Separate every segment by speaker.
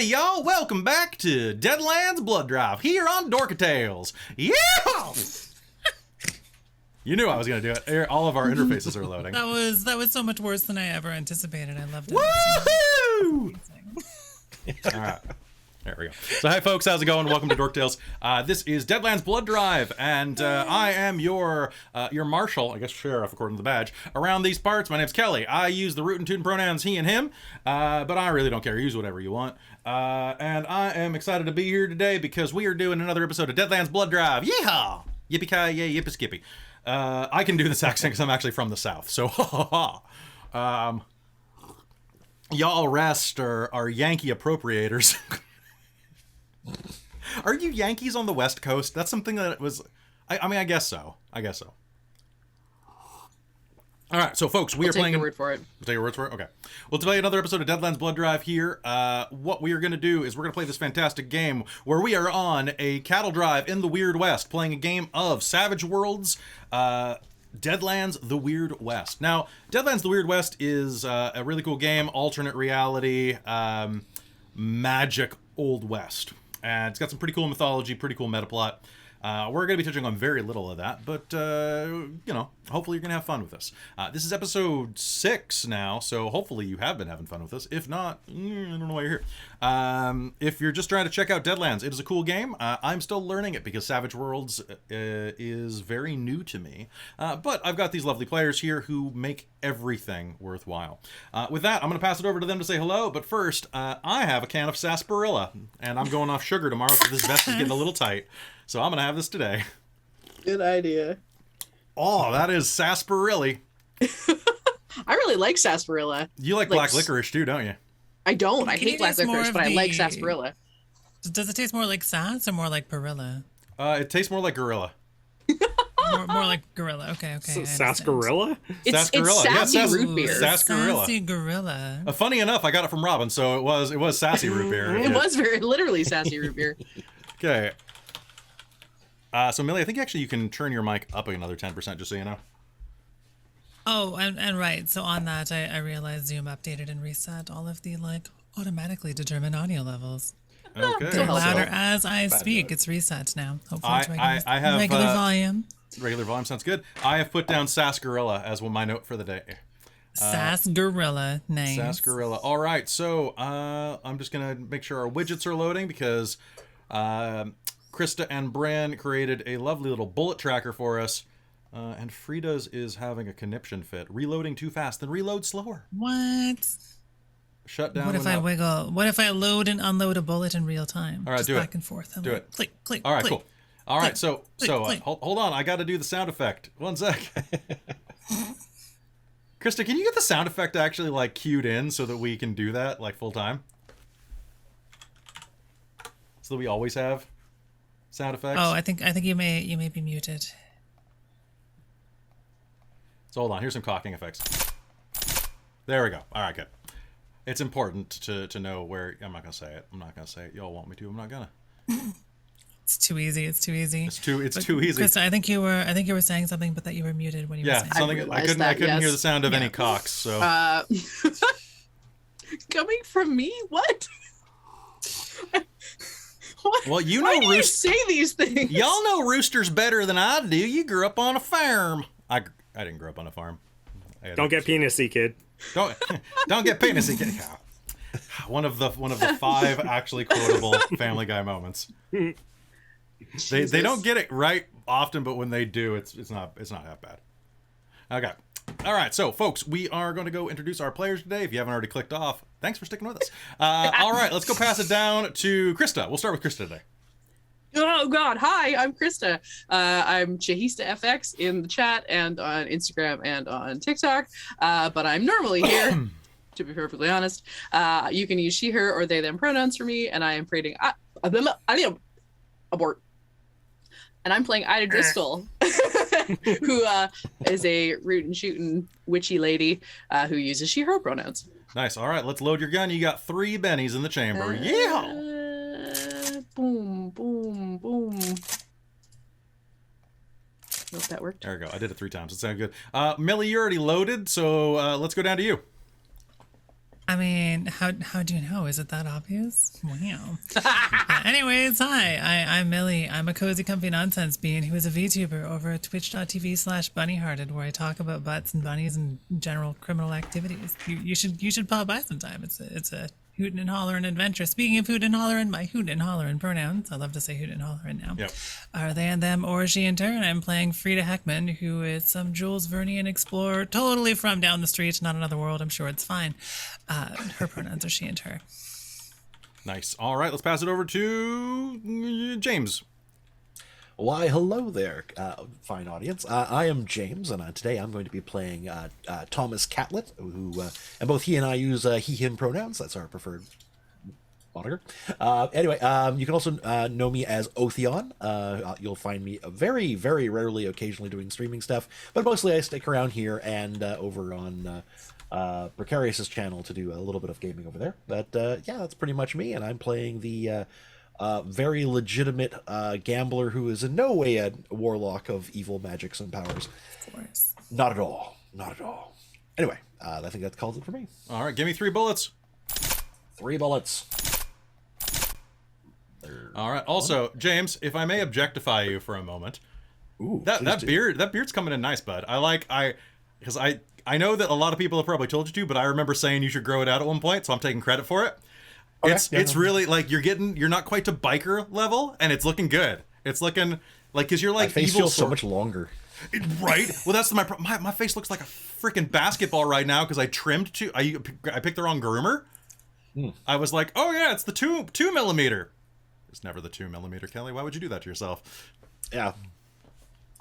Speaker 1: Howdy, y'all. Welcome back to Deadlands Blood Drive here on Dork Tales. Yeah! You knew I was going to do it. Here, all of our interfaces are loading.
Speaker 2: That was so much worse than I ever anticipated. I loved it.
Speaker 1: Woohoo! All right. There we go. So, hi, folks. How's it going? Welcome to Dork Tales. This is Deadlands Blood Drive, and I am your Marshal, I guess sheriff, according to the badge, around these parts. My name's Kelly. I use the root and tune pronouns he and him, but I really don't care. Use whatever you want. And I am excited to be here today because we are doing another episode of Deadlands Blood Drive. Yeehaw! Yippee-ki-yay, yippee-skippy. I can do this accent because I'm actually from the South, so y'all rest are Yankee appropriators. Are you Yankees on the West Coast? That's something that was... I mean, I guess so. All right, so folks, we are playing...
Speaker 3: Take your word for it.
Speaker 1: We'll take your words for it? Okay. We'll play another episode of Deadlands Blood Drive here. What we are going to do is we're going to play this fantastic game where we are on a cattle drive in the Weird West, playing a game of Savage Worlds, Deadlands The Weird West. Now, Deadlands The Weird West is a really cool game, alternate reality, magic Old West. And it's got some pretty cool mythology, pretty cool meta plot. We're going to be touching on very little of that, but, you know, hopefully you're going to have fun with this. This is episode 6 now, so hopefully you have been having fun with this. If not, I don't know why you're here. If you're just trying to check out Deadlands, it is a cool game. I'm still learning it because Savage Worlds is very new to me. But I've got these lovely players here who make everything worthwhile. With that, I'm going to pass it over to them to say hello, but first, I have a can of sarsaparilla, and I'm going off sugar tomorrow because this vest is getting a little tight. So I'm going to have this today.
Speaker 3: Good idea.
Speaker 1: Oh, that is sarsaparilla.
Speaker 3: I really like sarsaparilla.
Speaker 1: You like black licorice too, don't you?
Speaker 3: I don't. I hate black licorice, but I like sarsaparilla.
Speaker 2: Does it taste more like sass or more like perilla?
Speaker 1: It tastes more like gorilla.
Speaker 2: more like gorilla. Okay.
Speaker 4: Sarsaparilla?
Speaker 3: It's sassy root beer.
Speaker 1: Sarsaparilla.
Speaker 2: Sassy gorilla.
Speaker 1: Funny enough, I got it from Robin, so it was sassy root beer.
Speaker 3: It was very literally sassy root beer.
Speaker 1: Okay. So Millie, I think actually you can turn your mic up another 10%, just so you know.
Speaker 2: Oh, and right. So on that, I realized Zoom updated and reset all of the automatically determined audio levels.
Speaker 1: Okay.
Speaker 2: They're louder as I speak. It's reset now. Hopefully it's
Speaker 1: I have
Speaker 2: regular volume.
Speaker 1: Regular volume sounds good. I have put down sarsaparilla as my note for the day.
Speaker 2: Sarsaparilla, nice.
Speaker 1: Sarsaparilla. All right, so I'm just gonna make sure our widgets are loading because Christa and Bran created a lovely little bullet tracker for us, and Frida's is having a conniption fit. Reloading too fast, then reload slower.
Speaker 2: What?
Speaker 1: Shut down.
Speaker 2: What if I wiggle? What if I load and unload a bullet in real time?
Speaker 1: All right,
Speaker 2: just
Speaker 1: do it.
Speaker 2: Back and forth.
Speaker 1: Do it.
Speaker 2: Click, click.
Speaker 1: All right,
Speaker 2: click,
Speaker 1: cool. All right,
Speaker 2: click,
Speaker 1: so
Speaker 2: click.
Speaker 1: hold on. I got to do the sound effect. One sec. Christa, can you get the sound effect actually queued in so that we can do that full time? So that we always have sound effects.
Speaker 2: Oh, I think you may be muted.
Speaker 1: So hold on, here's some cocking effects. There we go. All right, good. It's important to know where. I'm not gonna say it. Y'all want me to? I'm not gonna.
Speaker 2: It's too easy. It's too easy.
Speaker 1: It's too easy.
Speaker 2: Krista, I think you were saying something, but that you were muted when you were saying
Speaker 1: something. I couldn't hear the sound of any cocks. So.
Speaker 3: Coming from me? What? What?
Speaker 1: Well, you
Speaker 3: Why
Speaker 1: know,
Speaker 3: do you say these things?
Speaker 1: Y'all know roosters better than I do. You grew up on a farm. I didn't grow up on a farm.
Speaker 4: Don't get penisy, kid.
Speaker 1: Don't get penisy, kid. One of the 5 actually quotable Family Guy moments. They don't get it right often, but when they do, it's not that bad. Okay. All right, so folks, we are going to go introduce our players today. If you haven't already clicked off, thanks for sticking with us. All right, let's go pass it down to Christa. We'll start with Christa today.
Speaker 3: Oh God! Hi, I'm Christa. I'm Chahista FX in the chat and on Instagram and on TikTok. But I'm normally here. To be perfectly honest, you can use she/her or they/them pronouns for me, and I am creating abort. And I'm playing Ida Driscoll, who is a root and shooting witchy lady who uses she/her pronouns.
Speaker 1: Nice. All right, let's load your gun. You got 3 bennies in the chamber. Yeah.
Speaker 3: Boom, boom, boom. Hope that worked.
Speaker 1: There we go. I did it 3 times. It sounded good. Millie, you're already loaded, so let's go down to you.
Speaker 2: I mean, how do you know? Is it that obvious? Wow. Anyways, hi, I'm Millie. I'm a cozy, comfy nonsense being who is a VTuber over at twitch.tv/bunnyhearted, where I talk about butts and bunnies and general criminal activities. You should pop by sometime. It's a hootin' and hollerin' adventure. Speaking of hootin' and hollerin', my hootin' and hollerin' pronouns, I love to say hootin' and hollerin' now,
Speaker 1: Yep.
Speaker 2: are they and them or she and her, and I'm playing Frida Heckmann, who is some Jules Vernean explorer, totally from down the street, not another world, I'm sure it's fine. Her pronouns are she and her.
Speaker 1: Nice. All right, let's pass it over to James.
Speaker 5: Why, hello there, fine audience. I am James, and today I'm going to be playing Thomas Catlett, who, and both he and I use he, him pronouns. That's our preferred moniker. Anyway, you can also know me as Otheon. You'll find me very, very rarely, occasionally doing streaming stuff, but mostly I stick around here and over on Precarious's channel to do a little bit of gaming over there. But yeah, that's pretty much me, and I'm playing the very legitimate gambler who is in no way a warlock of evil magics and powers.
Speaker 2: Of course.
Speaker 5: Not at all. Not at all. Anyway, I think that calls it for me.
Speaker 1: All right, give me 3 bullets.
Speaker 5: 3 bullets.
Speaker 1: All right. Also, James, if I may objectify you for a moment,
Speaker 5: Ooh,
Speaker 1: that beard's coming in nice, bud. Because I know that a lot of people have probably told you to, but I remember saying you should grow it out at one point, so I'm taking credit for it.
Speaker 5: Okay,
Speaker 1: It's really like you're not quite to biker level, and it's looking good. It's looking like, because you're like
Speaker 5: My face
Speaker 1: evil
Speaker 5: feels so much longer.
Speaker 1: Right? Well, that's my face looks like a freaking basketball right now because I trimmed I picked the wrong groomer. I was like, oh yeah, it's the 2 millimeter. It's never the 2 millimeter, Kelly. Why would you do that to yourself?
Speaker 5: Yeah.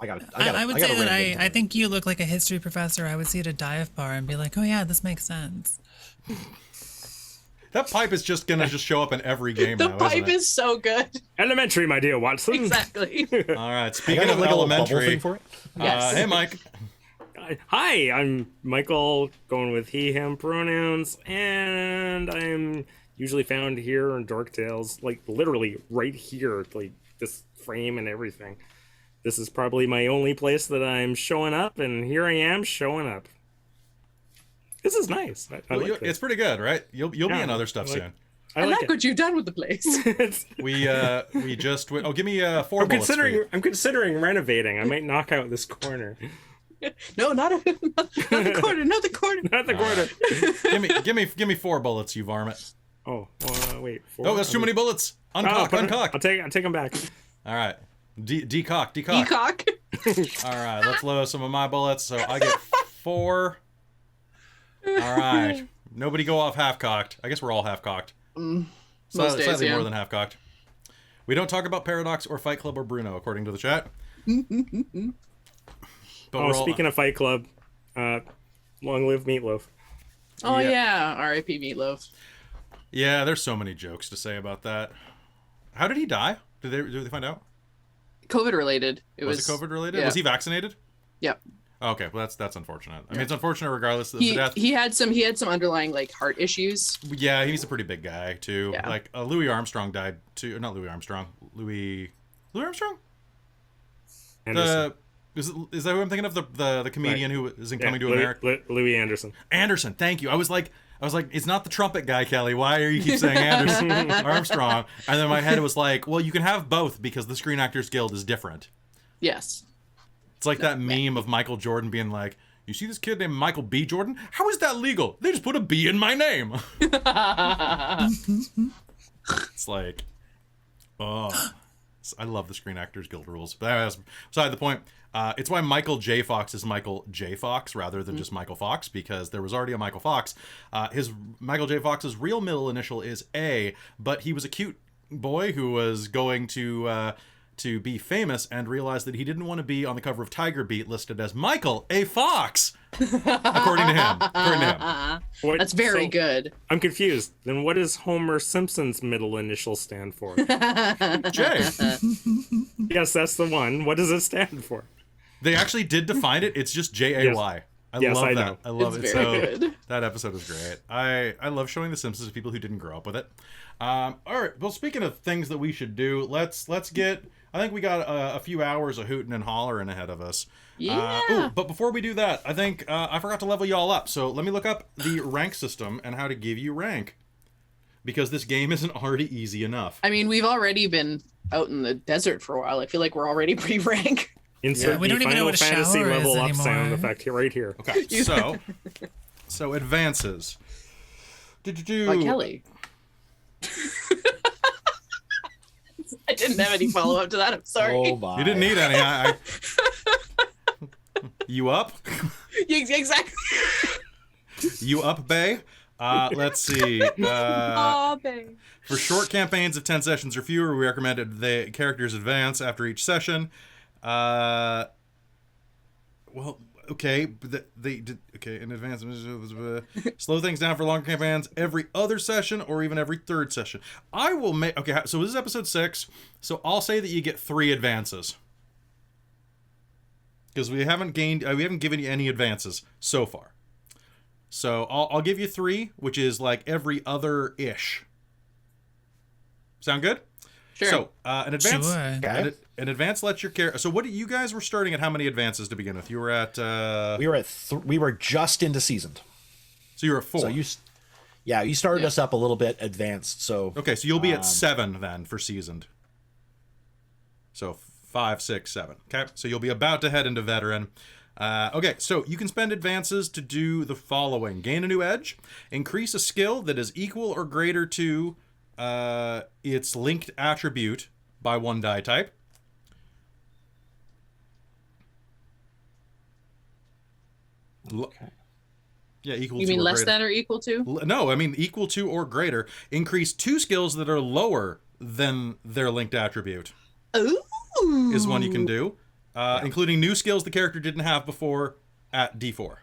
Speaker 2: I would say that I think you look like a history professor I would see at a dive bar and be like, oh yeah, this makes sense.
Speaker 1: That pipe is just gonna show up in every game
Speaker 3: The
Speaker 1: now,
Speaker 3: pipe
Speaker 1: isn't it?
Speaker 3: is so good.
Speaker 4: Elementary, my dear Watson.
Speaker 3: Exactly.
Speaker 1: All right.
Speaker 5: I
Speaker 1: Speaking
Speaker 5: got
Speaker 1: of
Speaker 5: like a little bubble
Speaker 1: elementary,
Speaker 5: thing for it.
Speaker 3: Yes.
Speaker 1: hey Mike.
Speaker 4: Hi, I'm Michael, going with he, him pronouns, and I'm usually found here in Dork Tales, like literally right here, like this frame and everything. This is probably my only place that I'm showing up, and here I am showing up. This is nice. I like this.
Speaker 1: It's pretty good, right? You'll be in other stuff soon.
Speaker 4: I
Speaker 3: I
Speaker 4: like
Speaker 3: like what you've done with the place.
Speaker 4: it.
Speaker 1: We just went. Oh, give me 4 bullets.
Speaker 4: I'm considering renovating. I might knock out this corner.
Speaker 3: No, not the corner. Not the corner.
Speaker 4: Not the corner.
Speaker 1: Give me 4 bullets, you varmint.
Speaker 4: Oh, wait.
Speaker 1: Oh, that's too many bullets. Uncock.
Speaker 4: I'll take them back.
Speaker 1: All right. Decock.
Speaker 3: Peacock.
Speaker 1: All right, let's load some of my bullets. So I get 4. All right. Nobody go off half-cocked. I guess we're all half-cocked.
Speaker 3: Most days,
Speaker 1: Slightly
Speaker 3: yeah.
Speaker 1: more than half-cocked. We don't talk about Paradox or Fight Club or Bruno, according to the chat. But
Speaker 4: Speaking of Fight Club, long live Meatloaf.
Speaker 3: Oh
Speaker 1: Yeah.
Speaker 3: yeah, R.I.P. Meatloaf.
Speaker 1: Yeah, there's so many jokes to say about that. How did he die? Did they find out?
Speaker 3: COVID related.
Speaker 1: Was it COVID related?
Speaker 3: Yeah.
Speaker 1: Was he vaccinated?
Speaker 3: Yep.
Speaker 1: Okay, well that's unfortunate. I mean, it's unfortunate regardless of
Speaker 3: He
Speaker 1: the death.
Speaker 3: he had some underlying like heart issues.
Speaker 1: Yeah, he's a pretty big guy too.
Speaker 3: Yeah.
Speaker 1: Like Louis Armstrong died too. Not Louis Armstrong. Louis Armstrong.
Speaker 4: Anderson.
Speaker 1: Is that who I'm thinking of? The comedian who is in Coming to America.
Speaker 4: Louis Anderson.
Speaker 1: Anderson. Thank you. I was like, it's not the trumpet guy, Kelly. Why are you keep saying Anderson Armstrong? And then my head was like, well, you can have both because the Screen Actors Guild is different.
Speaker 3: Yes.
Speaker 1: It's like that meme of Michael Jordan being like, you see this kid named Michael B. Jordan? How is that legal? They just put a B in my name. It's like, oh, I love the Screen Actors Guild rules. But that's beside the point. It's why Michael J. Fox is Michael J. Fox rather than just Michael Fox, because there was already a Michael Fox. Michael J. Fox's real middle initial is A, but he was a cute boy who was going to be famous and realized that he didn't want to be on the cover of Tiger Beat listed as Michael A. Fox, according to him.
Speaker 4: What-
Speaker 3: That's very
Speaker 4: so,
Speaker 3: good.
Speaker 4: I'm confused. Then what does Homer Simpson's middle initial stand for?
Speaker 1: Jay.
Speaker 4: Yes, that's the one. What does it stand for?
Speaker 1: They actually did define it. It's just J-A-Y. I
Speaker 4: Yes,
Speaker 1: love
Speaker 4: I
Speaker 1: that.
Speaker 4: know.
Speaker 1: I love
Speaker 3: It's
Speaker 1: it.
Speaker 3: very
Speaker 1: So
Speaker 3: good.
Speaker 1: that episode was great. I love showing The Simpsons to people who didn't grow up with it. All right. Well, speaking of things that we should do, let's get I think we got a few hours of hooting and hollering ahead of us.
Speaker 3: Yeah.
Speaker 1: But before we do that, I think I forgot to level y'all up. So let me look up the rank system and how to give you rank. Because this game isn't already easy enough.
Speaker 3: I mean, we've already been out in the desert for a while. I feel like we're already pretty rank.
Speaker 4: Insert
Speaker 2: we
Speaker 4: the
Speaker 2: don't even know
Speaker 4: Final
Speaker 2: what a
Speaker 4: Fantasy
Speaker 2: shower is
Speaker 4: level up
Speaker 2: anymore.
Speaker 4: sound effect here, right here.
Speaker 1: Okay, so advances.
Speaker 3: Kelly. I didn't have any follow up to that. I'm sorry.
Speaker 5: Oh my!
Speaker 1: You didn't need any. You up?
Speaker 3: Exactly.
Speaker 1: You up, Bay? Let's see.
Speaker 3: Aw, babe.
Speaker 1: For short campaigns of 10 sessions or fewer, we recommend the characters advance after each session. Well, okay, but they did okay in advance. Slow things down for longer campaigns every other session or even every third session. I will make okay. So this is episode 6. So I'll say that you get 3 advances because we haven't given you any advances so far. So I'll give you 3, which is like every other ish. Sound good?
Speaker 3: Sure.
Speaker 1: So an advance,
Speaker 2: Sure.
Speaker 5: Okay.
Speaker 1: an advance lets your character. So what you guys were starting at? How many advances to begin with? You were at.
Speaker 5: We were we were just into seasoned.
Speaker 1: So you were at 4.
Speaker 5: So you started us up a little bit advanced. So
Speaker 1: Okay, so you'll be at 7 then for seasoned. So 5, 6, 7. Okay, so you'll be about to head into veteran. Okay, so you can spend advances to do the following: gain a new edge, increase a skill that is equal or greater to its linked attribute by 1 die type.
Speaker 5: okay.
Speaker 1: Yeah, equal
Speaker 3: You
Speaker 1: to
Speaker 3: mean
Speaker 1: or
Speaker 3: less
Speaker 1: greater.
Speaker 3: than or equal to?
Speaker 1: No, I mean equal to or greater. Increase 2 skills that are lower than their linked attribute
Speaker 3: Ooh.
Speaker 1: is one you can do, including new skills the character didn't have before at D4.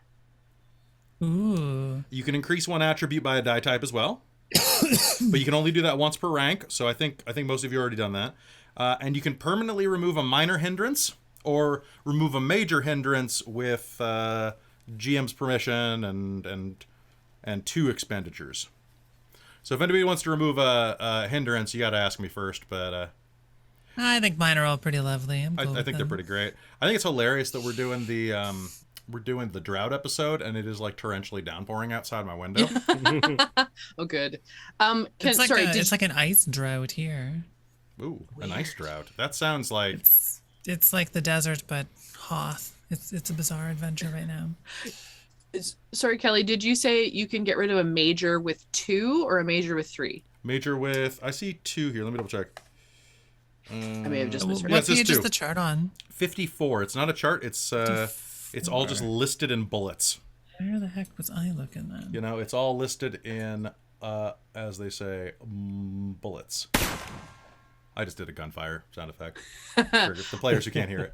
Speaker 2: Ooh.
Speaker 1: You can increase 1 attribute by a die type as well, but you can only do that once per rank. So I think most of you already done that. And you can permanently remove a minor hindrance or remove a major hindrance with GM's permission and 2 expenditures. So if anybody wants to remove a hindrance, you got to ask me first. But
Speaker 2: I think mine are all pretty lovely. I'm cool
Speaker 1: I
Speaker 2: with
Speaker 1: think they're
Speaker 2: them.
Speaker 1: pretty great. I think it's hilarious that we're doing the drought episode and it is like torrentially downpouring outside my window.
Speaker 3: Oh, good.
Speaker 2: It's like an ice drought here.
Speaker 1: Ooh, an ice drought. That sounds like
Speaker 2: It's like the desert, but Hoth. It's a bizarre adventure right now.
Speaker 3: Sorry, Kelly, did you say you can get rid of a major with 2 or a major with 3?
Speaker 1: major with. I see 2 here. Let me double check.
Speaker 3: I may have just
Speaker 2: What
Speaker 3: misheard.
Speaker 1: Yeah, it says
Speaker 2: page is
Speaker 1: 2.
Speaker 2: the chart on?
Speaker 1: 54. It's not a chart. It's all just listed in bullets.
Speaker 2: Where the heck was I looking then?
Speaker 1: You know, it's all listed in as they say, bullets. I just did a gunfire sound effect for the players who can't hear it.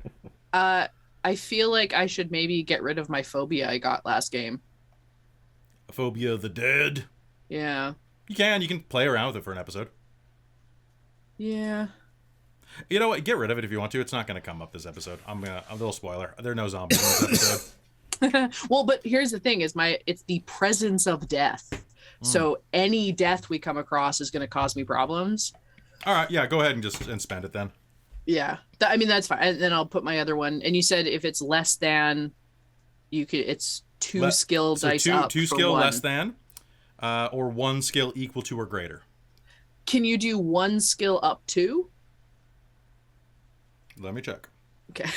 Speaker 3: I feel like I should maybe get rid of my phobia I got last game.
Speaker 1: Phobia of the dead.
Speaker 3: Yeah.
Speaker 1: You can play around with it for an episode.
Speaker 3: Yeah.
Speaker 1: You know what? Get rid of it if you want to. It's not going to come up this episode. I'm a little spoiler. There are no zombies in this episode.
Speaker 3: Well, but here's the thing: it's the presence of death. So any death we come across is going to cause me problems.
Speaker 1: All right, yeah, go ahead and spend it then.
Speaker 3: Yeah, I mean that's fine. And then I'll put my other one. And you said if it's less than, it's 2 skill
Speaker 1: So
Speaker 3: dice
Speaker 1: two,
Speaker 3: up.
Speaker 1: 2
Speaker 3: for
Speaker 1: skill
Speaker 3: 1.
Speaker 1: less than, or 1 skill equal to or greater.
Speaker 3: Can you do 1 skill up to?
Speaker 1: Let me check.
Speaker 3: Okay.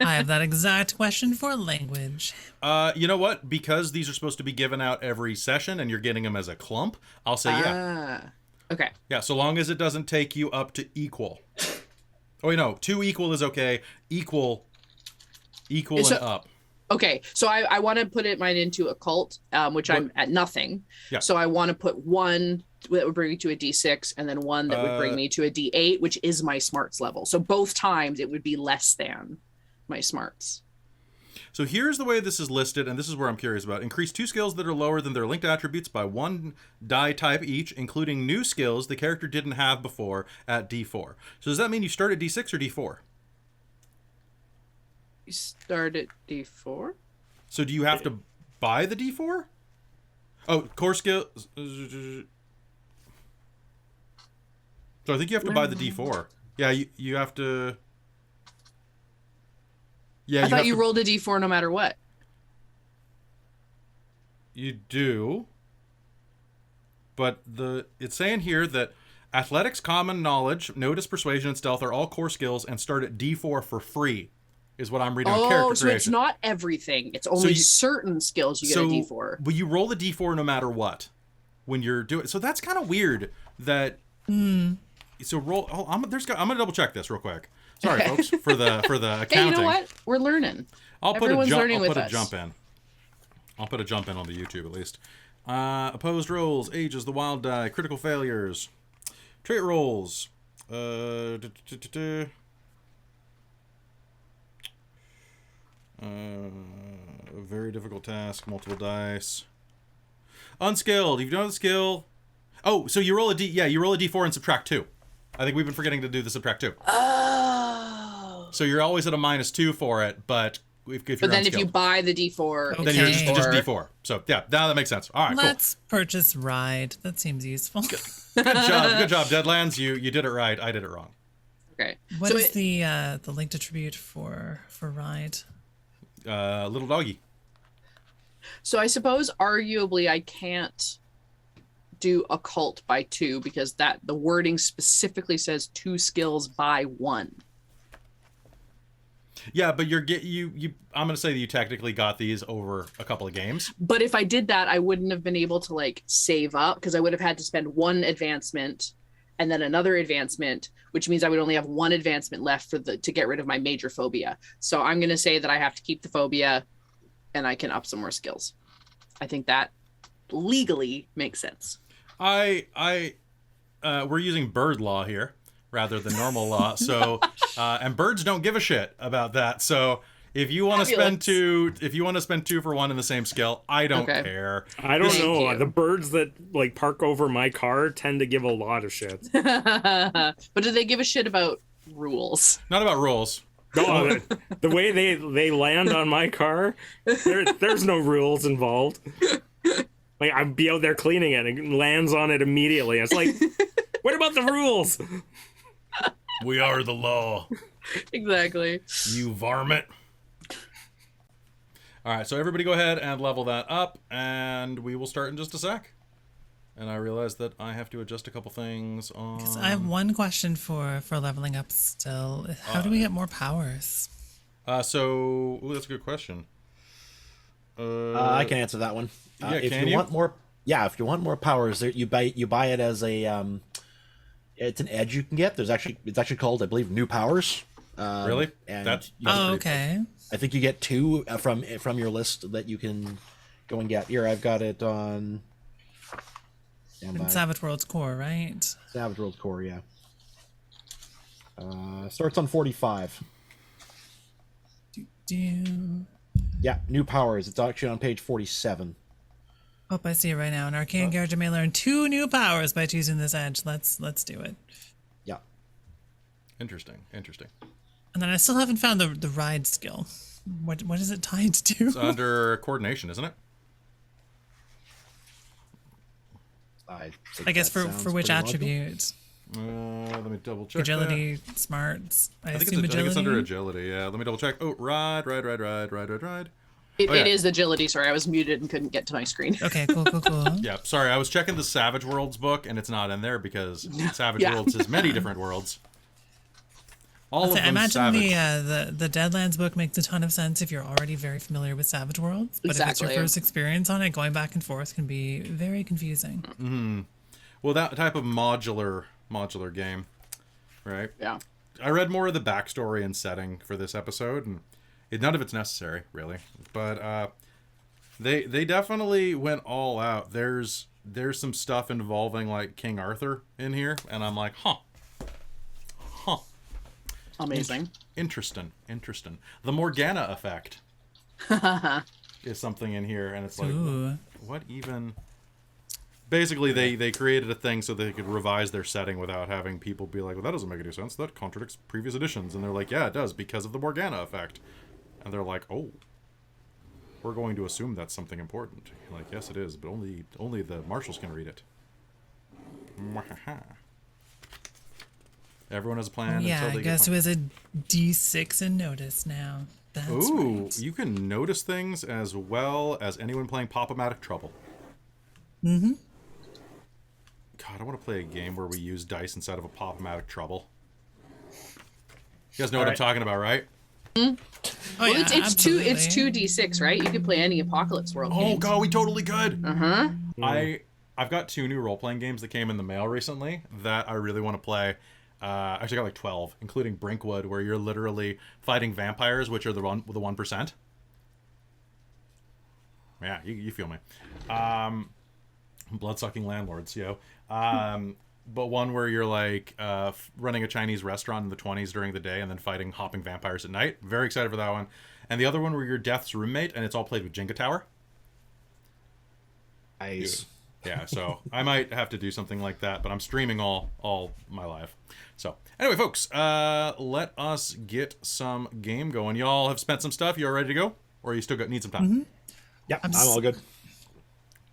Speaker 2: I have that exact question for language.
Speaker 1: You know what? Because these are supposed to be given out every session and you're getting them as a clump, I'll say yeah.
Speaker 3: Okay.
Speaker 1: Yeah, so long as it doesn't take you up to equal. Oh, wait, no. 2 equal is okay. Equal and up.
Speaker 3: Okay, so I want to put mine into occult, which I'm at nothing.
Speaker 1: Yeah.
Speaker 3: So I want to put 1 that would bring me to a D6, and then 1 that would bring me to a D8, which is my smarts level. So both times it would be less than my smarts.
Speaker 1: So here's the way this is listed, and this is where I'm curious about. Increase 2 skills that are lower than their linked attributes by 1 die type each, including new skills the character didn't have before at D4. So does that mean you start at D6 or D4?
Speaker 3: You start at D4?
Speaker 1: So do you have to buy the D4? Oh, core skill. So I think you have to buy the D4. Yeah, you have to. Yeah,
Speaker 3: I thought you
Speaker 1: have to,
Speaker 3: rolled a d4 no matter what.
Speaker 1: You do. But it's saying here that athletics, common knowledge, notice, persuasion, and stealth are all core skills and start at D4 for free, is what I'm reading on character
Speaker 3: Oh, so
Speaker 1: creation.
Speaker 3: it's not everything. It's only certain skills you get a d4.
Speaker 1: But you roll the D4 no matter what when you're doing. So that's kind of weird. That. So roll. Oh, I'm gonna double check this real quick. Sorry, folks, for the accounting.
Speaker 3: Hey, you know what? We're learning. Everyone's learning with us.
Speaker 1: Jump in. I'll put a jump in on the YouTube at least. Opposed rolls, ages, the wild die, critical failures, trait rolls. Very difficult task, multiple dice. Unskilled. You've done the skill. Oh, so you roll a you roll a d4 and subtract 2. I think we've been forgetting to do the subtract 2.
Speaker 3: Oh.
Speaker 1: So you're always at a -2 for it, but if you're
Speaker 3: But then
Speaker 1: unskilled,
Speaker 3: if you buy the d4,
Speaker 1: then you're
Speaker 2: Okay.
Speaker 1: just d4. So yeah, now that makes sense. All right,
Speaker 2: Let's purchase Ride. That seems useful.
Speaker 1: cool. Good job, Deadlands. You did it right. I did it wrong.
Speaker 3: Okay.
Speaker 2: What
Speaker 3: so
Speaker 2: is the linked attribute for Ride?
Speaker 1: Little doggy.
Speaker 3: So I suppose arguably I can't do occult by 2 because the wording specifically says 2 skills by 1.
Speaker 1: Yeah, but I'm gonna say that you technically got these over a couple of games.
Speaker 3: But if I did that, I wouldn't have been able to like save up because I would have had to spend 1 advancement and then another advancement, which means I would only have 1 advancement left to get rid of my major phobia. So I'm gonna say that I have to keep the phobia and I can up some more skills. I think that legally makes sense.
Speaker 1: We're using bird law here rather than normal law. So, and birds don't give a shit about that. So if you want to spend 2 for 1 in the same skill, I don't care.
Speaker 4: I don't
Speaker 3: Thank
Speaker 4: know.
Speaker 3: you.
Speaker 4: The birds that like park over my car tend to give a lot of shit.
Speaker 3: But do they give a shit about rules?
Speaker 1: Not about rules.
Speaker 4: No, the way they land on my car, there's no rules involved. Like I'd be out there cleaning it and it lands on it immediately. It's like, what about the rules?
Speaker 1: We are the law.
Speaker 3: Exactly.
Speaker 1: You varmint. All right, so everybody go ahead and level that up, and we will start in just a sec. And I realize that I have to adjust a couple things on...
Speaker 2: I have one question for leveling up still. How do we get more powers?
Speaker 1: That's a good question.
Speaker 5: I can answer that one. If
Speaker 1: can
Speaker 5: you want more, if you want more powers, you buy it as a it's an edge you can get. It's actually called, I believe, new powers.
Speaker 1: Really?
Speaker 5: And
Speaker 2: Okay.
Speaker 5: I think you get 2 from your list that you can go and get. Here, I've got it on.
Speaker 2: Savage Worlds Core, right?
Speaker 5: Savage Worlds Core, yeah. Starts on 45. Yeah, new powers. It's actually on page 47.
Speaker 2: Oh, I see it right now. An arcane character may learn 2 new powers by choosing this edge. Let's do it.
Speaker 5: Yeah.
Speaker 1: Interesting.
Speaker 2: And then I still haven't found the ride skill. What is it tied to?
Speaker 1: It's under coordination, isn't it?
Speaker 2: I guess for which attribute?
Speaker 1: Let me double check.
Speaker 2: Agility, smarts. I
Speaker 1: think
Speaker 2: assume agility.
Speaker 1: it's under agility. Yeah, let me double check. Oh, ride.
Speaker 3: It is agility. Sorry, I was muted and couldn't get to my screen.
Speaker 2: Okay, cool.
Speaker 1: Yeah, sorry, I was checking the Savage Worlds book, and it's not in there because Savage Worlds has many different worlds. All of them
Speaker 2: I imagine
Speaker 1: savage.
Speaker 2: the Deadlands book makes a ton of sense if you're already very familiar with Savage Worlds. But if it's
Speaker 3: Exactly.
Speaker 2: your first experience on it, going back and forth can be very confusing.
Speaker 1: Mm-hmm. Well, that type of modular game, right?
Speaker 3: Yeah.
Speaker 1: I read more of the backstory and setting for this episode, and none of it's necessary, really. But they definitely went all out. There's some stuff involving like King Arthur in here, and I'm like, huh.
Speaker 3: Amazing.
Speaker 1: Interesting. The Morgana effect is something in here, and it's like,
Speaker 2: Ooh.
Speaker 1: what even? Basically, they created a thing so they could revise their setting without having people be like, well, that doesn't make any sense. That contradicts previous editions. And they're like, yeah, it does, because of the Morgana effect. And they're like, oh, we're going to assume that's something important. You're like, yes, it is, but only the marshals can read it. Everyone has a plan
Speaker 2: Yeah,
Speaker 1: until
Speaker 2: I
Speaker 1: they
Speaker 2: guess
Speaker 1: get
Speaker 2: it was a D6 in notice now. That's
Speaker 1: Ooh,
Speaker 2: right.
Speaker 1: you can notice things as well as anyone playing Pop-O-Matic Trouble.
Speaker 2: Mm-hmm.
Speaker 1: God, I want to play a game where we use dice instead of a Pop-O-Matic Trouble. You guys know what I'm
Speaker 4: Alright.
Speaker 1: talking about, right?
Speaker 2: Oh,
Speaker 3: Well,
Speaker 2: yeah,
Speaker 3: it's
Speaker 2: absolutely.
Speaker 3: 2d6, right? You could play any Apocalypse World
Speaker 1: Oh
Speaker 3: games.
Speaker 1: god, we totally could.
Speaker 3: Uh-huh.
Speaker 1: I've got 2 new role-playing games that came in the mail recently that I really want to play. Actually, I got like 12, including Brinkwood, where you're literally fighting vampires, which are the 1%. Yeah, you feel me. Blood-sucking landlords, yo. But one where you're like running a Chinese restaurant in the 20s during the day and then fighting hopping vampires at night. Very excited for that one. And the other one where you're Death's roommate and it's all played with Jenga Tower.
Speaker 5: Nice.
Speaker 1: Yeah, so I might have to do something like that, but I'm streaming all my life. So anyway, folks, let us get some game going. Y'all have spent some stuff. You all ready to go? Or you still need some time?
Speaker 2: Mm-hmm.
Speaker 5: Yeah, I'm all good.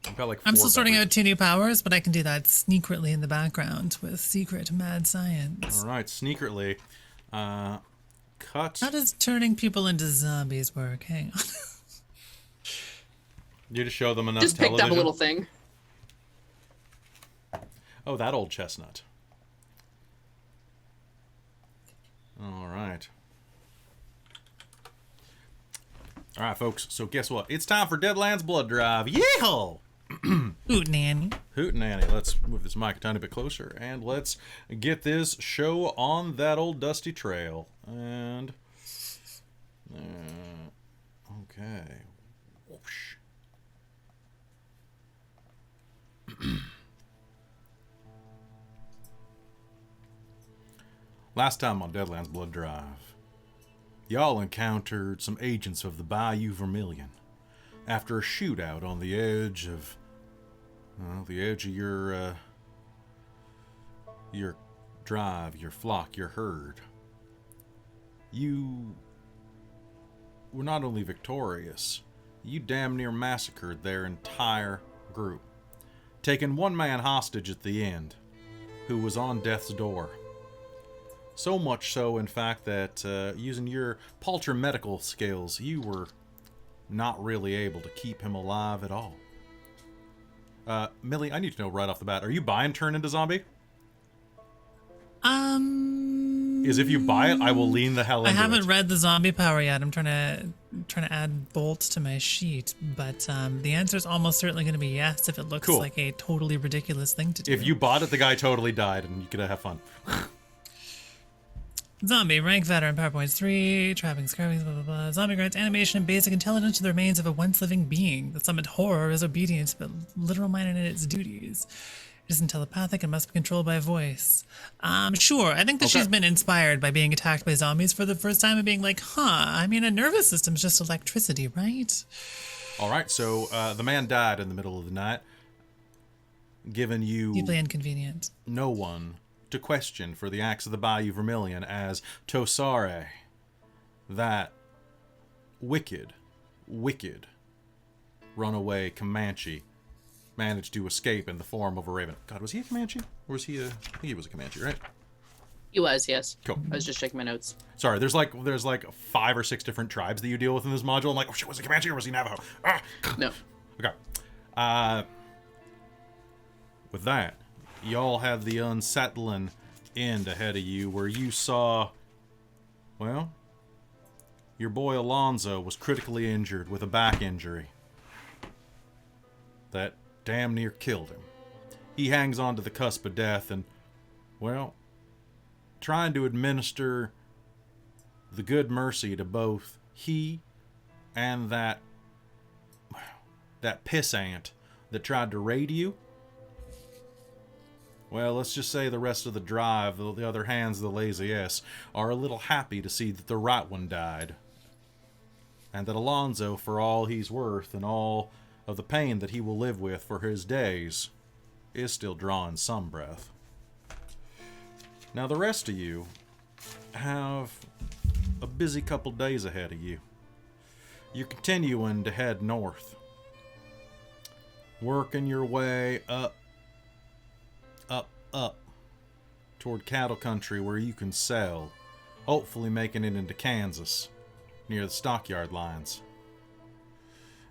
Speaker 1: I've got like
Speaker 2: I'm
Speaker 1: 4
Speaker 2: still sorting
Speaker 1: beverages.
Speaker 2: out 2 new powers, but I can do that secretly in the background with secret mad science.
Speaker 1: All right, sneakerly. Cut.
Speaker 2: How does turning people into zombies work? Hang on.
Speaker 1: You just show them enough
Speaker 3: Just picked
Speaker 1: television.
Speaker 3: up a little thing.
Speaker 1: Oh, that old chestnut. All right. All right, folks. So guess what? It's time for Deadlands Blood Drive. Yeehaw!
Speaker 2: Hoot nanny.
Speaker 1: Hootenanny. Let's move this mic a tiny bit closer and let's get this show on that old dusty trail. And okay. Whoosh. Last time on Deadlands Blood Drive, y'all encountered some agents of the Bayou Vermilion after a shootout on the edge of your drive, your flock, your herd. You were not only victorious, you damn near massacred their entire group, taking one man hostage at the end, who was on death's door. So much so, in fact, that using your paltry medical skills, you were not really able to keep him alive at all. Millie, I need to know right off the bat, are you buying Turn into Zombie? Is if you buy it, I will lean the hell
Speaker 2: I
Speaker 1: into it.
Speaker 2: haven't read the zombie power yet. I'm trying to add bolts to my sheet, but the answer is almost certainly going to be yes if it looks
Speaker 1: Cool.
Speaker 2: like a totally ridiculous thing to do.
Speaker 1: If you bought it, the guy totally died, and you could have fun.
Speaker 2: Zombie, rank veteran, power points 3, trapping, scrubbing, blah, blah, blah. Zombie grants animation and basic intelligence to the remains of a once living being. The summoned horror is obedient but literal minded in its duties. It isn't telepathic and must be controlled by voice. Sure, I think that
Speaker 1: Okay.
Speaker 2: she's been inspired by being attacked by zombies for the first time and being like, I mean, a nervous system's just electricity, right?
Speaker 1: All right, so the man died in the middle of the night, giving you
Speaker 2: Deeply inconvenient.
Speaker 1: no one to question for the acts of the Bayou Vermilion as Tosare, that wicked runaway Comanche, managed to escape in the form of a raven. God, was he a Comanche? Or was he I think he was a Comanche, right?
Speaker 3: He was, yes.
Speaker 1: Cool.
Speaker 3: I was just checking my notes.
Speaker 1: Sorry, there's like 5 or 6 different tribes that you deal with in this module. I'm like, oh shit, was he Comanche or was he Navajo? Ah!
Speaker 3: No.
Speaker 1: Okay. With that, y'all have the unsettling end ahead of you where you saw, well, your boy Alonzo was critically injured with a back injury that damn near killed him. He hangs on to the cusp of death and, well, trying to administer the good mercy to both he and that pissant that tried to raid you. Well, let's just say the rest of the drive, the other hands of the lazy S, are a little happy to see that the right one died. And that Alonzo, for all he's worth and all of the pain that he will live with for his days, is still drawing some breath. Now the rest of you have a busy couple days ahead of you. You're continuing to head north, working your way up, toward cattle country where you can sell, hopefully making it into Kansas, near the stockyard lines.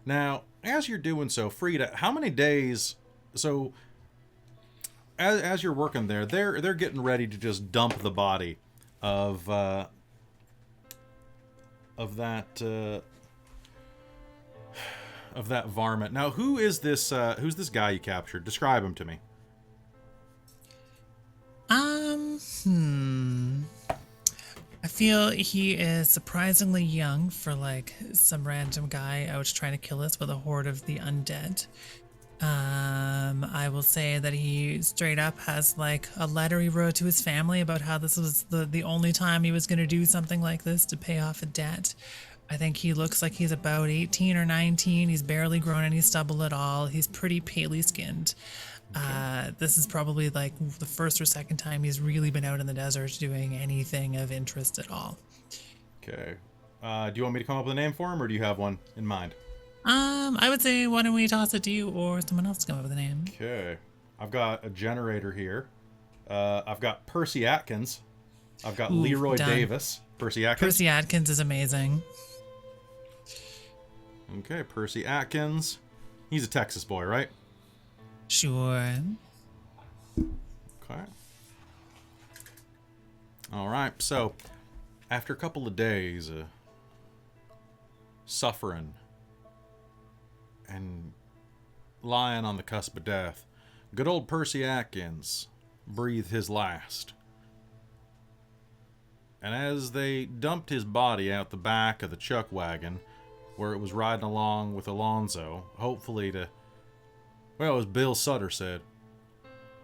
Speaker 1: Now, as you're doing so, Frida, how many days... So, as you're working there, they're getting ready to just dump the body of that varmint. Now, who's this guy you captured? Describe him to me.
Speaker 2: I feel he is surprisingly young for like some random guy out trying to kill us with a horde of the undead. I will say that he straight up has like a letter he wrote to his family about how this was the only time he was going to do something like this to pay off a debt. I think he looks like he's about 18 or 19. He's barely grown any stubble at all. He's pretty palely skinned. This is probably like the first or second time he's really been out in the desert doing anything of interest at all.
Speaker 1: Okay. Do you want me to come up with a name for him, or do you have one in mind?
Speaker 2: I would say, why don't we toss it to you or someone else to come up with a name?
Speaker 1: Okay. I've got a generator here. I've got Percy Atkins. I've got Leroy
Speaker 2: done.
Speaker 1: Davis. Percy Atkins?
Speaker 2: Percy Atkins is amazing.
Speaker 1: Okay, Percy Atkins. He's a Texas boy, right?
Speaker 2: Sure.
Speaker 1: Okay. All right. So, after a couple of days suffering and lying on the cusp of death, good old Percy Atkins breathed his last. And as they dumped his body out the back of the chuck wagon, where it was riding along with Alonzo, hopefully to... Well, as Bill Sutter said,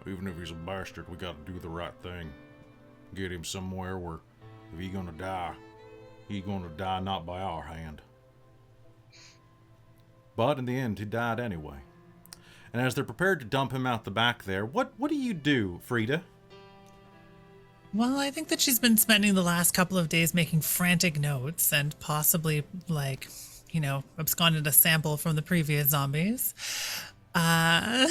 Speaker 1: even if he's a bastard, we gotta do the right thing. Get him somewhere where if he's gonna die not by our hand. But in the end, he died anyway. And as they're prepared to dump him out the back there, what do you do, Frida?
Speaker 2: Well, I think that she's been spending the last couple of days making frantic notes and possibly, like, you know, absconded a sample from the previous zombies. And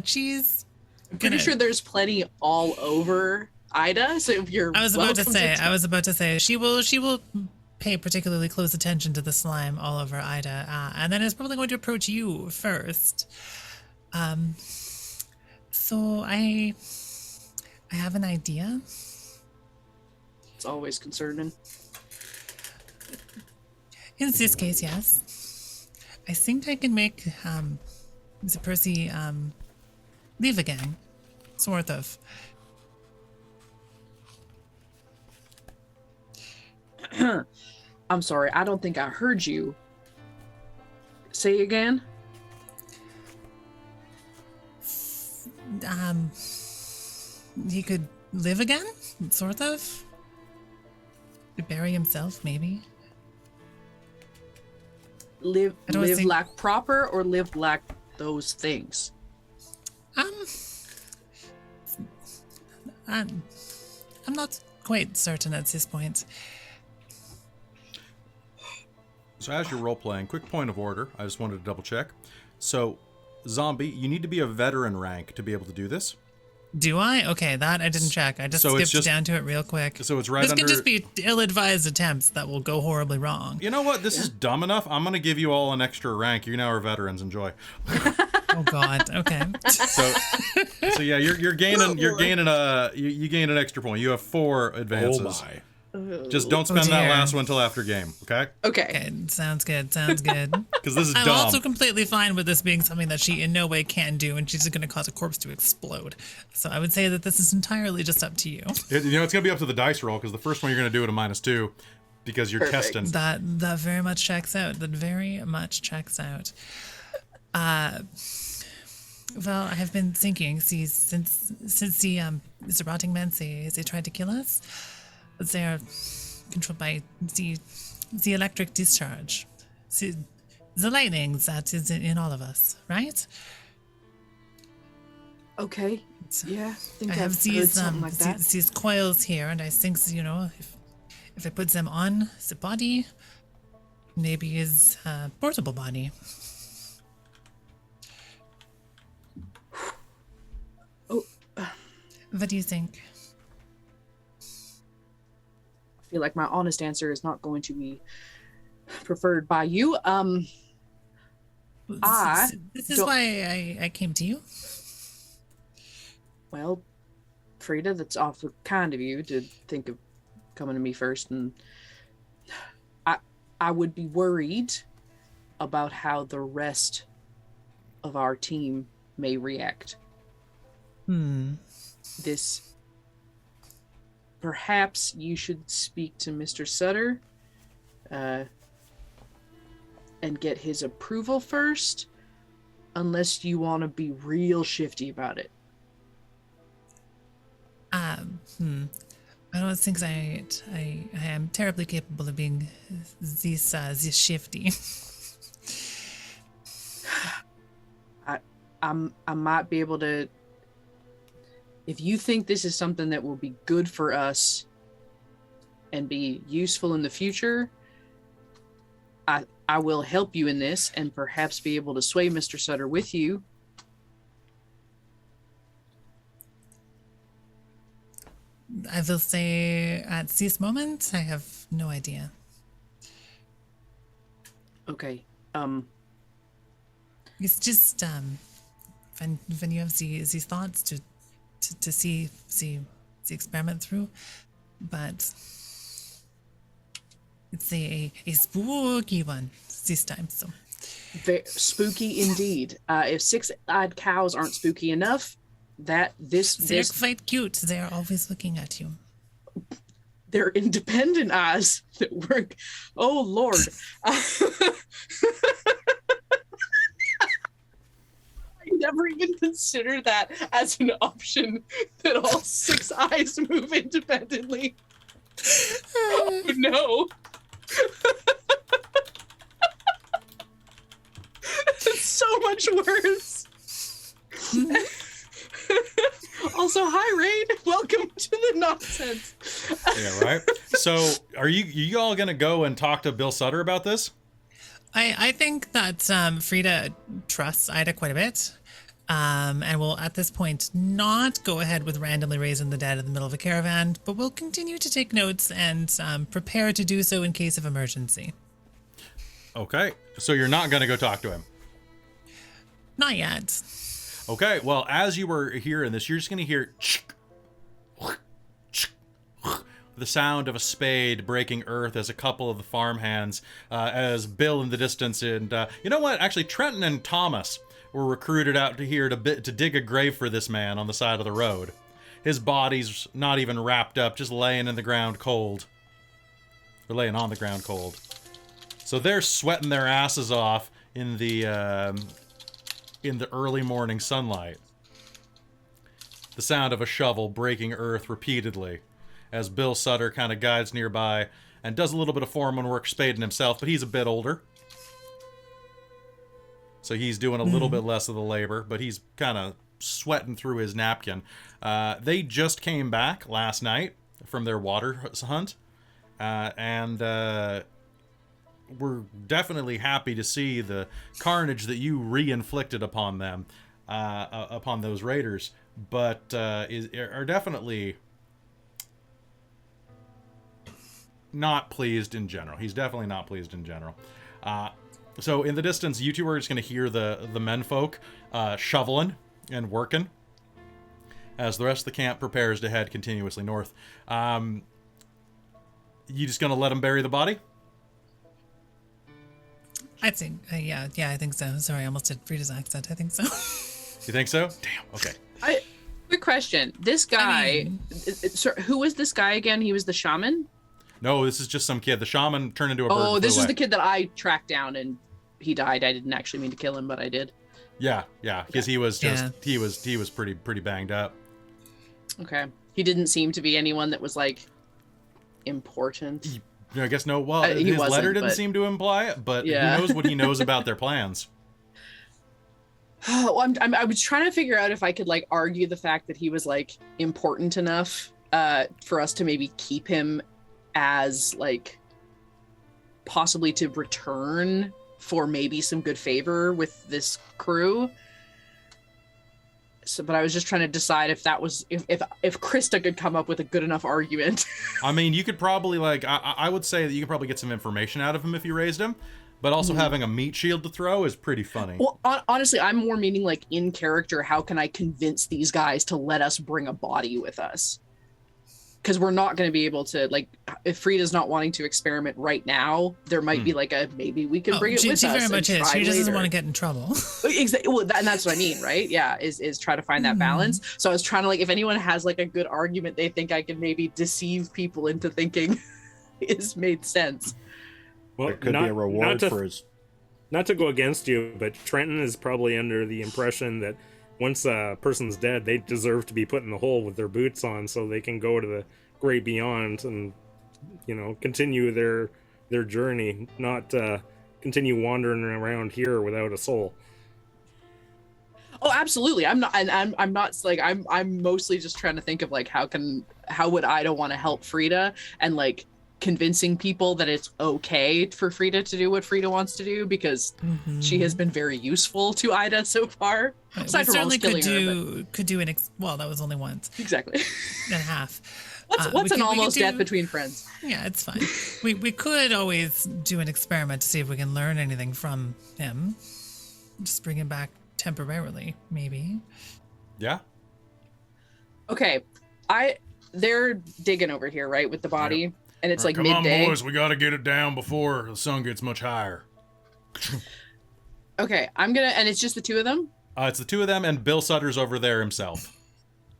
Speaker 2: she's
Speaker 3: I'm pretty sure there's plenty all over Ida. So if you're
Speaker 2: I was about to say she will pay particularly close attention to the slime all over Ida, and then is probably going to approach you first. So I have an idea.
Speaker 3: It's always concerning.
Speaker 2: In this case, yes. I think I can make the Percy leave again, sort of.
Speaker 3: I'm sorry, I don't think I heard you. Say again?
Speaker 2: He could live again, sort of. Bury himself, maybe.
Speaker 3: Live
Speaker 2: think-
Speaker 3: like proper or live like those things?
Speaker 2: I'm not quite certain at this point.
Speaker 1: So as you're role-playing, quick point of order. I just wanted to double-check. So, zombie, you need to be a veteran rank to be able to do this.
Speaker 2: Do I? Okay, that I didn't check. I just
Speaker 1: So it's
Speaker 2: skipped
Speaker 1: just-
Speaker 2: down to it real quick.
Speaker 1: So it's right
Speaker 2: This
Speaker 1: under...
Speaker 2: could just be ill-advised attempts that will go horribly wrong.
Speaker 1: You know what? This is dumb enough. I'm going to give you all an extra rank. You now are veterans. Enjoy.
Speaker 2: Oh God. Okay.
Speaker 1: So yeah, you're gaining you gain an extra point. You have 4 advances.
Speaker 5: Oh my.
Speaker 1: Just don't spend that
Speaker 2: dear.
Speaker 1: last one until after game, okay?
Speaker 3: Okay.
Speaker 2: Okay. Sounds good. Sounds good.
Speaker 1: Because this is
Speaker 2: I'm
Speaker 1: dumb.
Speaker 2: also completely fine with this being something that she in no way can do, and she's just going to cause a corpse to explode. So I would say that this is entirely just up to you.
Speaker 1: You know, it's gonna be up to the dice roll because the first one you're gonna do at a -2 because you're
Speaker 3: Perfect.
Speaker 1: testing.
Speaker 2: That very much checks out. That very much checks out. Well, I have been thinking, see, since the rotting men say they tried to kill us, they are controlled by the electric discharge, the lightning that is in all of us, right?
Speaker 3: Okay. Yeah, I think
Speaker 2: I
Speaker 3: I've
Speaker 2: have
Speaker 3: heard
Speaker 2: these
Speaker 3: something like that.
Speaker 2: these coils here, and I think, you know, if I put them on the body, maybe his portable body. What do you think?
Speaker 3: I feel like my honest answer is not going to be preferred by you.
Speaker 2: This is why I came to you.
Speaker 3: Well, Frida, that's awfully kind of you to think of coming to me first, and I would be worried about how the rest of our team may react. Perhaps you should speak to Mr. Sutter and get his approval first, unless you want to be real shifty about it.
Speaker 2: I don't think I am terribly capable of being this shifty.
Speaker 3: I might be able to. If you think this is something that will be good for us and be useful in the future, I will help you in this and perhaps be able to sway Mr. Sutter with you.
Speaker 2: I will say at this moment, I have no idea.
Speaker 3: Okay.
Speaker 2: It's just when you have these thoughts to see the experiment through, but it's a spooky one this time. So
Speaker 3: Very spooky indeed. If six-eyed cows aren't spooky enough,
Speaker 2: they're quite cute. They are always looking at you.
Speaker 3: They're independent eyes that work. Oh Lord. I never even considered that as an option, that all six eyes move independently. Oh no. It's so much worse. Also, hi Rain, welcome to the nonsense.
Speaker 1: Yeah, right. So, are you all gonna go and talk to Bill Sutter about this?
Speaker 2: I think that Frida trusts Ida quite a bit, and will at this point not go ahead with randomly raising the dead in the middle of a caravan, but will continue to take notes and prepare to do so in case of emergency.
Speaker 1: Okay, so you're not gonna go talk to him.
Speaker 2: Not yet.
Speaker 1: Okay, well, as you were hearing this, you're just going to hear the sound of a spade breaking earth as a couple of the farmhands, as Bill in the distance, and you know what? Actually, Trenton and Thomas were recruited out to here to dig a grave for this man on the side of the road. His body's not even wrapped up, just laying in the ground cold. Or laying on the ground cold. So they're sweating their asses off in the early morning sunlight. The sound of a shovel breaking earth repeatedly as Bill Sutter kind of guides nearby and does a little bit of foreman work spading himself, but he's a bit older. So he's doing a little bit less of the labor, but he's kind of sweating through his napkin. They just came back last night from their water hunt, and we're definitely happy to see the carnage that you re-inflicted upon them, upon those raiders, but are definitely not pleased in general. He's definitely not pleased in general. So in the distance, you two are just going to hear the menfolk shoveling and working as the rest of the camp prepares to head continuously north. You just going to let them bury the body?
Speaker 2: I think, yeah, I think so. Sorry, I almost did Frida's accent. I think so.
Speaker 1: You think so? Damn, okay.
Speaker 3: Quick question. This guy, who was this guy again? He was the shaman?
Speaker 1: No, this is just some kid. The shaman turned into a bird.
Speaker 3: Oh,
Speaker 1: and
Speaker 3: this
Speaker 1: flew
Speaker 3: is
Speaker 1: away.
Speaker 3: the kid that I tracked down and he died. I didn't actually mean to kill him, but I did.
Speaker 1: Yeah, because he was just, he was pretty banged up.
Speaker 3: Okay. He didn't seem to be anyone that was, like, important.
Speaker 1: I guess no. Well,
Speaker 3: He
Speaker 1: his
Speaker 3: wasn't,
Speaker 1: letter didn't
Speaker 3: but-
Speaker 1: seem to imply it, but
Speaker 3: Yeah.
Speaker 1: who knows what he knows about their plans?
Speaker 3: Well, I was trying to figure out if I could, like, argue the fact that he was, like, important enough for us to maybe keep him as, like, possibly to return for maybe some good favor with this crew. but I was just trying to decide if that was if Christa could come up with a good enough argument.
Speaker 1: I mean, you could probably like I would say that you could probably get some information out of him if you raised him, but also having a meat shield to throw is pretty funny.
Speaker 3: Well, honestly, I'm more meaning like in character. How can I convince these guys to let us bring a body with us? Because we're not going to be able to, like, if Frida's not wanting to experiment right now, there might be like a maybe we can bring it with us.
Speaker 2: She very much is. She just doesn't want to get in trouble.
Speaker 3: Exactly. Well, and that's what I mean, right? Yeah, is try to find that balance. So I was trying to, like, if anyone has like a good argument, they think I can maybe deceive people into thinking it's made sense.
Speaker 4: Well,
Speaker 5: There could be a reward for his.
Speaker 4: Not to go against you, but Trenton is probably under the impression that once a person's dead, they deserve to be put in the hole with their boots on, so they can go to the great beyond and, you know, continue their journey, not continue wandering around here without a soul.
Speaker 3: Oh, absolutely. I'm not, and I'm not like I'm mostly just trying to think of like how would Ida want to help Frida, and like convincing people that it's okay for Frida to do what Frida wants to do, because she has been very useful to Ida so far.
Speaker 2: We
Speaker 3: Aside from
Speaker 2: certainly
Speaker 3: almost killing her,
Speaker 2: could do well, that was only once
Speaker 3: but exactly.
Speaker 2: and a half.
Speaker 3: What's an almost
Speaker 2: do,
Speaker 3: death between friends?
Speaker 2: Yeah, it's fine. we could always do an experiment to see if we can learn anything from him. Just bring him back temporarily, maybe.
Speaker 1: Yeah.
Speaker 3: Okay, they're digging over here, right, with the body, and it's like
Speaker 1: Come
Speaker 3: midday.
Speaker 1: on, boys, we got to get it down before the sun gets much higher.
Speaker 3: Okay, and it's just the two of them.
Speaker 1: It's the two of them, and Bill Sutter's over there himself.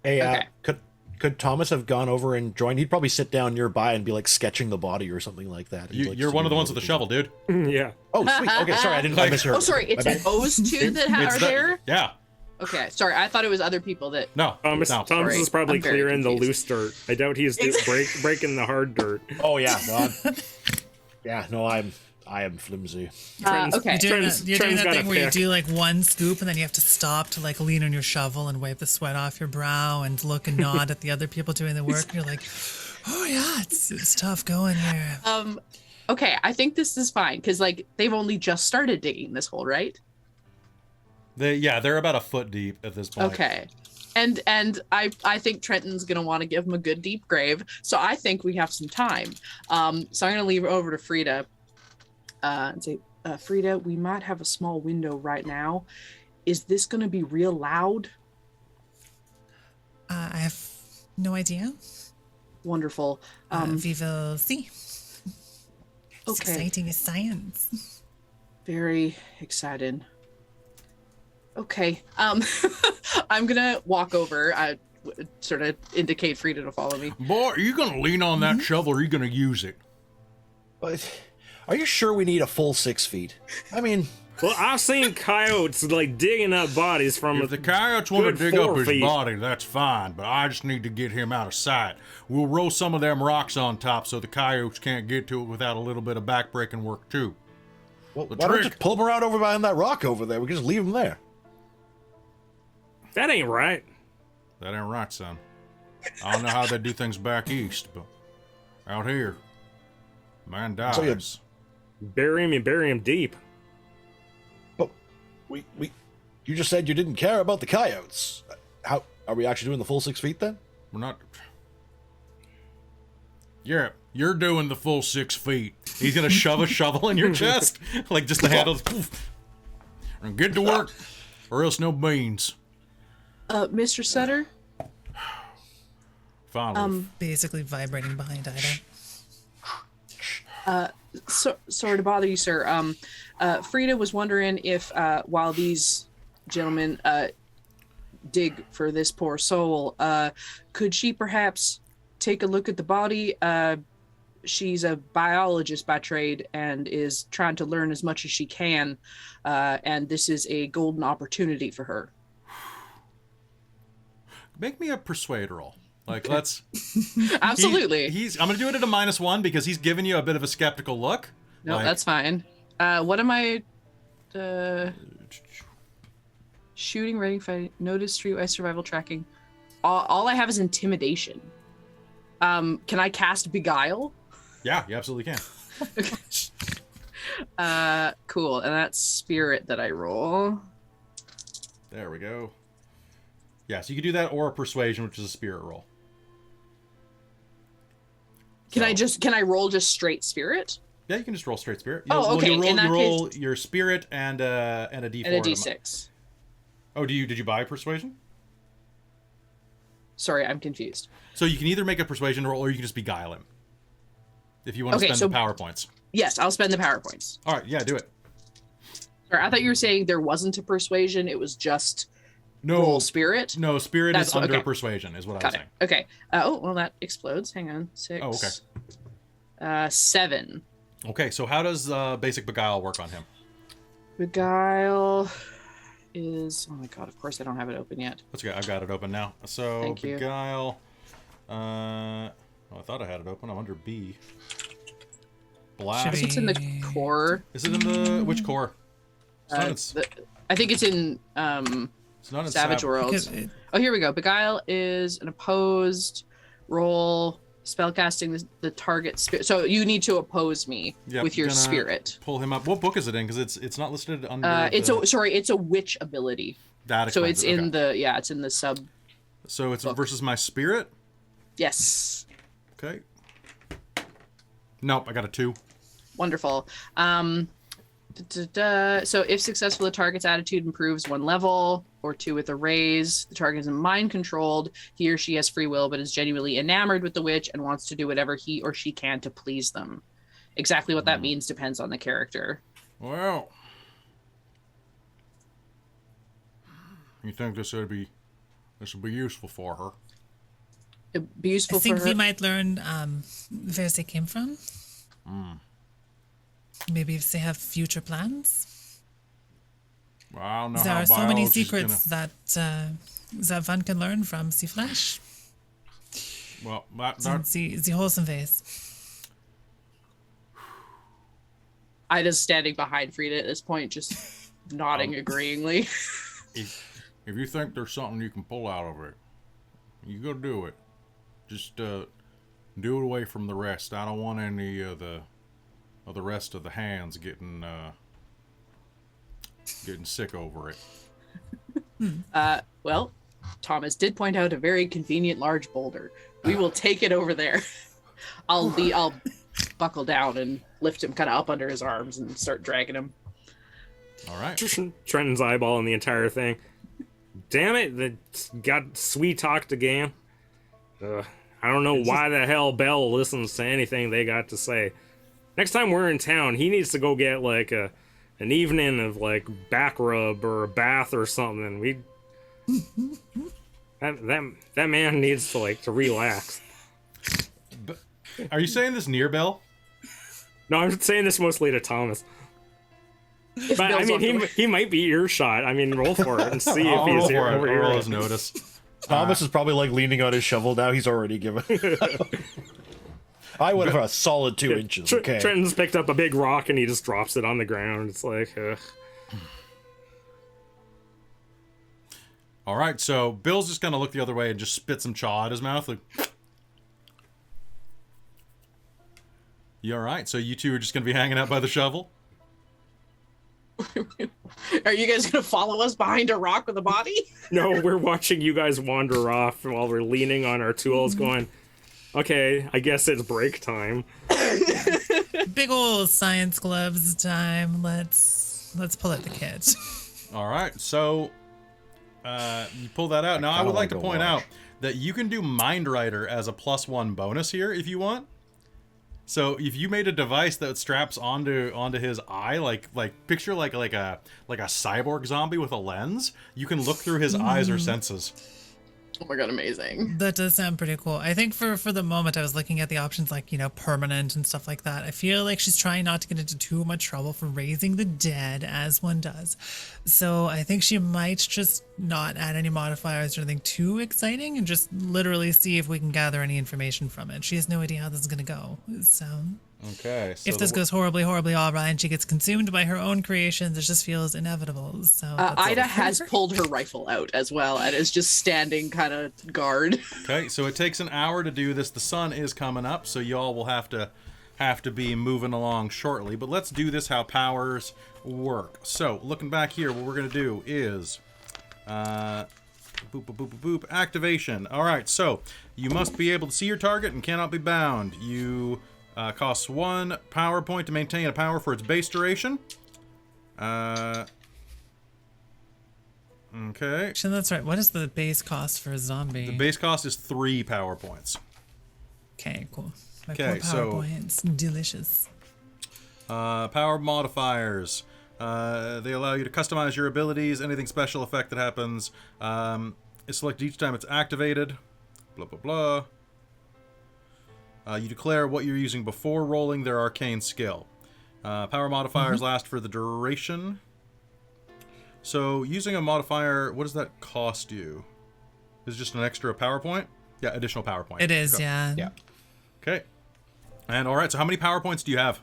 Speaker 5: Hey,
Speaker 3: Okay.
Speaker 5: could Thomas have gone over and joined? He'd probably sit down nearby and be like sketching the body or something like that. He'd, like,
Speaker 1: You're one of the ones with the
Speaker 5: see
Speaker 1: shovel, dude.
Speaker 4: Yeah.
Speaker 5: Oh, sweet. Okay, sorry, I misheard.
Speaker 3: Oh, sorry, it's
Speaker 5: My bad.
Speaker 3: those two that are there.
Speaker 1: Yeah.
Speaker 3: Okay, sorry, I thought it was other people that.
Speaker 1: No.
Speaker 4: Thomas
Speaker 1: no.
Speaker 3: Sorry,
Speaker 4: is probably
Speaker 3: I'm very
Speaker 4: clearing the
Speaker 3: confused.
Speaker 4: loose dirt. I doubt he's breaking the hard dirt.
Speaker 5: Oh yeah, no, I am flimsy.
Speaker 3: Okay.
Speaker 2: You're doing
Speaker 4: Trent's
Speaker 2: that
Speaker 4: got
Speaker 2: thing
Speaker 4: a
Speaker 2: where you
Speaker 4: pick.
Speaker 2: do like one scoop and then you have to stop to like lean on your shovel and wipe the sweat off your brow and look and nod at the other people doing the work. And you're like, oh yeah, it's tough going here.
Speaker 3: Okay, I think this is fine because like they've only just started digging this hole, right?
Speaker 1: They're about a foot deep at this point.
Speaker 3: Okay. And I think Trenton's gonna want to give him a good deep grave, so I think we have some time. So I'm gonna leave it over to Frida and say, Frida, we might have a small window right now. Is this gonna be real loud?
Speaker 2: I have no idea.
Speaker 3: Wonderful.
Speaker 2: We will see. It's
Speaker 3: Okay.
Speaker 2: exciting as science.
Speaker 3: Very excited. Okay. I'm gonna walk over. Sort of indicate Frida to follow me.
Speaker 1: Boy, are you going to lean on that shovel or are you going to use it?
Speaker 5: But are you sure we need a full 6 feet? I mean,
Speaker 4: Well, I've seen coyotes like digging up bodies from
Speaker 1: If the coyotes want to
Speaker 4: good
Speaker 1: dig up
Speaker 4: 4
Speaker 1: his
Speaker 4: feet.
Speaker 1: body, that's fine, but I just need to get him out of sight. We'll roll some of them rocks on top so the coyotes can't get to it without a little bit of backbreaking work, too.
Speaker 5: well,
Speaker 1: The
Speaker 5: why don't we
Speaker 1: trick-
Speaker 5: just pull them around over behind that rock over there? We can just leave them there.
Speaker 4: That ain't right.
Speaker 1: That ain't right, son. I don't know how they do things back east, but out here, man dies.
Speaker 5: So you-
Speaker 4: Bury him and bury him deep.
Speaker 5: But you just said you didn't care about the coyotes. How are we actually doing the full 6 feet then?
Speaker 1: We're not... Yeah, you're doing the full 6 feet. He's gonna shove a shovel in your chest, like just the handle. And get to work, or else no beans.
Speaker 3: Mr. Sutter?
Speaker 1: Finally.
Speaker 2: Basically vibrating behind Ida.
Speaker 3: Sorry to bother you, sir. Frida was wondering if, while these gentlemen dig for this poor soul, could she perhaps take a look at the body? She's a biologist by trade and is trying to learn as much as she can, and this is a golden opportunity for her.
Speaker 1: Make me a persuade roll. Like, let's...
Speaker 3: Absolutely.
Speaker 1: I'm gonna do it at a -1 because he's giving you a bit of a skeptical look.
Speaker 3: No,
Speaker 1: Like,
Speaker 3: that's fine. What am I? Shooting, rating, fighting, notice, streetwise survival tracking. All I have is intimidation. Can I cast Beguile?
Speaker 1: Yeah, you absolutely can.
Speaker 3: Cool. And that's spirit that I roll.
Speaker 1: There we go. Yeah, so you can do that or a persuasion, which is a spirit roll.
Speaker 3: Can I roll just straight spirit?
Speaker 1: Yeah, you can just roll straight spirit.
Speaker 3: Okay.
Speaker 1: You
Speaker 3: In that
Speaker 1: roll
Speaker 3: case,
Speaker 1: your spirit and a d4.
Speaker 3: and a d6.
Speaker 1: Oh, did you buy persuasion?
Speaker 3: Sorry, I'm confused.
Speaker 1: So you can either make a persuasion roll or you can just beguile him. If you want to spend the power points.
Speaker 3: Yes, I'll spend the power points.
Speaker 1: All right, yeah, do it.
Speaker 3: Sorry, I thought you were saying there wasn't a persuasion. It was just roll spirit.
Speaker 1: No, spirit is under
Speaker 3: okay.
Speaker 1: persuasion, is what I was
Speaker 3: Got
Speaker 1: saying.
Speaker 3: it. Okay. Oh, well, that explodes. Hang on. 6.
Speaker 1: Oh, okay.
Speaker 3: 7.
Speaker 1: Okay, so how does basic beguile work on him?
Speaker 3: Beguile is... Oh my god, of course I don't have it open yet.
Speaker 1: That's okay, I've got it open now. So,
Speaker 3: Thank you.
Speaker 1: beguile... I thought I had it open. I'm under B. Blast.
Speaker 3: I think it's in the core.
Speaker 1: Is it in the... Which core? It's not
Speaker 3: I think it's in
Speaker 1: it's not in
Speaker 3: Savage Worlds. Oh, here we go. Beguile is an opposed roll... Spellcasting the target spirit. So you need to oppose me with your spirit.
Speaker 1: Pull him up. What book is it in? Because it's not listed under.
Speaker 3: It's a witch ability.
Speaker 1: So
Speaker 3: it's in it's in the sub.
Speaker 1: So it's
Speaker 3: book.
Speaker 1: versus my spirit.
Speaker 3: Yes.
Speaker 1: Okay. Nope, I got a 2.
Speaker 3: Wonderful. So if successful, the target's attitude improves 1 level, or 2 with a raise. The target is mind controlled. He or she has free will, but is genuinely enamored with the witch and wants to do whatever he or she can to please them. Exactly what that means depends on the character.
Speaker 1: Well, you think this would be useful for her?
Speaker 3: It'd be useful
Speaker 2: I think
Speaker 3: for her.
Speaker 2: we might learn where they came from. Maybe if they have future plans.
Speaker 1: Well, I don't know
Speaker 2: There
Speaker 1: how
Speaker 2: are so many
Speaker 1: biology's
Speaker 2: secrets that one can learn from the flesh.
Speaker 1: Well,
Speaker 2: The wholesome face.
Speaker 3: Ida's standing behind Frida at this point, just nodding agreeingly.
Speaker 1: if you think there's something you can pull out of it, you go do it. Just do it away from the rest. I don't want any of the rest of the hands getting sick over it.
Speaker 3: Well, Thomas did point out a very convenient large boulder. We will take it over there. I'll buckle down and lift him kind of up under his arms and start dragging him.
Speaker 1: All right.
Speaker 4: Trenton's eyeballing the entire thing. Damn it, that got sweet talked again. I don't know why the hell Bell listens to anything they got to say. Next time we're in town, he needs to go get like an evening of like back rub or a bath or something. That man needs to relax.
Speaker 1: But, are you saying this near Bell?
Speaker 4: No, I'm saying this mostly to Thomas. But I mean, he might be earshot. I mean, roll for it and see if he's here over here.
Speaker 1: Roll his notice.
Speaker 5: Thomas is probably like leaning on his shovel now. He's already given. I would have a solid 2 inches. Okay.
Speaker 4: Trenton's picked up a big rock and he just drops it on the ground. It's like, ugh.
Speaker 1: All right, so Bill's just gonna look the other way and just spit some chaw out his mouth. Like, you all right? So you two are just gonna be hanging out by the shovel?
Speaker 3: Are you guys gonna follow us behind a rock with a body?
Speaker 4: No, we're watching you guys wander off while we're leaning on our tools going, okay, I guess it's break time.
Speaker 2: Big old science gloves time. Let's pull out the kids.
Speaker 1: All right, so you pull that out. Now, I would like to point out that you can do Mind Writer as a +1 bonus here if you want. So if you made a device that straps onto his eye, like picture like a cyborg zombie with a lens, you can look through his eyes or senses.
Speaker 3: Oh my god, amazing.
Speaker 2: That does sound pretty cool. I think for the moment I was looking at the options like, permanent and stuff like that. I feel like she's trying not to get into too much trouble for raising the dead, as one does. So I think she might just not add any modifiers or anything too exciting and just literally see if we can gather any information from it. She has no idea how this is going to go. So
Speaker 1: Okay. So
Speaker 2: if this goes horribly, horribly awry and she gets consumed by her own creations, it just feels inevitable. So
Speaker 3: Ida has pulled her rifle out as well and is just standing kind of guard.
Speaker 1: Okay, so it takes an hour to do this. The sun is coming up, so y'all will have to be moving along shortly. But let's do this how powers work. So looking back here, what we're gonna do is Boop, boop, boop, boop, boop. Activation. All right, so you must be able to see your target and cannot be bound. You costs 1 power point to maintain a power for its base duration. Okay.
Speaker 2: Actually, that's right. What is the base cost for a zombie?
Speaker 1: The base cost is 3 power points.
Speaker 2: Okay, cool. My
Speaker 1: Okay,
Speaker 2: 4 power points. Delicious.
Speaker 1: Power modifiers. They allow you to customize your abilities. Anything special effect that happens is selected each time it's activated. Blah, blah, blah. You declare what you're using before rolling their arcane skill. Power modifiers last for the duration. So using a modifier, what does that cost you? Is it just an extra PowerPoint? Yeah, additional PowerPoint.
Speaker 2: It is,
Speaker 1: Okay.
Speaker 2: yeah.
Speaker 5: Yeah.
Speaker 1: Okay. And all right, so how many PowerPoints do you have?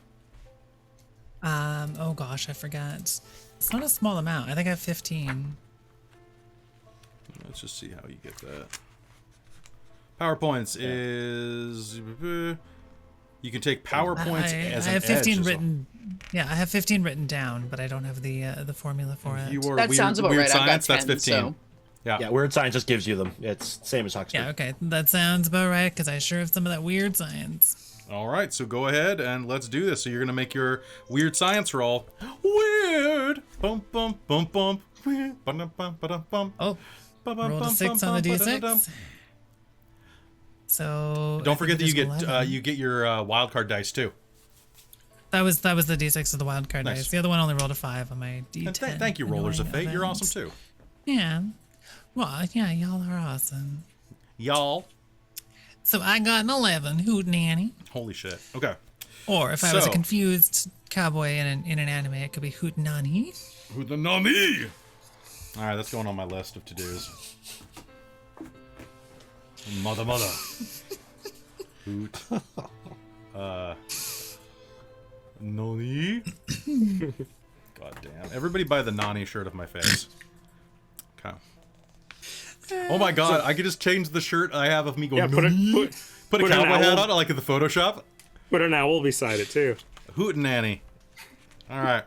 Speaker 2: Oh gosh, I forgot. It's not a small amount. I think I have 15.
Speaker 1: Let's just see how you get that. PowerPoints is... You can take PowerPoints as
Speaker 2: I
Speaker 1: an
Speaker 2: have 15
Speaker 1: edge as well.
Speaker 2: written. Yeah, I have 15 written down, but I don't have the formula for it.
Speaker 1: You are
Speaker 3: That
Speaker 1: weird,
Speaker 3: sounds about
Speaker 1: weird
Speaker 3: right. I've got
Speaker 1: science,
Speaker 3: 10,
Speaker 1: that's 15.
Speaker 3: so.
Speaker 1: Yeah.
Speaker 5: Yeah, weird science just gives you them. It's same as Huxford.
Speaker 2: Yeah, okay, that sounds about right because I sure have some of that weird science.
Speaker 1: All right, so go ahead and let's do this. So you're going to make your weird science roll. Weird. Bum, bum, bum, bum. Weird. Bum, bum, bum, bum.
Speaker 2: Oh,
Speaker 1: Bum, bum,
Speaker 2: rolled a
Speaker 1: bum,
Speaker 2: 6
Speaker 1: bum,
Speaker 2: on the
Speaker 1: bum, ba-da-da-dum.
Speaker 2: d6. So
Speaker 1: Don't
Speaker 2: I
Speaker 1: forget that
Speaker 2: think
Speaker 1: you
Speaker 2: it is
Speaker 1: get
Speaker 2: 11.
Speaker 1: you get your wildcard dice too.
Speaker 2: That was the d6 of the wild card
Speaker 1: Nice.
Speaker 2: dice. The other one only rolled a 5 on my d10.
Speaker 1: And thank you, Rollers of
Speaker 2: Annoying
Speaker 1: Fate. You're
Speaker 2: event.
Speaker 1: awesome too.
Speaker 2: Yeah. Well, yeah, y'all are awesome.
Speaker 1: Y'all.
Speaker 2: So I got an 11, hootenanny.
Speaker 1: Holy shit. Okay.
Speaker 2: Or if I was a
Speaker 1: So-
Speaker 2: confused cowboy in an anime, it could be hootenanny.
Speaker 1: Who the nani? All right, that's going on my list of to-dos. Mother. Hoot. Nani? God damn. Everybody buy the Nani shirt of my face. Okay. Oh my god, I could just change the shirt I have of me going,
Speaker 4: Yeah, put
Speaker 1: "Nani?" Put a
Speaker 4: put an
Speaker 1: cowboy hat
Speaker 4: owl-
Speaker 1: on, like in the Photoshop.
Speaker 4: Put an owl beside it too.
Speaker 1: Hootenanny. All right.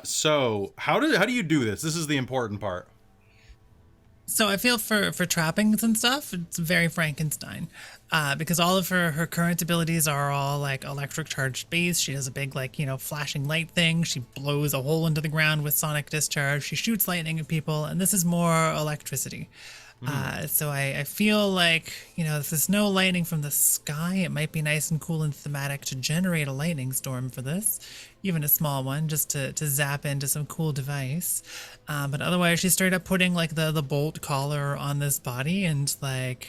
Speaker 1: So how do you do this? This is the important part.
Speaker 2: So I feel for trappings and stuff, it's very Frankenstein, because all of her current abilities are all like electric charged base. She has a big flashing light thing. She blows a hole into the ground with sonic discharge. She shoots lightning at people, and this is more electricity. So I feel like if there's no lightning from the sky, it might be nice and cool and thematic to generate a lightning storm for this, even a small one, just to zap into some cool device. But otherwise, she's straight up putting like the bolt collar on this body and like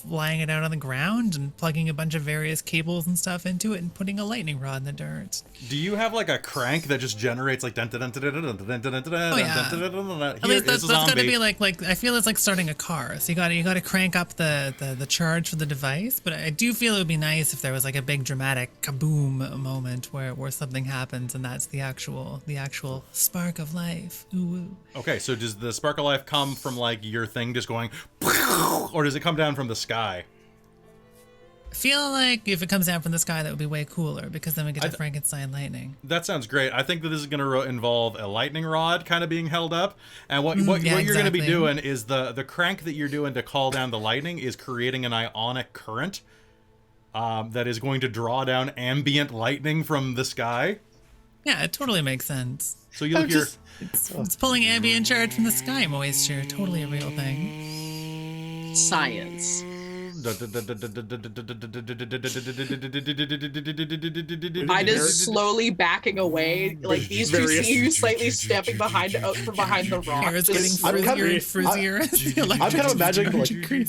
Speaker 2: flying it out on the ground and plugging a bunch of various cables and stuff into it and putting a lightning rod in the dirt.
Speaker 1: Do you have like a crank that just generates like
Speaker 2: Oh, yeah. At least that's got to be like I feel it's like starting a car. So you got to crank up the charge for the device. But I do feel it would be nice if there was like a big dramatic kaboom moment where something happens and that's the actual spark of life. Ooh.
Speaker 1: Okay, so does the spark of life come from like your thing just going, or does it come down from the sky?
Speaker 2: I feel like if it comes down from the sky, that would be way cooler because then we get to Frankenstein lightning.
Speaker 1: That sounds great. I think that this is going to involve a lightning rod kind of being held up, and what you're going to be
Speaker 2: exactly.
Speaker 1: doing is the crank that you're doing to call down the lightning is creating an ionic current that is going to draw down ambient lightning from the sky.
Speaker 2: Yeah, it totally makes sense.
Speaker 1: So you'll hear.
Speaker 2: It's pulling ambient charge from the sky moisture. Totally a real thing.
Speaker 3: Science. I just slowly backing away, like these two
Speaker 4: Various-
Speaker 3: see you slightly stepping behind from behind the rock.
Speaker 2: Hair is getting
Speaker 3: Just-
Speaker 5: I'm kind of-
Speaker 2: frizzier and frizzier.
Speaker 5: I'm kind of imagining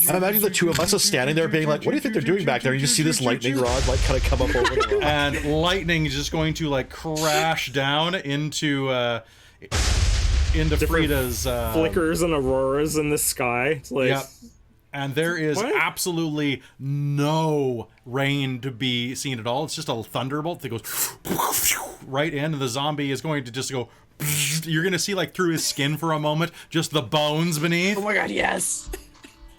Speaker 5: I'm imagining the two of us just standing there being like, what do you think they're doing back there? And you just see this lightning rod like kind of come up over the rock.
Speaker 1: And lightning is just going to like crash down into Frida's
Speaker 4: Flickers and auroras in the sky. It's like,
Speaker 1: Yep. And there is
Speaker 4: What?
Speaker 1: absolutely no rain to be seen at all. It's just a thunderbolt that goes right in, and the zombie is going to just go. You're going to see like through his skin for a moment, just the bones beneath.
Speaker 3: Oh my god, yes.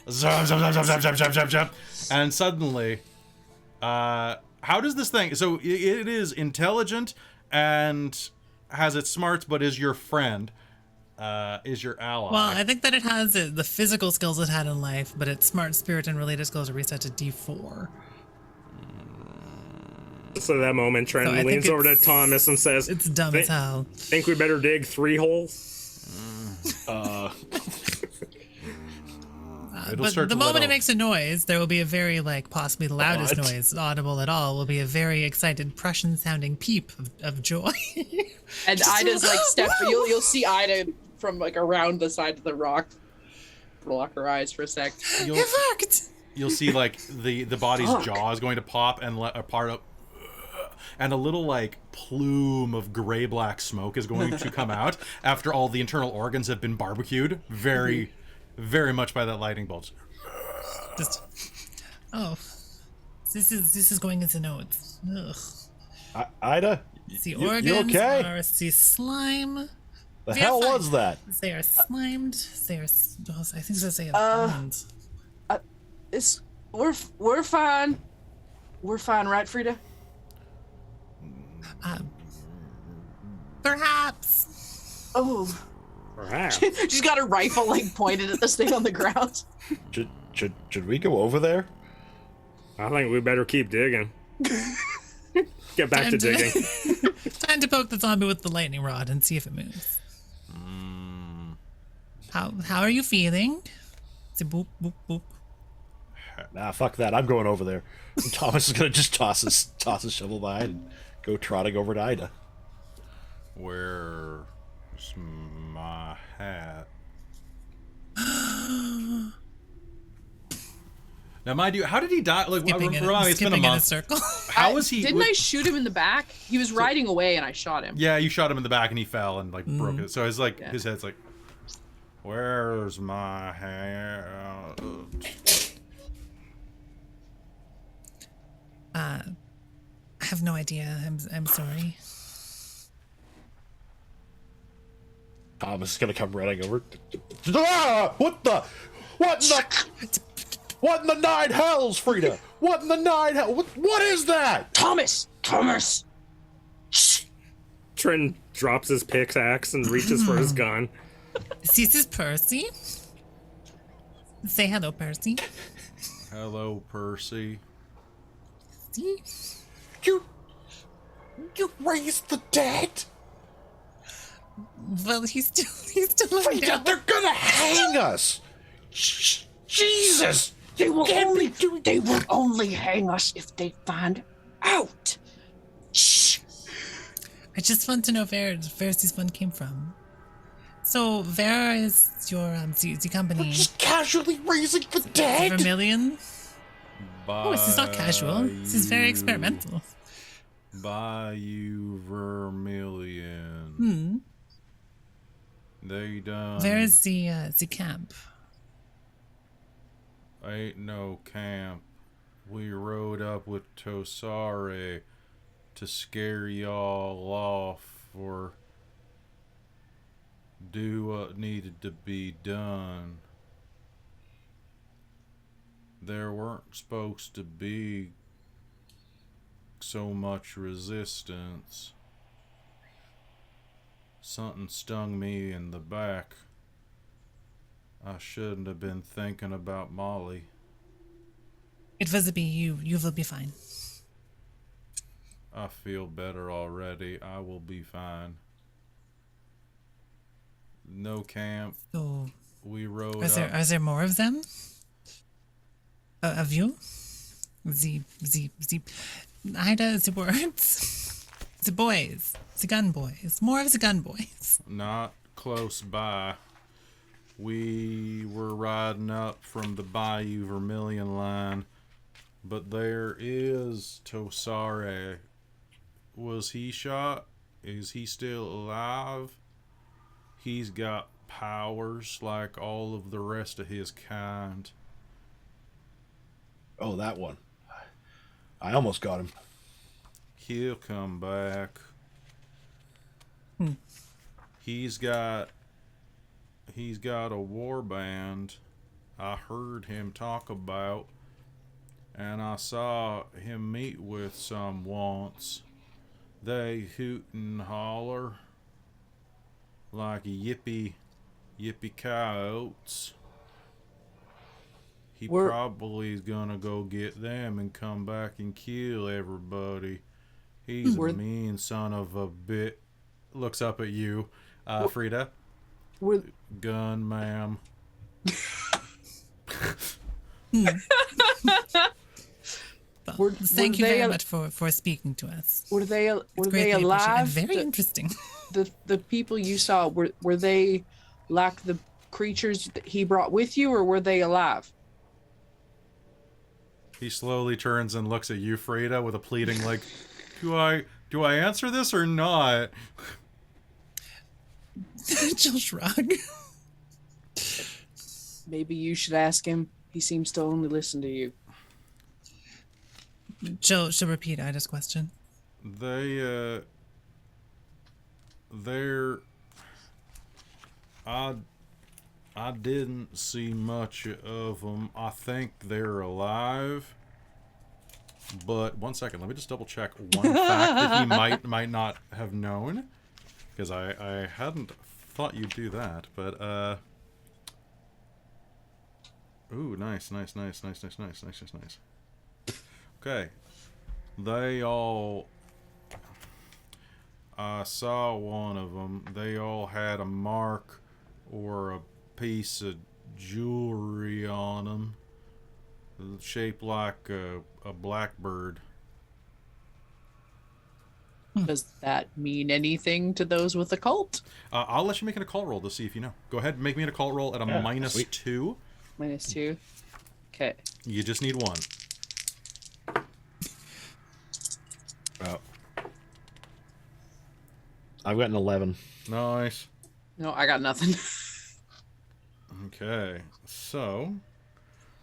Speaker 1: Zap, zap, zap, zap, zap, zap, zap, zap. And suddenly, how does this thing? So it is intelligent and has its smarts, but is your friend. is your ally.
Speaker 2: Well, I think that it has the physical skills it had in life, but its smart spirit and related skills are reset to D4.
Speaker 4: So that moment,
Speaker 2: So I
Speaker 4: Trenton
Speaker 2: think
Speaker 4: leans over to
Speaker 2: it's-
Speaker 4: Thomas and says,
Speaker 2: It's dumb as hell.
Speaker 4: think we better dig 3 holes?
Speaker 1: It'll
Speaker 2: But
Speaker 1: start
Speaker 2: the
Speaker 1: to let
Speaker 2: moment it
Speaker 1: out.
Speaker 2: makes a noise, there will be a very, possibly the loudest
Speaker 5: What?
Speaker 2: noise audible at all, will be a very excited Prussian-sounding peep of joy.
Speaker 3: And Ida's step. You'll see Ida from around the side of the rock. Lock her eyes for a sec.
Speaker 1: You'll,
Speaker 2: It worked!
Speaker 1: you'll see the body's
Speaker 3: Fuck.
Speaker 1: jaw is going to pop and let a part of, and a little plume of gray black smoke is going to come out after all the internal organs have been barbecued very much by that lightning bolt.
Speaker 2: Just, oh, this is going into notes. Ugh.
Speaker 5: Ida,
Speaker 2: The
Speaker 5: you
Speaker 2: organs
Speaker 5: okay?
Speaker 2: are the slime.
Speaker 5: The
Speaker 2: Yeah,
Speaker 5: hell
Speaker 2: fine.
Speaker 5: was that?
Speaker 2: They are slimed. They are. I think they have bones.
Speaker 3: We're fine. We're fine, right, Frida?
Speaker 2: Perhaps.
Speaker 3: Oh,
Speaker 4: Perhaps.
Speaker 3: she's got her rifle pointed at this thing on the ground.
Speaker 5: Should we go over there?
Speaker 4: I think we better keep digging. Get back to digging.
Speaker 2: Time to poke the zombie with the lightning rod and see if it moves. How are you feeling? Say boop boop boop.
Speaker 5: Nah, fuck that. I'm going over there. And Thomas is gonna just toss his shovel by and go trotting over to Ida.
Speaker 1: Where's my hat? Now, mind you, how did he die?
Speaker 2: Skipping in,
Speaker 1: remind me, it's been a
Speaker 2: skipping in a
Speaker 1: month.
Speaker 2: circle.
Speaker 1: How was he?
Speaker 3: Didn't I shoot him in the back? He was riding away, and I shot him.
Speaker 1: Yeah, you shot him in the back and he fell and broke it. So it's
Speaker 3: Yeah.
Speaker 1: his head's like, where's my hat?
Speaker 2: I have no idea. I'm sorry.
Speaker 5: Thomas is gonna come running over. Ah! What in the nine hells, Frida? What in the nine hell? What is that?
Speaker 3: Thomas!
Speaker 4: Trenton drops his pickaxe and reaches for his gun.
Speaker 2: This is Percy. Say hello, Percy.
Speaker 1: Hello, Percy.
Speaker 2: See?
Speaker 5: You raised the dead?
Speaker 2: Well, he's still alive.
Speaker 5: Frida, they're gonna hang us. Jesus!
Speaker 6: They will
Speaker 5: Can't be doing-
Speaker 6: only hang us if they find out. Shh.
Speaker 2: I just want to know where this one came from. So, where is your the company?
Speaker 5: Just casually raising the dead?
Speaker 2: Vermilion? Oh, this is not casual. This is very experimental.
Speaker 1: Bayou Vermilion. They done.
Speaker 2: Where is the camp?
Speaker 1: Ain't no camp. We rode up with Tosare to scare y'all off or do what needed to be done. There weren't supposed to be so much resistance. Something stung me in the back. I shouldn't have been thinking about Molly.
Speaker 2: It was be you. You will be fine.
Speaker 1: I feel better already. I will be fine. No camp.
Speaker 2: So,
Speaker 1: We rode
Speaker 2: are
Speaker 1: up.
Speaker 2: there more of them? Of you? Ida, the words. The boys. The gun boys. More of the gun boys.
Speaker 1: Not close by. We were riding up from the Bayou Vermilion line, but there is Tosare. Was he shot? Is he still alive? He's got powers like all of the rest of his kind.
Speaker 5: Oh, that one. I almost got him.
Speaker 1: He'll come back. He's got a war band I heard him talk about, and I saw him meet with some once. They hoot and holler like yippee yippee-coyotes. He
Speaker 6: We're-
Speaker 1: probably is gonna go get them and come back and kill everybody. He's a
Speaker 3: We're-
Speaker 1: mean son of a bit. Looks up at you, Frida.
Speaker 6: Were
Speaker 1: Gun, ma'am.
Speaker 6: Were-
Speaker 2: Thank
Speaker 6: were
Speaker 2: you
Speaker 6: they
Speaker 2: very
Speaker 6: al-
Speaker 2: much for speaking to us.
Speaker 6: were they
Speaker 2: It's
Speaker 6: were
Speaker 2: greatly
Speaker 6: they
Speaker 2: appreciated
Speaker 6: alive?
Speaker 2: and very interesting.
Speaker 6: The people you saw were they like the creatures that he brought with you, or were they alive?
Speaker 1: He slowly turns and looks at you, Frida, with a pleading like, do I answer this or not?
Speaker 2: She'll shrug.
Speaker 6: Maybe you should ask him. He seems to only listen to you.
Speaker 2: She'll repeat Ida's question.
Speaker 1: They're I didn't see much of them. I think they're alive. But one second, let me just double check one fact that he might not have known, because I hadn't thought you'd do that. But ooh, nice. Okay, they all. I saw one of them. They all had a mark or a piece of jewelry on them, shaped like a blackbird.
Speaker 3: Does that mean anything to those with a cult?
Speaker 1: I'll let you make an occult roll to see if you know. Go ahead and make me an occult roll at a -2.
Speaker 3: -2. Okay.
Speaker 1: You just need one.
Speaker 5: Oh. I've got an 11.
Speaker 1: Nice.
Speaker 3: No, I got nothing.
Speaker 1: Okay, so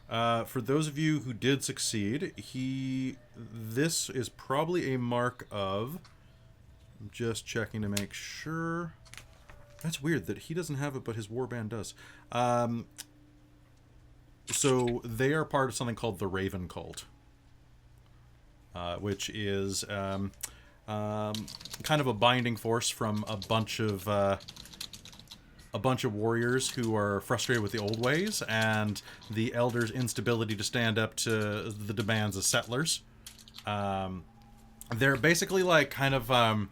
Speaker 1: for those of you who did succeed, this is probably a mark of. I'm just checking to make sure. That's weird that he doesn't have it, but his warband does. So they are part of something called the Raven Cult, which is kind of a binding force from a bunch of warriors who are frustrated with the old ways and the elders' instability to stand up to the demands of settlers. They're basically like kind of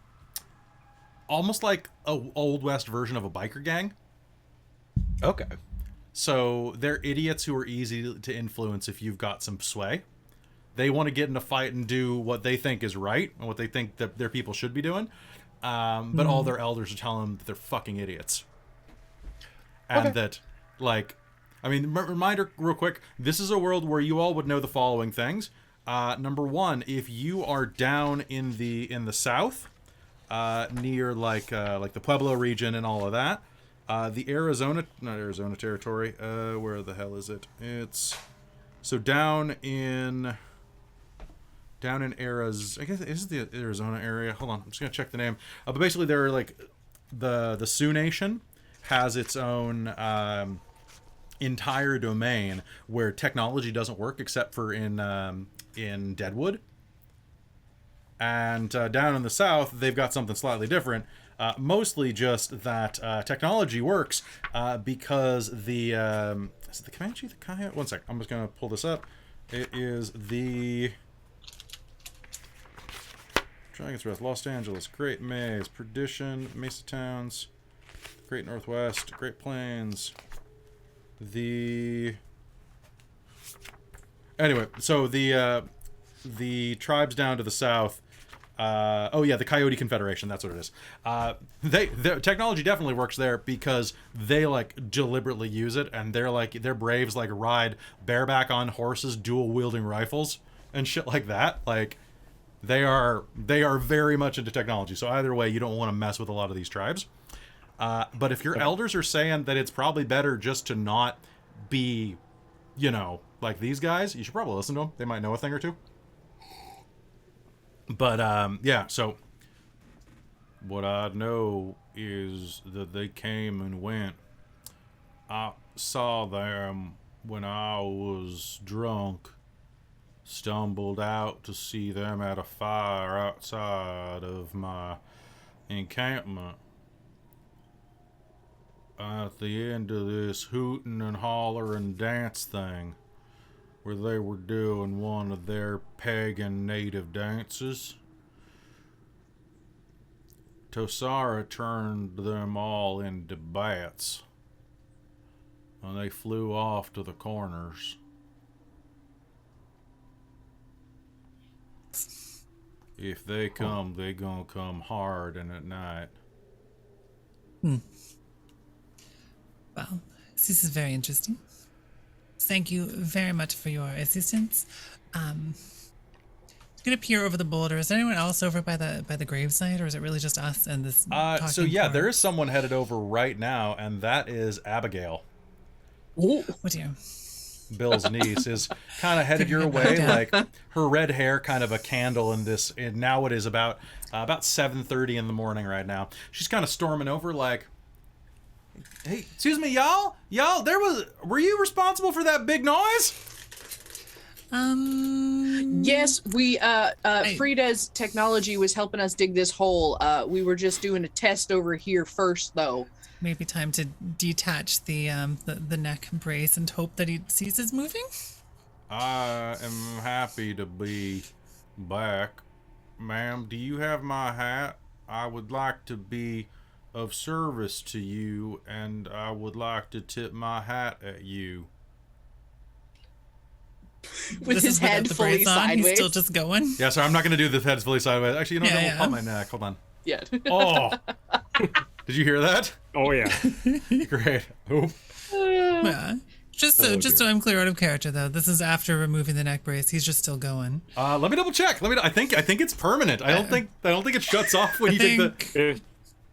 Speaker 1: almost like a Old West version of a biker gang.
Speaker 5: Okay.
Speaker 1: So they're idiots who are easy to influence if you've got some sway. They want to get in a fight and do what they think is right and what they think that their people should be doing. But all their elders are telling them that they're fucking idiots. And that, like, I mean, reminder real quick, this is a world where you all would know the following things. Number one, if you are down in the south, near like the Pueblo region and all of that, the not Arizona territory, where the hell is it? It's so down in Arizona. I guess is the Arizona area. Hold on, I'm just gonna check the name. But basically, they're like the Sioux Nation has its own entire domain where technology doesn't work except for in Deadwood. And down in the south, they've got something slightly different. Mostly just that technology works because the is it the Comanche, the Coyote? One sec, I'm just gonna pull this up. It is the Dragon's Breath, Los Angeles, Great Maze, Perdition, Mesa Towns, Great Northwest, Great Plains. Anyway, so the tribes down to the south. The Coyote Confederation. That's what it is. Their technology definitely works there because they like deliberately use it, and their braves like ride bareback on horses, dual wielding rifles and shit like that. Like they are very much into technology. So either way, you don't want to mess with a lot of these tribes. But if your elders are saying that it's probably better just to not be, like these guys, you should probably listen to them. They might know a thing or two. But, so what I know is that they came and went. I saw them when I was drunk, stumbled out to see them at a fire outside of my encampment. at the end of this hooting and hollering dance thing where they were doing one of their pagan native dances. Tosara turned them all into bats, and they flew off to the corners. If they come, they gonna come hard and at night.
Speaker 2: Well, this is very interesting. Thank you very much for your assistance. Gonna peer over the boulder. Is there anyone else over by the gravesite, or is it really just us and this?
Speaker 1: So yeah, there is someone headed over right now, and that is Abigail.
Speaker 2: Oh dear.
Speaker 1: Bill's niece is kind of headed your way, like her red hair, kind of a candle in this. And now it is about 7:30 in the morning right now. She's kind of storming over, like, "Hey, excuse me, y'all, were you responsible for that big noise?"
Speaker 6: Yes, we Frida's technology was helping us dig this hole. We were just doing a test over here first, though.
Speaker 2: Maybe time to detach the neck brace and hope that he ceases moving.
Speaker 1: I am happy to be back, ma'am. Do you have my hat? I would like to be of service to you, and I would like to tip my hat at you.
Speaker 6: With his head
Speaker 2: the
Speaker 6: fully
Speaker 2: brace on,
Speaker 6: sideways.
Speaker 2: He's still just going.
Speaker 1: Yeah, sorry, I'm not going to do the head fully sideways. Actually, you know what?
Speaker 2: Yeah,
Speaker 1: Hold my neck. Hold on.
Speaker 6: Yeah.
Speaker 1: Oh, did you hear that?
Speaker 4: Oh yeah.
Speaker 1: Great. Oop.
Speaker 2: Yeah. Just so I'm clear out of character, though, this is after removing the neck brace. He's just still going.
Speaker 1: Let me double check. I think it's permanent. I don't think it shuts off when you take the.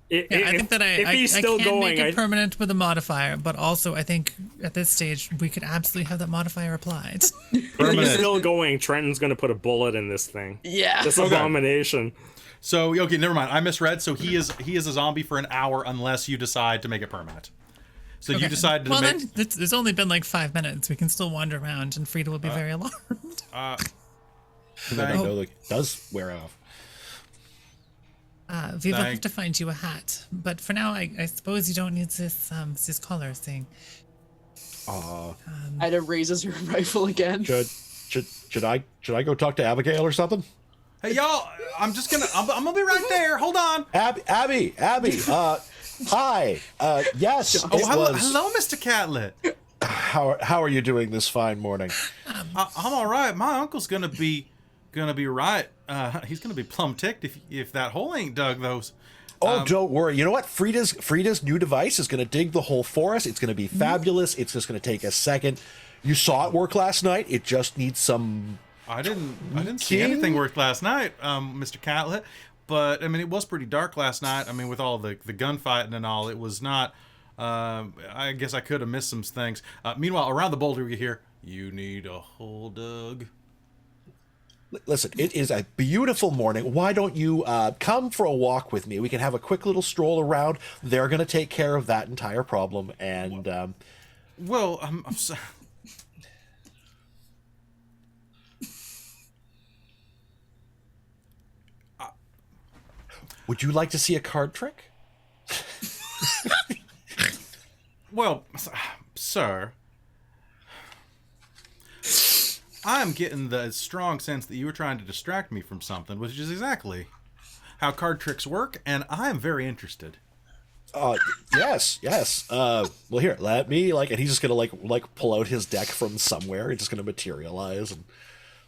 Speaker 2: I think that
Speaker 4: if he's still
Speaker 2: can
Speaker 4: going,
Speaker 2: make it permanent with a modifier, but also I think at this stage we could absolutely have that modifier applied.
Speaker 4: if he's still going, Trenton's gonna put a bullet in this thing.
Speaker 6: Yeah.
Speaker 4: This abomination.
Speaker 1: So okay, never mind. I misread. So he is a zombie for an hour unless you decide to make it permanent. So you decided to
Speaker 2: well,
Speaker 1: make.
Speaker 2: then there's only been like 5 minutes. We can still wander around, and Frida will be very alarmed.
Speaker 5: And then I know that it does wear off.
Speaker 2: Viva, I have to find you a hat, but for now, I suppose you don't need this collar thing.
Speaker 6: Ida raises her rifle again.
Speaker 5: Should I go talk to Abigail or something?
Speaker 1: Hey y'all, I'm gonna be right there. Hold on.
Speaker 5: Abby. Hi. Yes.
Speaker 1: Oh, hello, Mr. Catlett.
Speaker 5: How are you doing this fine morning?
Speaker 1: I'm all right. My uncle's gonna be right. He's gonna be plumb ticked if that hole ain't dug. Those.
Speaker 5: Oh, don't worry. You know what? Frida's new device is going to dig the hole for us. It's going to be fabulous. It's just going to take a second. You saw it work last night. It just needs some.
Speaker 1: I didn't see anything work last night, Mr. Catlett. But I mean, it was pretty dark last night. I mean, with all the gunfighting and all, it was not. I guess I could have missed some things. Meanwhile, around the boulder, you hear, "You need a hole dug."
Speaker 5: Listen, it is a beautiful morning. Why don't you come for a walk with me? We can have a quick little stroll around. They're going to take care of that entire problem. And
Speaker 1: well, I'm sorry.
Speaker 5: Would you like to see a card trick?
Speaker 1: Well, sir, I'm getting the strong sense that you were trying to distract me from something, which is exactly how card tricks work, and I'm very interested.
Speaker 5: Yes. Well, here, let me and he's just gonna like pull out his deck from somewhere. It's just gonna materialize. And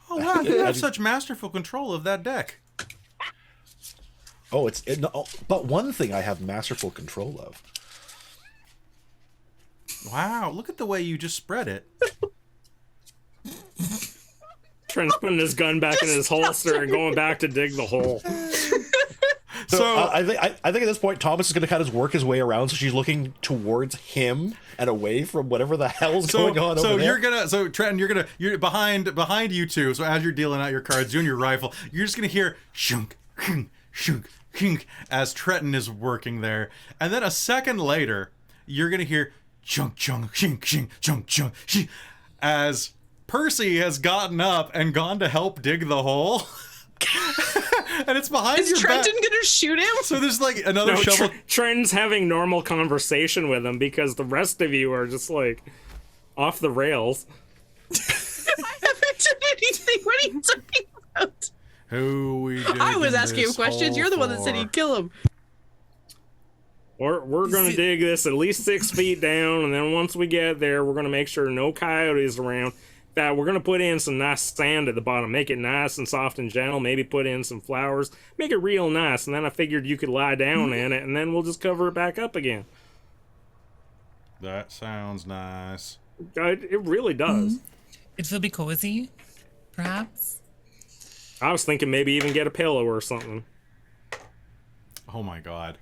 Speaker 1: oh wow, you have such masterful control of that deck.
Speaker 5: Oh, but one thing I have masterful control of.
Speaker 1: Wow, look at the way you just spread it.
Speaker 4: Trent's putting his gun back in his holster and going back to dig the hole.
Speaker 5: So I think at this point Thomas is going to kind of work his way around, so she's looking towards him and away from whatever the hell's going on over there.
Speaker 1: Trenton, you're behind you two. So as you're dealing out your cards, doing your rifle, you're just gonna hear shunk, shunk, shunk as Trenton is working there, and then a second later, you're gonna hear chunk, chunk, shink, shink, chunk, chunk, shink, as Percy has gotten up and gone to help dig the hole. and it's behind
Speaker 6: Is
Speaker 1: your
Speaker 6: Trenton
Speaker 1: back.
Speaker 6: gonna shoot him?
Speaker 1: So there's like another
Speaker 4: No,
Speaker 1: shovel.
Speaker 4: Trenton's having normal conversation with him because the rest of you are just like off the rails.
Speaker 6: I haven't done anything. What are you talking about?
Speaker 1: Who we digging
Speaker 6: I was asking him
Speaker 1: this
Speaker 6: questions. You're the one that said
Speaker 1: hole
Speaker 6: he'd kill him.
Speaker 4: We're gonna dig this at least 6 feet down, and then once we get there, we're gonna make sure no coyotes around. That we're gonna put in some nice sand at the bottom, make it nice and soft and gentle. Maybe put in some flowers, make it real nice. And then I figured you could lie down in it, and then we'll just cover it back up again.
Speaker 1: That sounds nice.
Speaker 4: It really does.
Speaker 2: It will be cozy, perhaps.
Speaker 4: I was thinking maybe even get a pillow or something.
Speaker 1: Oh my god.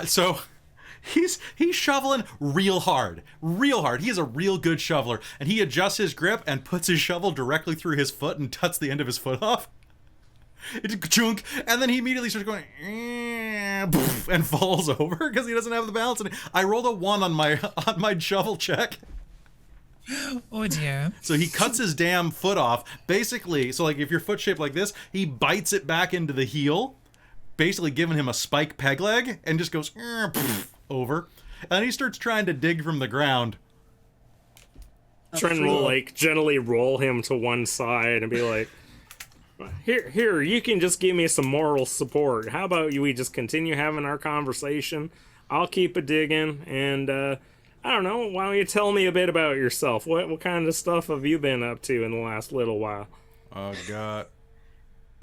Speaker 1: So he's shoveling real hard. He is a real good shoveler, and he adjusts his grip and puts his shovel directly through his foot and cuts the end of his foot off. It's chunk, and then he immediately starts going and falls over because he doesn't have the balance. And I rolled a 1 on my shovel check.
Speaker 2: Oh dear.
Speaker 1: So he cuts his damn foot off. Basically, so like if your foot's shaped like this, he bites it back into the heel, basically giving him a spike peg leg, and just goes over. And he starts trying to dig from the ground.
Speaker 4: Trenton will like gently roll him to one side and be like, Here, you can just give me some moral support. How about we just continue having our conversation? I'll keep a digging, and I don't know, why don't you tell me a bit about yourself? What kind of stuff have you been up to in the last little while?
Speaker 1: I got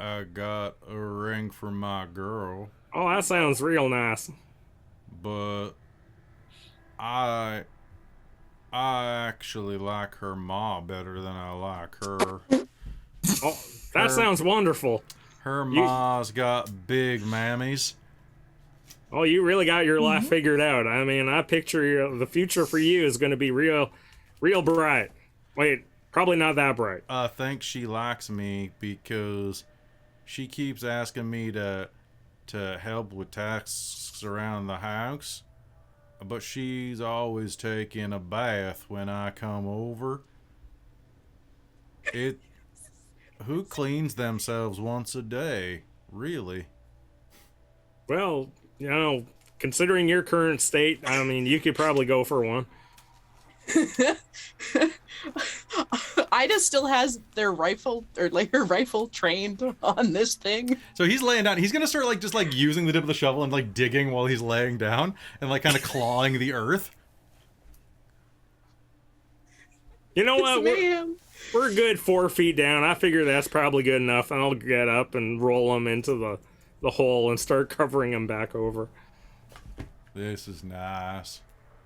Speaker 1: a ring for my girl,
Speaker 4: Oh, that sounds real nice.
Speaker 1: but I actually like her ma better than I like her.
Speaker 4: Oh, that sounds wonderful.
Speaker 1: Her ma's got big mammies.
Speaker 4: Oh, you really got your life figured out. I mean, I picture the future for you is going to be real bright. Wait, probably not that bright.
Speaker 1: I think she likes me because she keeps asking me to help with tasks around the house, but she's always taking a bath when I come over. Who cleans themselves once a day, really?
Speaker 4: Well, you know, considering your current state, I mean, you could probably go for one.
Speaker 6: Ida still has their rifle, or like her rifle trained on this thing.
Speaker 1: So he's laying down. He's gonna start like just like using the tip of the shovel and like digging while he's laying down and like kind of clawing the earth.
Speaker 4: You know what?
Speaker 6: Ma'am.
Speaker 4: We're good 4 feet down. I figure that's probably good enough, and I'll get up and roll them into the hole and start covering them back over.
Speaker 1: This is nice.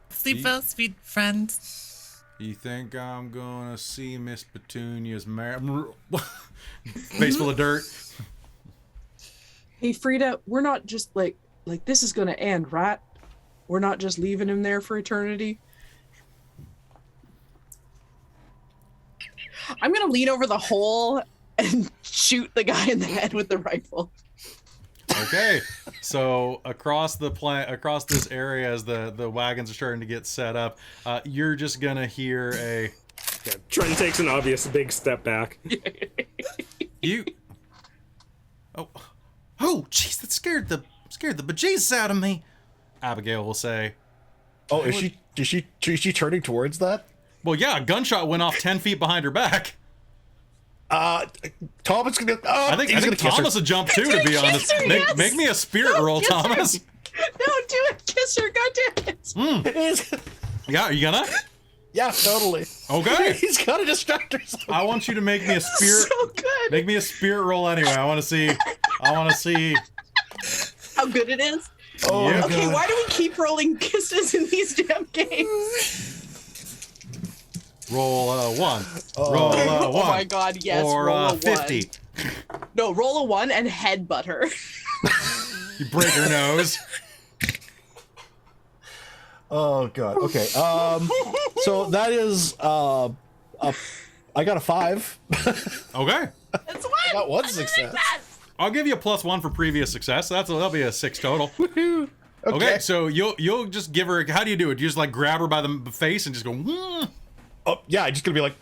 Speaker 2: Sleep well, sweet friend.
Speaker 1: You think I'm gonna see Miss Petunia's face full of dirt?
Speaker 6: Hey Frida, we're not just like this is gonna end, right? We're not just leaving him there for eternity. I'm gonna lean over the hole and shoot the guy in the head with the rifle.
Speaker 1: Okay, so across this area, as the wagons are starting to get set up, you're just gonna hear a.
Speaker 4: Yeah, Trenton takes an obvious big step back.
Speaker 1: You. Oh, jeez, that scared the bejesus out of me. Abigail will say.
Speaker 5: Oh, is she turning towards that?
Speaker 1: Well, yeah, a gunshot went off 10 feet behind her back.
Speaker 5: Thomas gonna. Oh,
Speaker 1: I think Thomas would jump too, to be honest.
Speaker 6: her, yes.
Speaker 1: Make me a spirit roll,
Speaker 6: kiss her.
Speaker 1: Thomas.
Speaker 6: Don't do it, kiss her, goddamn it.
Speaker 1: Yeah, are you gonna?
Speaker 5: Yeah, totally.
Speaker 1: Okay.
Speaker 5: He's gotta distract herself.
Speaker 1: I want you to make me a spirit.
Speaker 6: So good.
Speaker 1: Make me a spirit roll anyway. I want to see.
Speaker 6: How good it is.
Speaker 5: Oh,
Speaker 1: Yeah.
Speaker 6: Okay, why do we keep rolling kisses in these damn games?
Speaker 1: Roll a 1. Roll a 1.
Speaker 6: Oh my god, yes.
Speaker 1: Or
Speaker 6: roll a
Speaker 1: 50.
Speaker 6: 1. No, roll a 1 and headbutt her.
Speaker 1: You break her nose.
Speaker 5: Oh god. Okay. So that is I got a 5.
Speaker 1: Okay.
Speaker 6: That's one.
Speaker 5: I got one success.
Speaker 1: I'll give you a +1 for previous success. That'll be a 6 total. Okay, so you'll just give her. How do you do it? Do you just like grab her by the face and just go?
Speaker 5: Oh yeah, I'm just gonna be like,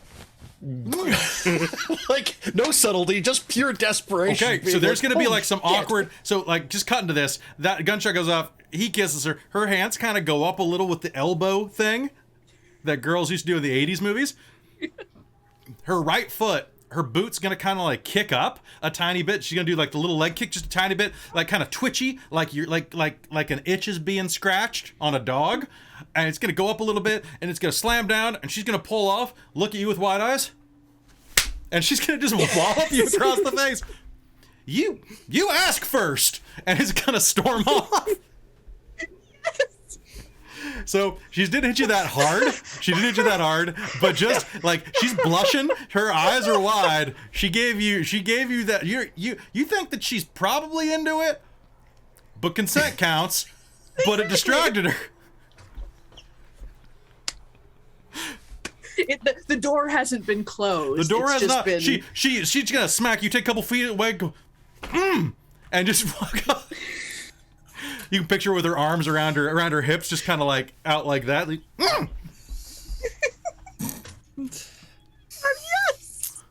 Speaker 5: Like, no subtlety, just pure desperation.
Speaker 1: Okay, so
Speaker 5: Being
Speaker 1: there's
Speaker 5: like,
Speaker 1: gonna be
Speaker 5: "Oh,
Speaker 1: like some
Speaker 5: shit."
Speaker 1: awkward. So like, just cut into this. That gunshot goes off. He kisses her. Her hands kind of go up a little with the elbow thing that girls used to do in the '80s movies. Her right foot, her boot's gonna kind of like kick up a tiny bit. She's gonna do like the little leg kick just a tiny bit, like kind of twitchy, like you're like an itch is being scratched on a dog, and it's gonna go up a little bit, and it's gonna slam down, and she's gonna pull off, look at you with wide eyes, and she's gonna just wallop you across the face. You ask first, and it's gonna storm off. So she didn't hit you that hard. She didn't hit you that hard, but just like she's blushing, her eyes are wide. She gave you that you think that she's probably into it, but consent counts. But it distracted her.
Speaker 6: The door hasn't been closed.
Speaker 1: The door
Speaker 6: It's
Speaker 1: has
Speaker 6: just
Speaker 1: not.
Speaker 6: been...
Speaker 1: She's gonna smack you. Take a couple feet away. Go, and just walk up. You can picture her with her arms around her hips, just kind of like out like that. Like,
Speaker 6: Yes.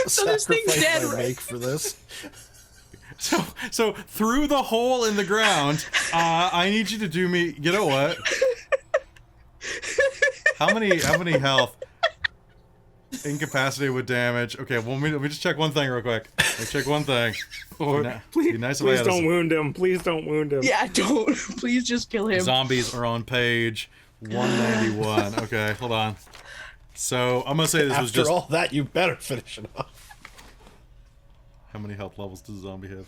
Speaker 6: So this thing's
Speaker 5: Sacrifice
Speaker 6: dead,
Speaker 5: I
Speaker 6: right?
Speaker 5: make for this.
Speaker 1: So through the hole in the ground, I need you to do me. You know what? How many health? Incapacitated with damage. Okay, well, let me just check one thing real quick. Let me check one thing.
Speaker 4: Please,
Speaker 1: Be nice if I
Speaker 4: please
Speaker 1: had
Speaker 4: don't wound him. Please don't wound him.
Speaker 6: Yeah, don't. Please just kill him.
Speaker 1: Zombies are on page 191. Okay, hold on. So I'm gonna say this was
Speaker 5: After
Speaker 1: just.
Speaker 5: all that, you better finish it off.
Speaker 1: How many health levels does a zombie have?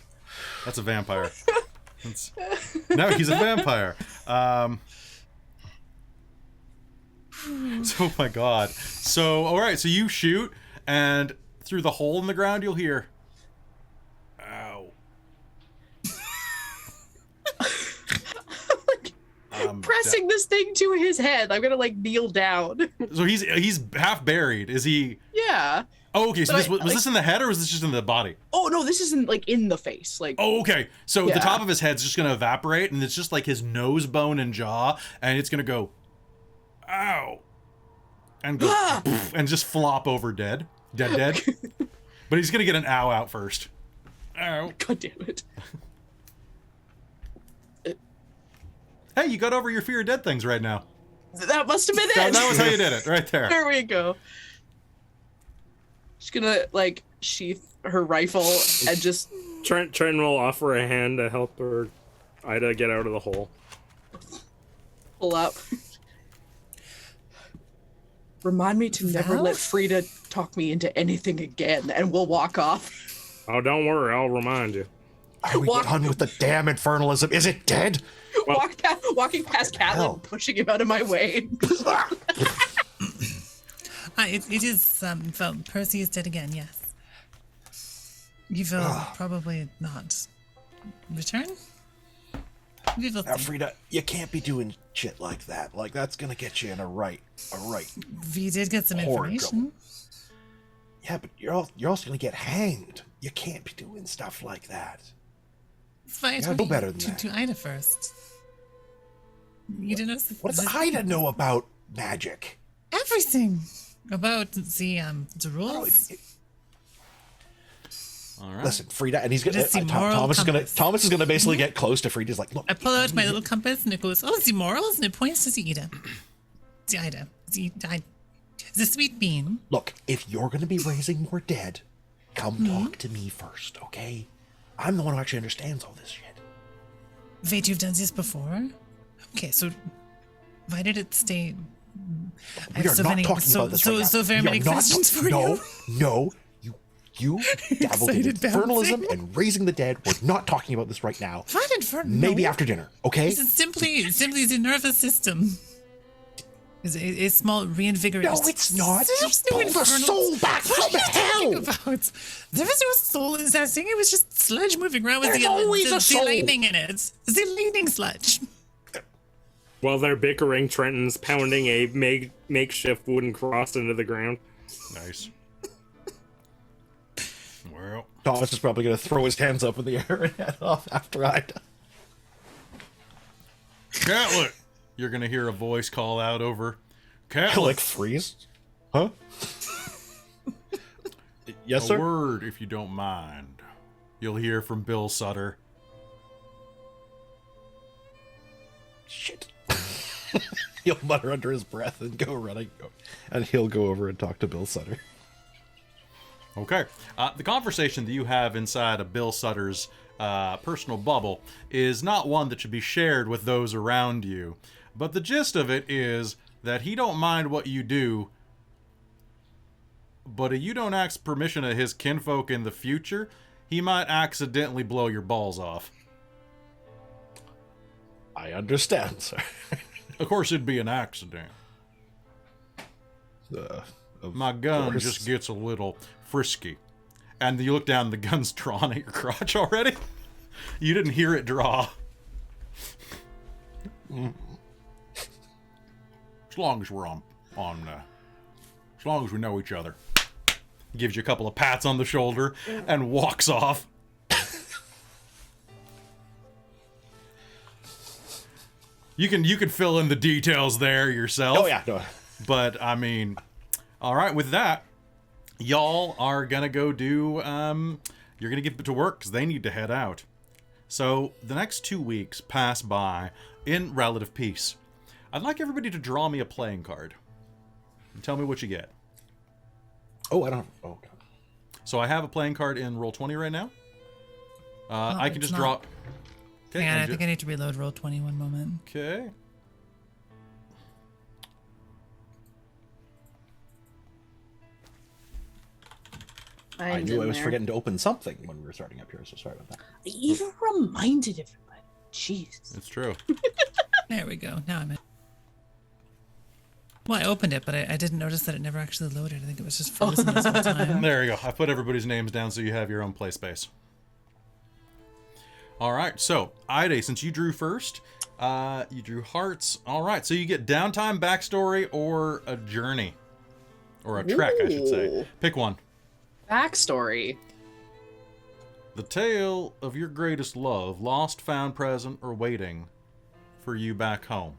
Speaker 1: That's a vampire. No, he's a vampire. So, oh my god. So, alright, so you shoot, and through the hole in the ground, you'll hear. Ow.
Speaker 6: Pressing this thing to his head. I'm gonna like kneel down.
Speaker 1: So he's half buried. Is he?
Speaker 6: Yeah.
Speaker 1: Oh, okay. So
Speaker 6: But
Speaker 1: this,
Speaker 6: I-
Speaker 1: was
Speaker 6: like-
Speaker 1: this in the head or was this just in the body?
Speaker 6: Oh no, this isn't like in the face. Like
Speaker 1: Oh, okay. So the
Speaker 6: Yeah.
Speaker 1: top of his head's just gonna evaporate, and it's just like his nose bone and jaw, and it's gonna go, ow, and go, poof, and just flop over dead. But he's gonna get an ow out first. Ow.
Speaker 6: God damn it.
Speaker 1: Hey, you got over your fear of dead things right now.
Speaker 6: That must have been
Speaker 1: That,
Speaker 6: it.
Speaker 1: that was how you did it, right there.
Speaker 6: There we go. She's gonna like sheath her rifle and just
Speaker 4: Trenton will offer a hand to help her Ida get out of the hole.
Speaker 6: pull up. Remind me to never
Speaker 2: Val?
Speaker 6: let Frida talk me into anything again, and we'll walk off.
Speaker 4: Oh, don't worry, I'll remind you.
Speaker 5: Are we
Speaker 6: Walk-
Speaker 5: done with the damn infernalism? Is it dead?
Speaker 6: Walking past Catlett
Speaker 5: hell?
Speaker 6: and pushing him out of my way.
Speaker 2: It is, felt Percy is dead again, yes. You will probably not return? We will see.
Speaker 5: Frida, you can't be doing shit like that. Like, that's gonna get you in a right.
Speaker 2: We did get some
Speaker 5: Horror
Speaker 2: information.
Speaker 5: Yeah, but you're also gonna get hanged. You can't be doing stuff like that.
Speaker 2: Fight
Speaker 5: gotta do better than that.
Speaker 2: to Ida first. You didn't know
Speaker 5: What does Ida know about magic?
Speaker 2: everything about the rules.
Speaker 1: All right.
Speaker 5: Listen, Frida, and he's gonna.
Speaker 2: Just the moral
Speaker 5: Thomas is gonna
Speaker 2: compass.
Speaker 5: basically get close to Frida. He's like, look,
Speaker 2: I pull out my little compass and it goes, oh, the morals, and it points to the Ida. The Ida. The sweet bean.
Speaker 5: look, if you're gonna be raising more dead, come talk to me first, okay? I'm the one who actually understands all this shit.
Speaker 2: Wait, you've done this before? Okay, so why did it stay? I
Speaker 5: We
Speaker 2: have
Speaker 5: are
Speaker 2: so
Speaker 5: not
Speaker 2: many,
Speaker 5: talking about this right now.
Speaker 2: so very
Speaker 5: We are
Speaker 2: many
Speaker 5: not
Speaker 2: questions for
Speaker 5: no,
Speaker 2: you.
Speaker 5: No, you dabbled in
Speaker 2: Excited
Speaker 5: infernalism
Speaker 2: bouncing.
Speaker 5: and raising the dead. We're not talking about this right now.
Speaker 2: What infernal?
Speaker 5: Maybe after dinner, okay?
Speaker 2: This is simply the nervous system. Is a small reinvigoration.
Speaker 5: No, it's not.
Speaker 2: There's
Speaker 5: Pull the
Speaker 2: infernal-
Speaker 5: soul back
Speaker 2: What
Speaker 5: from
Speaker 2: are you talking
Speaker 5: hell.
Speaker 2: about? There was no soul in that thing. It was just sludge moving around with
Speaker 5: There's
Speaker 2: the
Speaker 5: always a soul.
Speaker 2: lightning in it. The lightning sludge.
Speaker 4: While they're bickering, Trenton's pounding a makeshift wooden cross into the ground.
Speaker 1: Nice. Well,
Speaker 5: Thomas is probably gonna throw his hands up in the air and head off after Ida.
Speaker 1: Catlett, you're gonna hear a voice call out over Catlett,
Speaker 5: Like freeze? Huh? Yes,
Speaker 1: a
Speaker 5: sir.
Speaker 1: word, if you don't mind. You'll hear from Bill Sutter.
Speaker 5: Shit. He'll mutter under his breath and go running, and he'll go over and talk to Bill Sutter.
Speaker 1: Okay. The conversation that you have inside of Bill Sutter's personal bubble is not one that should be shared with those around you. But the gist of it is that he don't mind what you do, but if you don't ask permission of his kinfolk in the future, he might accidentally blow your balls off.
Speaker 5: I understand, sir.
Speaker 1: Of course, it'd be an accident.
Speaker 5: Of
Speaker 1: My gun
Speaker 5: course.
Speaker 1: just gets a little frisky. And you look down, the gun's drawn at your crotch already. You didn't hear it draw. As long as we're as long as we know each other. Gives you a couple of pats on the shoulder and walks off. You can fill in the details there yourself.
Speaker 5: Oh yeah, no.
Speaker 1: But I mean, all right, with that, y'all are gonna go do you're gonna get to work because they need to head out. So the next 2 weeks pass by in relative peace. I'd like everybody to draw me a playing card and tell me what you get.
Speaker 5: Oh, I don't. Oh god.
Speaker 1: So I have a playing card in Roll20 right now. I can
Speaker 2: it's
Speaker 1: just
Speaker 2: not.
Speaker 1: draw. Okay,
Speaker 2: Hang on, I think I need to reload roll 20 one moment.
Speaker 1: Okay.
Speaker 5: I knew I was forgetting to open something when we were starting up here, so sorry about that.
Speaker 6: I even reminded everybody. Jeez.
Speaker 1: It's true.
Speaker 2: There we go. Now I'm in. Well, I opened it, but I didn't notice that it never actually loaded. I think it was just frozen this whole time.
Speaker 1: There you go. I put everybody's names down so you have your own play space. All right. So, Ida, since you drew first, you drew hearts. All right. So you get downtime, backstory, or a journey. Or a trek, I should say.
Speaker 6: Ooh.
Speaker 1: Pick one.
Speaker 6: Backstory.
Speaker 1: The tale of your greatest love, lost, found, present, or waiting for you back home.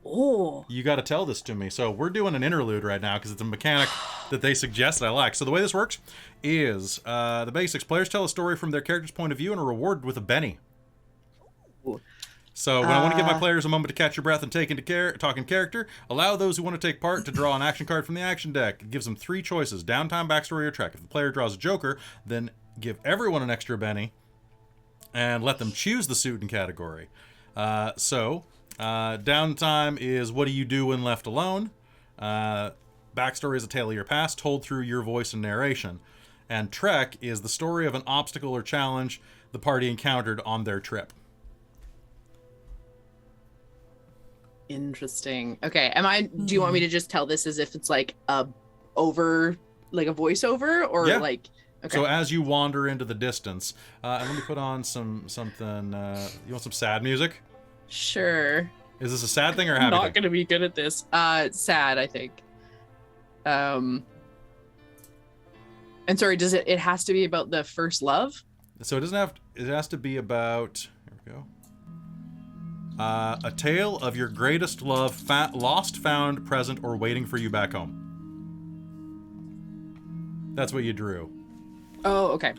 Speaker 6: Oh.
Speaker 1: You got to tell this to me. So we're doing an interlude right now because it's a mechanic that they suggested I like. So the way this works is the basics. Players tell a story from their character's point of view and are rewarded with a Benny. So when I want to give my players a moment to catch your breath and take into talk in character, allow those who want to take part to draw an action card from the action deck. It gives them 3 choices: downtime, backstory, or trek. If the player draws a Joker, then give everyone an extra Benny and let them choose the suit and category. Downtime is what do you do when left alone. Backstory is a tale of your past told through your voice and narration. And trek is the story of an obstacle or challenge the party encountered on their trip.
Speaker 6: Interesting. Okay. Do you want me to just tell this as if it's like a voiceover or
Speaker 1: Yeah.
Speaker 6: like okay.
Speaker 1: So as you wander into the distance, and let me put on something. You want some sad music?
Speaker 6: Sure.
Speaker 1: Is this a sad thing or a
Speaker 6: I'm
Speaker 1: happy
Speaker 6: not
Speaker 1: thing?
Speaker 6: gonna be good at this. Sad, I think. And sorry, does it has to be about the first love?
Speaker 1: So it doesn't have. It has to be about. Here we go. A tale of your greatest love, lost, found, present, or waiting for you back home. That's what you drew.
Speaker 6: Oh, okay.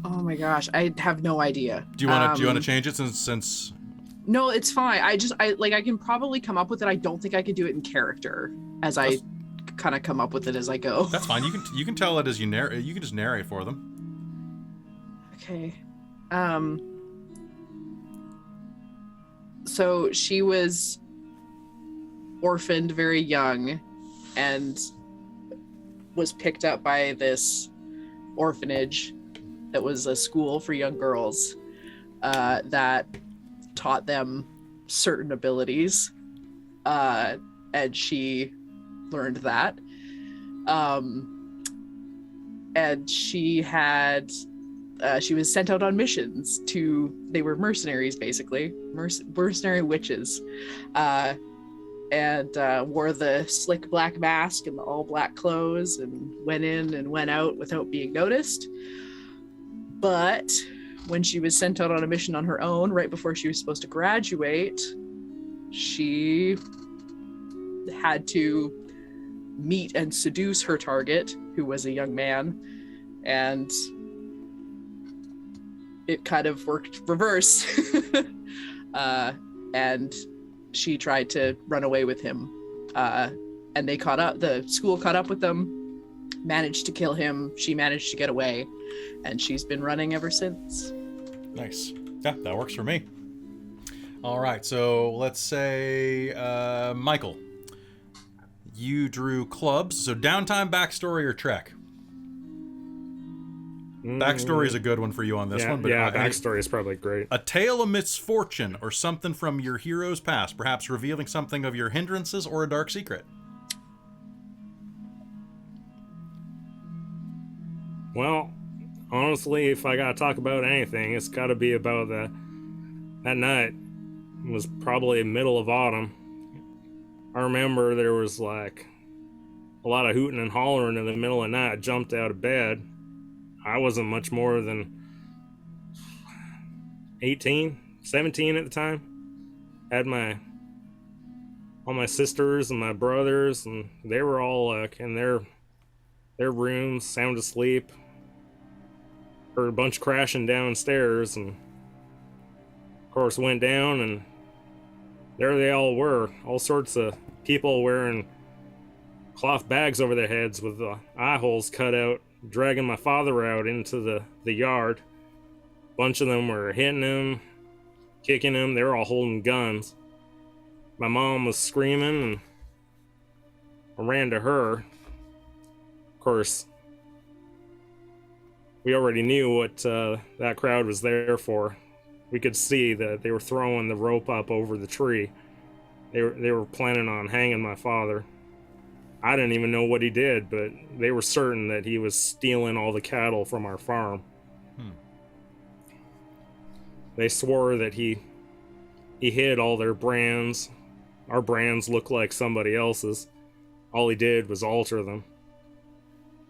Speaker 6: Oh my gosh, I have no idea.
Speaker 1: Do you want to change it since?
Speaker 6: No, it's fine. I can probably come up with it. I don't think I could do it in character as I kind of come up with it as I go.
Speaker 1: That's fine. You can tell it as you narrate. You can just narrate for them.
Speaker 6: Okay. So she was orphaned very young and was picked up by this orphanage that was a school for young girls that taught them certain abilities. And she learned that. And she had she was sent out on missions they were mercenaries basically, mercenary witches, and wore the slick black mask and the all black clothes and went in and went out without being noticed. But when she was sent out on a mission on her own, right before she was supposed to graduate, she had to meet and seduce her target, who was a young man, and it kind of worked reverse. And she tried to run away with him, and they caught up. The school caught up with them, managed to kill him. She managed to get away, and she's been running ever since.
Speaker 1: Nice. Yeah, that works for me. All right, so let's say Michael, you drew clubs. So downtime, backstory, or trek? Backstory is a good one for you on this one. But
Speaker 4: yeah, backstory is probably great.
Speaker 1: A tale of misfortune or something from your hero's past, perhaps revealing something of your hindrances or a dark secret.
Speaker 4: Well, honestly, if I gotta talk about anything, it's gotta be about that night. It was probably middle of autumn. I remember there was like a lot of hooting and hollering in the middle of the night. I jumped out of bed. I wasn't much more than 18, 17 at the time. Had all my sisters and my brothers, and they were all like in their rooms, sound asleep. Heard a bunch crashing downstairs, and of course went down, and there they all were. All sorts of people wearing cloth bags over their heads with the eye holes cut out, dragging my father out into the yard. A bunch of them were hitting him, kicking him. They were all holding guns. My mom was screaming, and I ran to her. Of course, we already knew what that crowd was there for. We could see that they were throwing the rope up over the tree. They were planning on hanging my father. I didn't even know what he did, but they were certain that he was stealing all the cattle from our farm. They swore that he hid all their brands. Our brands looked like somebody else's. All he did was alter them.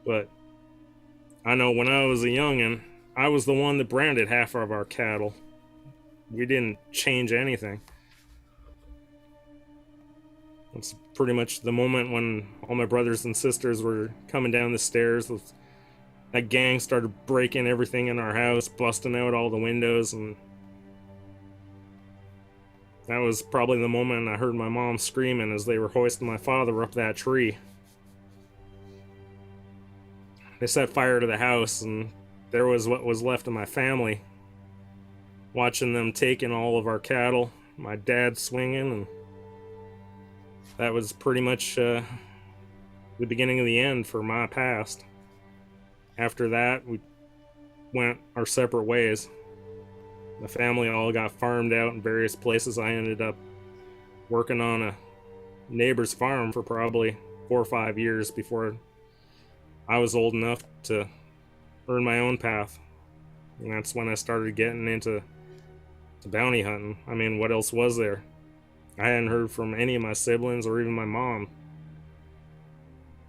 Speaker 4: But I know when I was a youngin', I was the one that branded half of our cattle. We didn't change anything. It's pretty much the moment when all my brothers and sisters were coming down the stairs. That gang started breaking everything in our house, busting out all the windows, and that was probably the moment I heard my mom screaming as they were hoisting my father up that tree. They set fire to the house, and there was what was left of my family. Watching them taking all of our cattle, my dad swinging, and that was pretty much the beginning of the end for my past. After that, we went our separate ways. The family all got farmed out in various places. I ended up working on a neighbor's farm for probably 4 or 5 years before I was old enough to earn my own path. And that's when I started getting into bounty hunting. I mean, what else was there? I hadn't heard from any of my siblings or even my mom.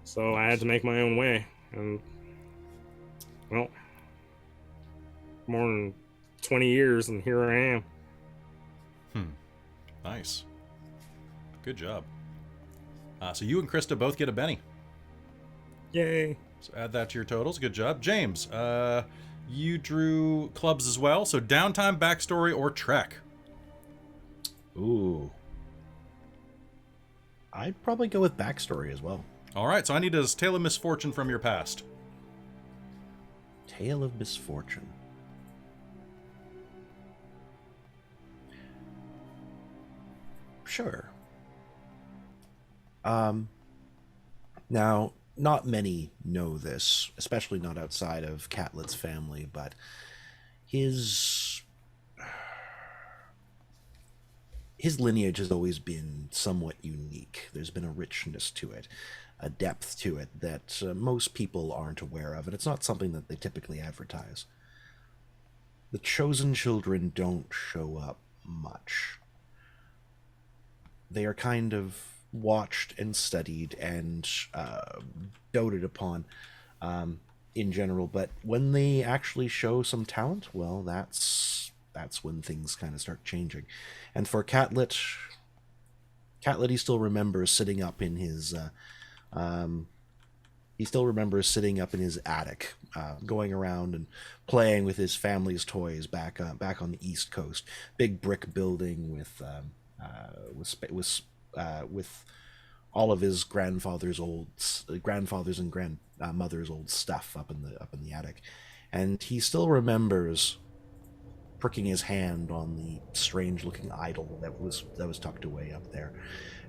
Speaker 4: So I had to make my own way. And, well, more than 20 years, and here I am.
Speaker 1: Nice. Good job. So you and Christa both get a Benny.
Speaker 4: Yay.
Speaker 1: So add that to your totals. Good job. James, you drew clubs as well. So downtime, backstory, or trek?
Speaker 5: Ooh. I'd probably go with backstory as well.
Speaker 1: All right, so I need a tale of misfortune from your past.
Speaker 5: Tale of misfortune. Sure. Now, not many know this, especially not outside of Catlett's family, but his lineage has always been somewhat unique. There's been a richness to it, a depth to it that most people aren't aware of, and it's not something that they typically advertise. The chosen children don't show up much. They are kind of watched and studied and doted upon. in general, but when they actually show some talent, well, that's when things kind of start changing. And for Catlett, he still remembers sitting up in his attic, going around and playing with his family's toys back on the East Coast. Big brick building with all of his grandfather's and grandmother's old stuff up in the attic, and he still remembers pricking his hand on the strange looking idol that was tucked away up there,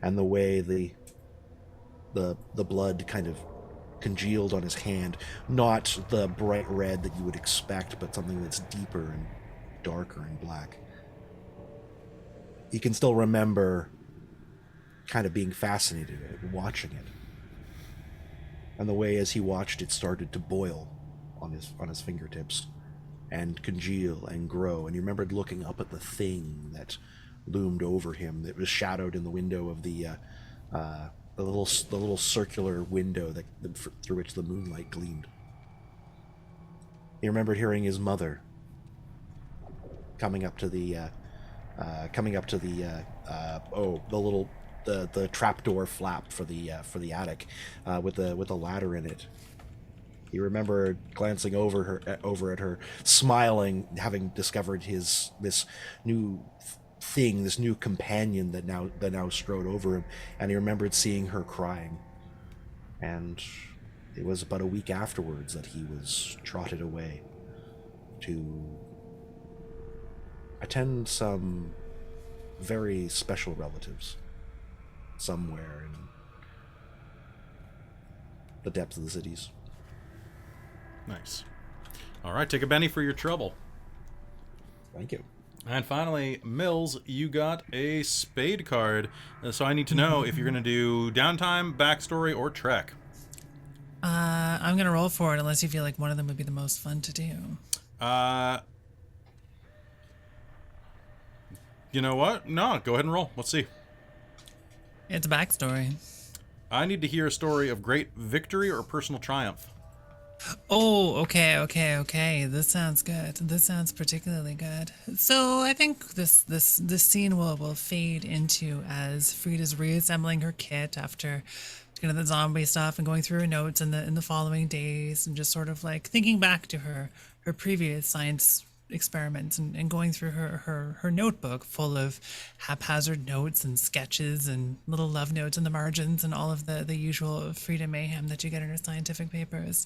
Speaker 5: and the way the blood kind of congealed on his hand, not the bright red that you would expect, but something that's deeper and darker and black. He can still remember kind of being fascinated and watching it, and the way as he watched it started to boil on his fingertips and congeal and grow, and he remembered looking up at the thing that loomed over him, that was shadowed in the window of the little circular window through which the moonlight gleamed. He remembered hearing his mother coming up to the trapdoor flap for the attic, with a ladder in it. He remembered glancing over at her, smiling, having discovered this new thing, this new companion that now strode over him, and he remembered seeing her crying. And it was about a week afterwards that he was trotted away to attend some very special relatives somewhere in the depths of the cities.
Speaker 1: Nice. All right, take a Benny for your trouble.
Speaker 5: Thank you.
Speaker 1: And finally, Mills, you got a spade card. So I need to know if you're going to do downtime, backstory, or trek.
Speaker 2: I'm going to roll for it unless you feel like one of them would be the most fun to do.
Speaker 1: You know what? No, go ahead and roll. Let's see.
Speaker 2: It's a backstory.
Speaker 1: I need to hear a story of great victory or personal triumph.
Speaker 2: Oh, okay. This sounds good. This sounds particularly good. So I think this scene will fade into as Frida's reassembling her kit after kind of the zombie stuff and going through her notes in the following days, and just sort of like thinking back to her previous science experiments and going through her notebook full of haphazard notes and sketches and little love notes in the margins and all of the usual Frida mayhem that you get in her scientific papers.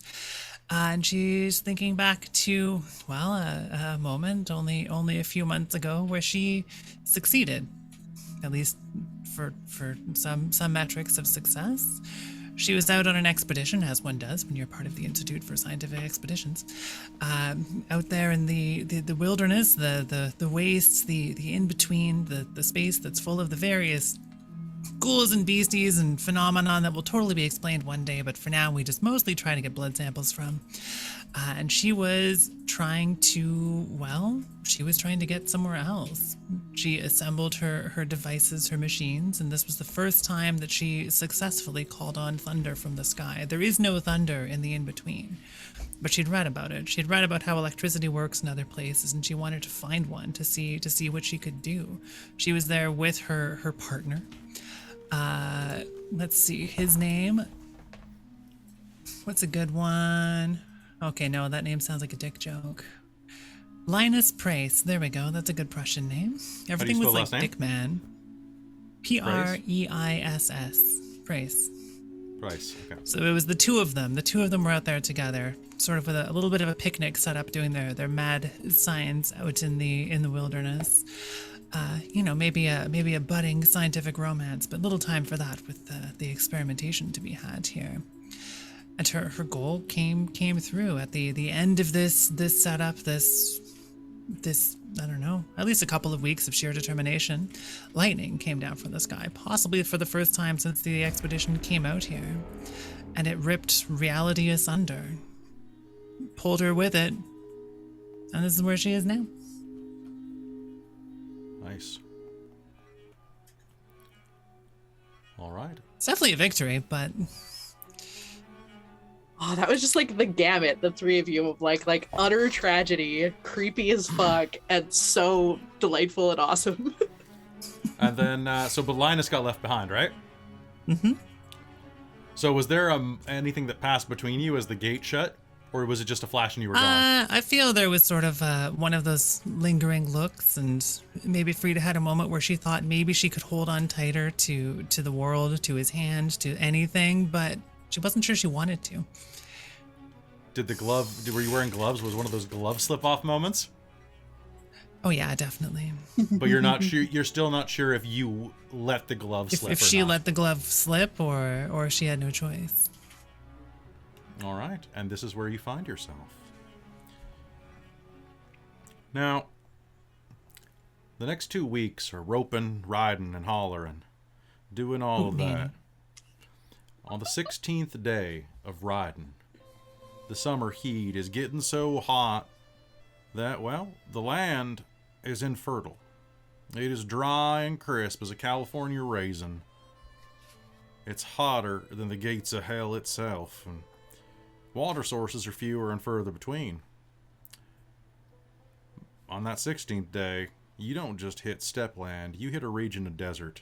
Speaker 2: And she's thinking back to, well, a moment only a few months ago where she succeeded, at least for some metrics of success. She was out on an expedition, as one does when you're part of the Institute for Scientific Expeditions, out there in the wilderness, the wastes, the in-between, the space that's full of the various ghouls and beasties and phenomenon that will totally be explained one day, but for now we just mostly try to get blood samples from. And she was trying to get somewhere else. She assembled her devices, her machines, and this was the first time that she successfully called on thunder from the sky. There is no thunder in the in-between, but she'd read about it. She'd read about how electricity works in other places, and she wanted to find one to see what she could do. She was there with her partner. Let's see, his name. What's a good one? Okay, no, that name sounds like a dick joke. Linus Price. There we go. That's a good Prussian name. Everything was like Dickman. Preiss. Price.
Speaker 1: Price. Okay.
Speaker 2: So it was the two of them. The two of them were out there together, sort of with a little bit of a picnic set up, doing their mad science out in the wilderness. Maybe a budding scientific romance, but little time for that with the experimentation to be had here. And her goal came through at the end of this setup, this I don't know, at least a couple of weeks of sheer determination. Lightning came down from the sky, possibly for the first time since the expedition came out here, and it ripped reality asunder, pulled her with it, and this is where she is now.
Speaker 1: Nice. All right.
Speaker 2: It's definitely a victory, but
Speaker 6: Oh, that was just like the gamut, the three of you of like utter tragedy, creepy as fuck, and so delightful and awesome.
Speaker 1: And then, but Linus got left behind, right?
Speaker 2: Mm-hmm.
Speaker 1: So was there anything that passed between you as the gate shut? Or was it just a flash and you were gone?
Speaker 2: I feel there was sort of one of those lingering looks, and maybe Frida had a moment where she thought maybe she could hold on tighter to the world, to his hand, to anything, but she wasn't sure she wanted to.
Speaker 1: Were you wearing gloves? Was one of those glove slip-off moments?
Speaker 2: Oh yeah, definitely.
Speaker 1: But you're not sure. You're still not sure if you let the glove slip.
Speaker 2: If
Speaker 1: or
Speaker 2: she
Speaker 1: not.
Speaker 2: let the glove slip, or she had no choice.
Speaker 1: All right, and this is where you find yourself. Now, the next 2 weeks are roping, riding, and hollering, doing all of that. On the 16th day of riding, the summer heat is getting so hot that, well, the land is infertile. It is dry and crisp as a California raisin. It's hotter than the gates of hell itself, and water sources are fewer and further between. On that 16th day, you don't just hit steppe land, you hit a region of desert.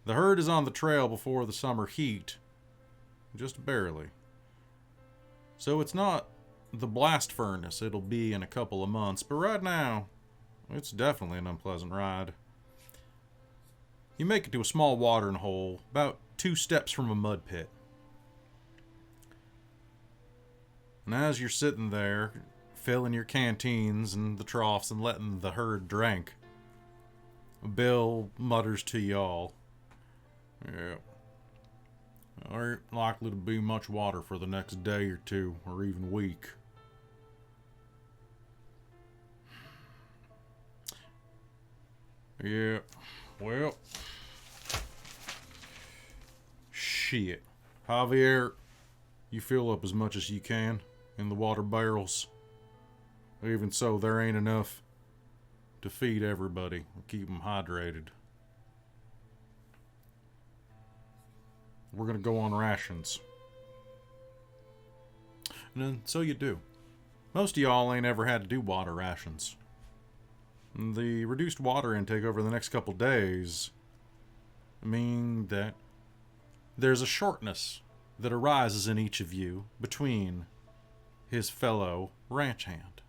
Speaker 1: The herd is on the trail before the summer heat, just barely. So it's not the blast furnace it'll be in a couple of months, but right now, it's definitely an unpleasant ride. You make it to a small watering hole, about 2 steps from a mud pit. And as you're sitting there, filling your canteens and the troughs and letting the herd drink, Bill mutters to y'all, "Yeah, there ain't likely to be much water for the next day or 2, or even week." Yeah, well, shit. Javier, you fill up as much as you can in the water barrels. Even so, there ain't enough to feed everybody and keep them hydrated. We're gonna go on rations. And then, so you do. Most of y'all ain't ever had to do water rations. The reduced water intake over the next couple days mean that there's a shortness that arises in each of you between his fellow ranch hand.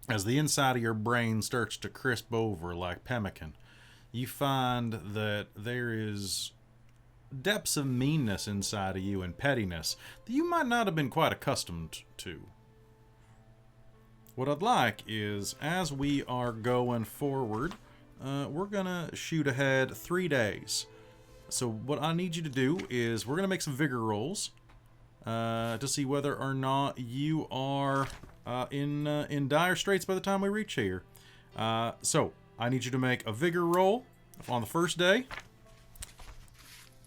Speaker 1: As the inside of your brain starts to crisp over like pemmican, you find that there is depths of meanness inside of you and pettiness that you might not have been quite accustomed to. What I'd like is, as we are going forward, we're going to shoot ahead 3 days. So what I need you to do is we're going to make some vigor rolls to see whether or not you are in dire straits by the time we reach here. So I need you to make a vigor roll on the first day.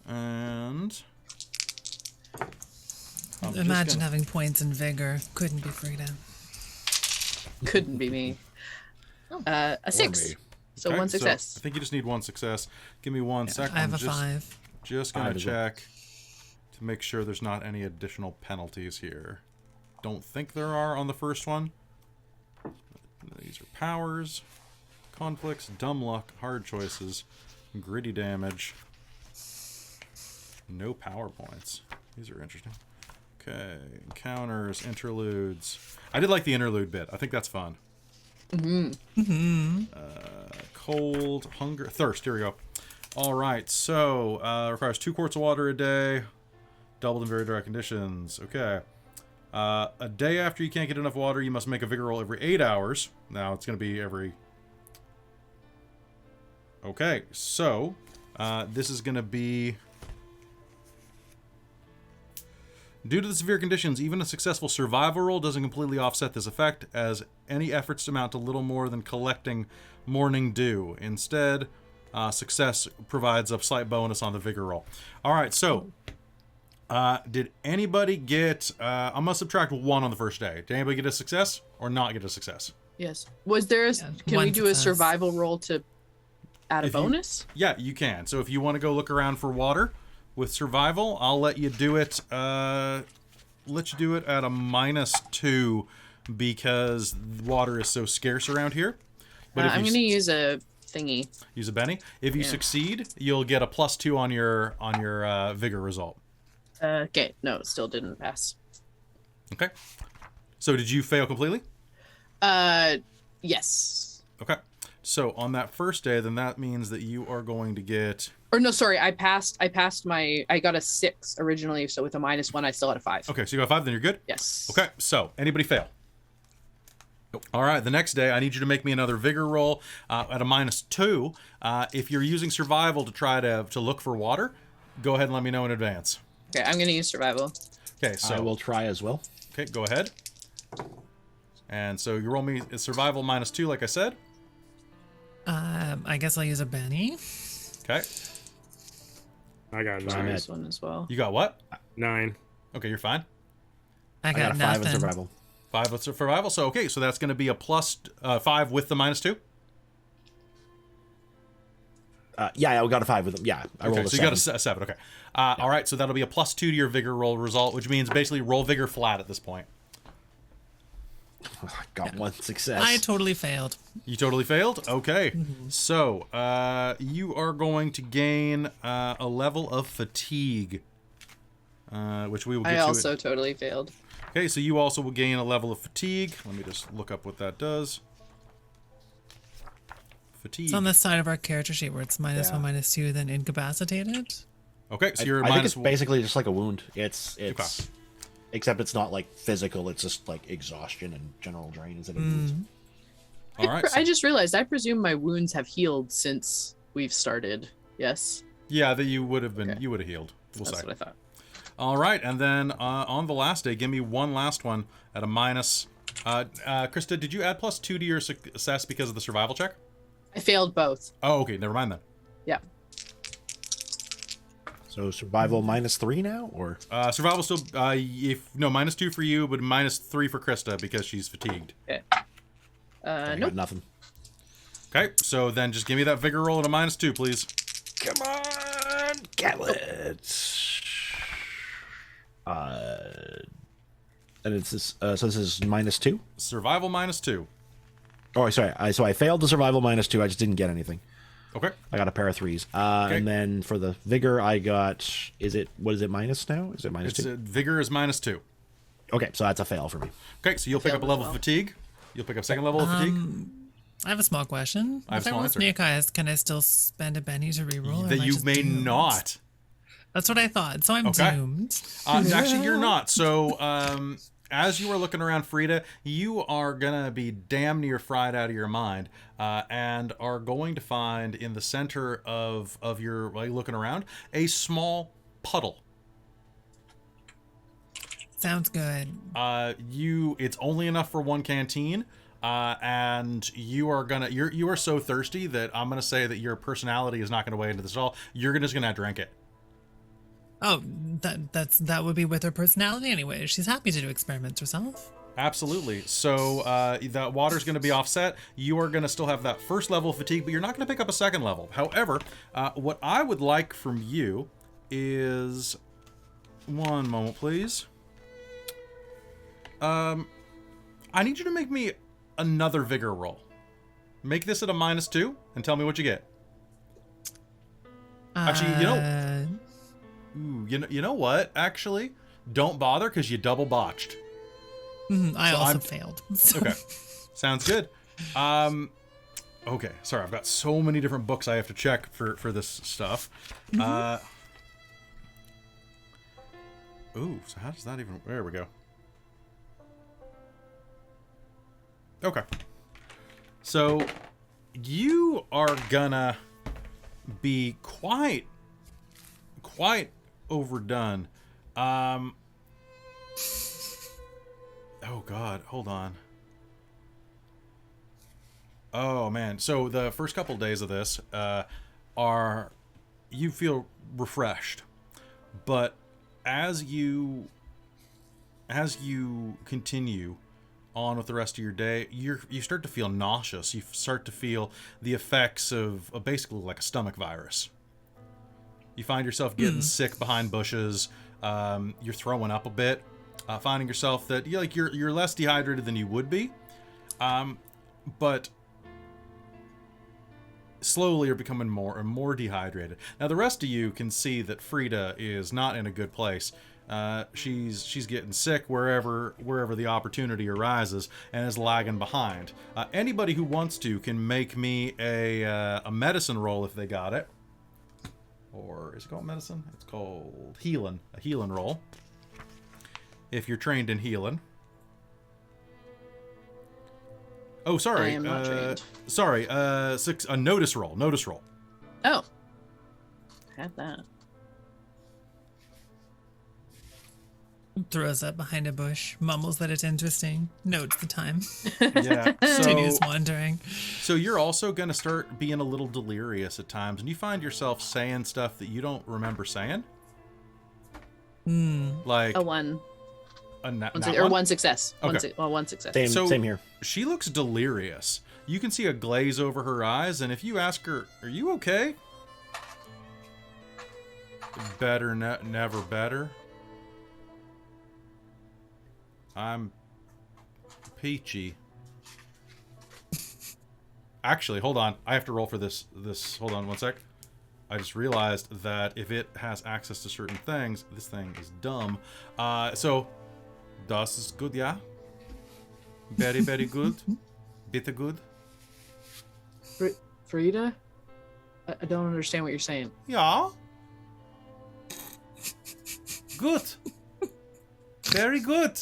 Speaker 1: And
Speaker 2: Imagine having points in vigor. Couldn't be Frida.
Speaker 6: Couldn't be me. A 6.
Speaker 5: me.
Speaker 6: So
Speaker 1: Okay,
Speaker 6: 1 success.
Speaker 1: I think you just need 1 success. Give me 1 second.
Speaker 2: I have a
Speaker 1: just,
Speaker 2: 5.
Speaker 1: Just gonna
Speaker 5: as well.
Speaker 1: check to make sure there's not any additional penalties here. Don't think there are on the first one. These are powers, conflicts, dumb luck, hard choices, gritty damage. No power points. These are interesting. Okay, encounters, interludes. I did like the interlude bit. I think that's fun. Cold, hunger, thirst. Here we go. All right, so requires 2 quarts of water a day, doubled in very dry conditions. Okay. A day after you can't get enough water, you must make a vigor roll every 8 hours. Now it's going to be every... Okay, so this is going to be... Due to the severe conditions, even a successful survival roll doesn't completely offset this effect, as any efforts amount to little more than collecting morning dew. Instead, success provides a slight bonus on the vigor roll. All right, so did anybody get... I must subtract 1 on the first day. Did anybody get a success or not get a success?
Speaker 6: Yes. Was there a... Can we
Speaker 2: 1
Speaker 6: do a
Speaker 2: success.
Speaker 6: survival roll to add a
Speaker 1: If you-
Speaker 6: bonus?
Speaker 1: Yeah, you can. So if you want to go look around for water, with survival, I'll let you do it. Let you do it at a -2 because water is so scarce around here. But if
Speaker 6: I'm
Speaker 1: you
Speaker 6: gonna use a thingy.
Speaker 1: use a Benny, if you succeed, you'll get a +2 on your vigor result.
Speaker 6: Okay, no, it still didn't pass.
Speaker 1: Okay. So did you fail completely?
Speaker 6: Yes.
Speaker 1: Okay. So on that first day, then that means that you are going to get.
Speaker 6: Or no, sorry, I passed I got a 6 originally, so with a -1 I still had a 5.
Speaker 1: Okay, so you got 5, then you're good?
Speaker 6: Yes.
Speaker 1: Okay, so anybody fail? All right, the next day, I need you to make me another vigor roll at a -2. If you're using survival to try to look for water, go ahead and let me know in advance.
Speaker 6: Okay, I'm gonna use survival.
Speaker 1: Okay, so
Speaker 5: I will try as well.
Speaker 1: Okay, go ahead. And so you roll me a survival -2, like I said.
Speaker 2: I guess I'll use a Benny.
Speaker 1: Okay,
Speaker 4: I got
Speaker 5: I'm
Speaker 4: 9.
Speaker 5: at-
Speaker 6: This one as well.
Speaker 1: you got what?
Speaker 4: 9.
Speaker 1: Okay, you're fine.
Speaker 2: I
Speaker 5: I got a 5 in
Speaker 2: nothing.
Speaker 5: survival.
Speaker 1: 5 with survival. So okay, so that's going to be a +5 with the -2.
Speaker 5: Yeah, I got a 5 with them. Yeah, I rolled
Speaker 1: Okay,
Speaker 5: a
Speaker 1: so
Speaker 5: 7.
Speaker 1: you got a 7. Okay. All right, so that'll be a +2 to your vigor roll result, which means basically roll vigor flat at this point.
Speaker 5: I got 1 success.
Speaker 2: I totally failed.
Speaker 1: You totally failed? Okay. So, you are going to gain a level of fatigue, which we will get
Speaker 6: I
Speaker 1: to.
Speaker 6: also totally failed.
Speaker 1: Okay, so you also will gain a level of fatigue. Let me just look up what that does. Fatigue.
Speaker 2: It's on the side of our character sheet where it's -1,
Speaker 5: Yeah.
Speaker 2: -2, then incapacitated.
Speaker 1: Okay, so you're
Speaker 5: I think
Speaker 1: minus
Speaker 5: it's basically just like a wound. It's
Speaker 1: Okay.
Speaker 5: except it's not like physical. It's just like exhaustion and general drain instead of wounds.
Speaker 1: All right.
Speaker 6: I just realized I presume my wounds have healed since we've started. Yes,
Speaker 1: Yeah, that you would have been.
Speaker 6: Okay.
Speaker 1: You would have healed. We'll
Speaker 6: that's
Speaker 1: say.
Speaker 6: what I thought.
Speaker 1: All right, and then on the last day, give me one last one at a minus. Christa, did you add +2 to your success because of the survival check?
Speaker 6: I failed both.
Speaker 1: Oh, okay. Never mind then.
Speaker 6: Yeah.
Speaker 5: So survival -3 now, or
Speaker 1: Survival still. If no -2 for you, but -3 for Christa because she's fatigued.
Speaker 6: Okay.
Speaker 5: I
Speaker 6: Nope.
Speaker 5: got nothing.
Speaker 1: Okay, so then just give me that vigor roll at a -2, please.
Speaker 5: Come on, Catlett. And it's this. So this is -2.
Speaker 1: Survival -2.
Speaker 5: Oh, sorry. So I failed the survival -2. I just didn't get anything.
Speaker 1: Okay.
Speaker 5: I got a pair of 3s. And then for the vigor, I got. What is it minus now? Is it
Speaker 1: It's
Speaker 5: -2?
Speaker 1: vigor is -2.
Speaker 5: Okay, so that's a fail for me.
Speaker 1: Okay, so you'll pick up a level of fatigue. You'll pick up second level of fatigue.
Speaker 2: I have a small question.
Speaker 1: I have a
Speaker 2: If
Speaker 1: small
Speaker 2: rolls
Speaker 1: answer.
Speaker 2: Neokais, can I still spend a Benny to reroll? or
Speaker 1: That
Speaker 2: am I
Speaker 1: you
Speaker 2: just
Speaker 1: may
Speaker 2: doomed?
Speaker 1: not.
Speaker 2: That's what I thought. So I'm
Speaker 1: Okay.
Speaker 2: doomed.
Speaker 1: Actually, you're not. So, as you are looking around, Frida, you are gonna be damn near fried out of your mind, and are going to find in the center of your, while you're looking around, a small puddle.
Speaker 2: Sounds good.
Speaker 1: It's only enough for one canteen, and you are so thirsty that I'm gonna say that your personality is not gonna weigh into this at all. You're just gonna drink it.
Speaker 2: Oh, that would be with her personality anyway. She's happy to do experiments herself.
Speaker 1: Absolutely. So the water's going to be offset. You are going to still have that first level of fatigue, but you're not going to pick up a second level. However, what I would like from you is... One moment, please. I need you to make me another vigor roll. Make this at a -2 and tell me what you get. Actually, you know what? Actually, don't bother because you double botched.
Speaker 2: I
Speaker 1: So
Speaker 2: also failed. So-
Speaker 1: Okay, sounds good. Okay, sorry, I've got so many different books I have to check for this stuff. Ooh, so how does that even? There we go. Okay, so you are gonna be quite overdone. Oh God, hold on. Oh man, so the first couple days of this you feel refreshed, but as you continue on with the rest of your day, you start to feel nauseous. You start to feel the effects of basically like a stomach virus. You find yourself getting sick behind bushes. You're throwing up a bit, finding yourself that you're less dehydrated than you would be, but slowly you're becoming more and more dehydrated. Now the rest of you can see that Frida is not in a good place. She's getting sick wherever the opportunity arises and is lagging behind. Anybody who wants to can make me a medicine roll if they got it. Or is it called medicine? It's called healing. A healing roll. If you're trained in healing. Oh, sorry.
Speaker 6: I am not trained.
Speaker 1: Sorry. A notice roll. Notice roll.
Speaker 6: Oh. Had that.
Speaker 2: Throws up behind a bush, mumbles that it's interesting, notes the time,
Speaker 1: Yeah.
Speaker 2: continues wandering.
Speaker 1: So you're also going to start being a little delirious at times, and you find yourself saying stuff that you don't remember saying. Like
Speaker 6: A one. One success.
Speaker 1: Okay.
Speaker 6: One success.
Speaker 5: Same here.
Speaker 1: She looks delirious. You can see a glaze over her eyes, and if you ask her, "Are you okay?" Better, never better. I'm peachy. Actually, hold on. I have to roll for this. Hold on one sec. I just realized that if it has access to certain things, this thing is dumb. So, das is good, yeah? Very, very good. Bitter good.
Speaker 6: Frida? I don't understand what you're saying.
Speaker 1: Yeah. Good. Very good.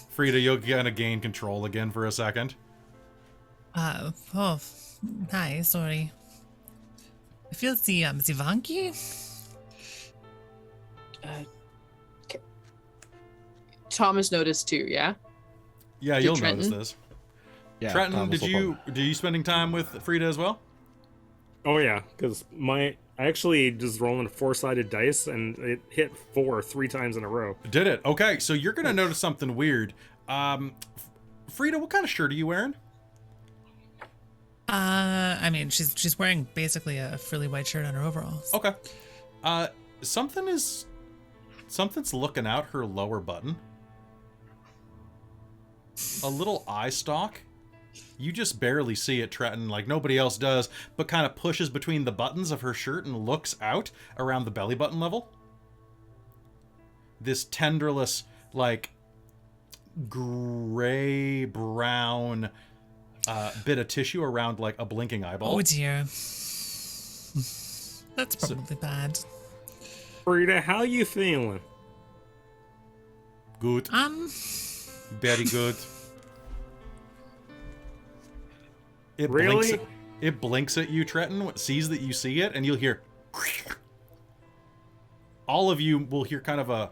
Speaker 1: Frida, you're gonna gain control again for a second.
Speaker 2: Oh, hi, sorry. I feel the wonky.
Speaker 6: Thomas noticed too, yeah?
Speaker 1: Yeah, you'll notice this.
Speaker 5: Yeah,
Speaker 1: Trenton,
Speaker 5: Thomas will
Speaker 1: did you spending time with Frida as well?
Speaker 4: Oh yeah, because I actually just rolling a 4-sided dice and it hit 4 3 times in a row.
Speaker 1: Did it? Okay, so you're gonna notice something weird. Frida, what kind of shirt are you wearing?
Speaker 2: I mean, she's wearing basically a frilly white shirt on her overalls.
Speaker 1: Okay. Something's looking out her lower button. A little eye stalk. You just barely see it, Trenton, like nobody else does, but kind of pushes between the buttons of her shirt and looks out around the belly button level. This tenderless, like, gray-brown bit of tissue around, like, a blinking eyeball.
Speaker 2: Oh, dear. That's probably bad.
Speaker 4: Frida, how you feeling?
Speaker 1: Good. Very good. It
Speaker 4: Really?
Speaker 1: It blinks at you, Trenton, sees that you see it, and you'll hear... All of you will hear kind of a...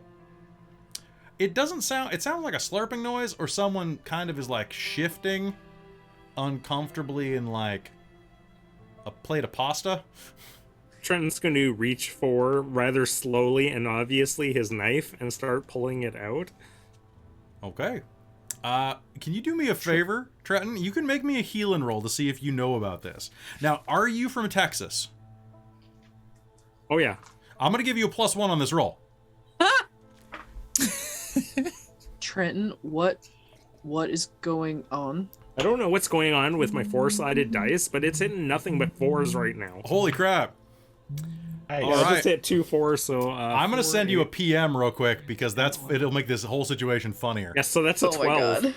Speaker 1: It sounds like a slurping noise, or someone kind of is like shifting uncomfortably in like a plate of pasta.
Speaker 4: Trenton's going to reach for, rather slowly and obviously, his knife and start pulling it out.
Speaker 1: Okay. Can you do me a favor, Trenton? You can make me a healing roll to see if you know about this. Now, are you from Texas?
Speaker 4: Oh yeah.
Speaker 1: I'm going to give you a +1 on this roll.
Speaker 6: Trenton, what is going on?
Speaker 4: I don't know what's going on with my 4-sided dice, but it's hitting nothing but 4s right now.
Speaker 1: Holy crap.
Speaker 4: I
Speaker 1: All
Speaker 4: just hit 2 4s, so
Speaker 1: I'm going to send you a PM real quick because it'll make this whole situation funnier.
Speaker 4: Yes, so that's a 12.
Speaker 6: My god.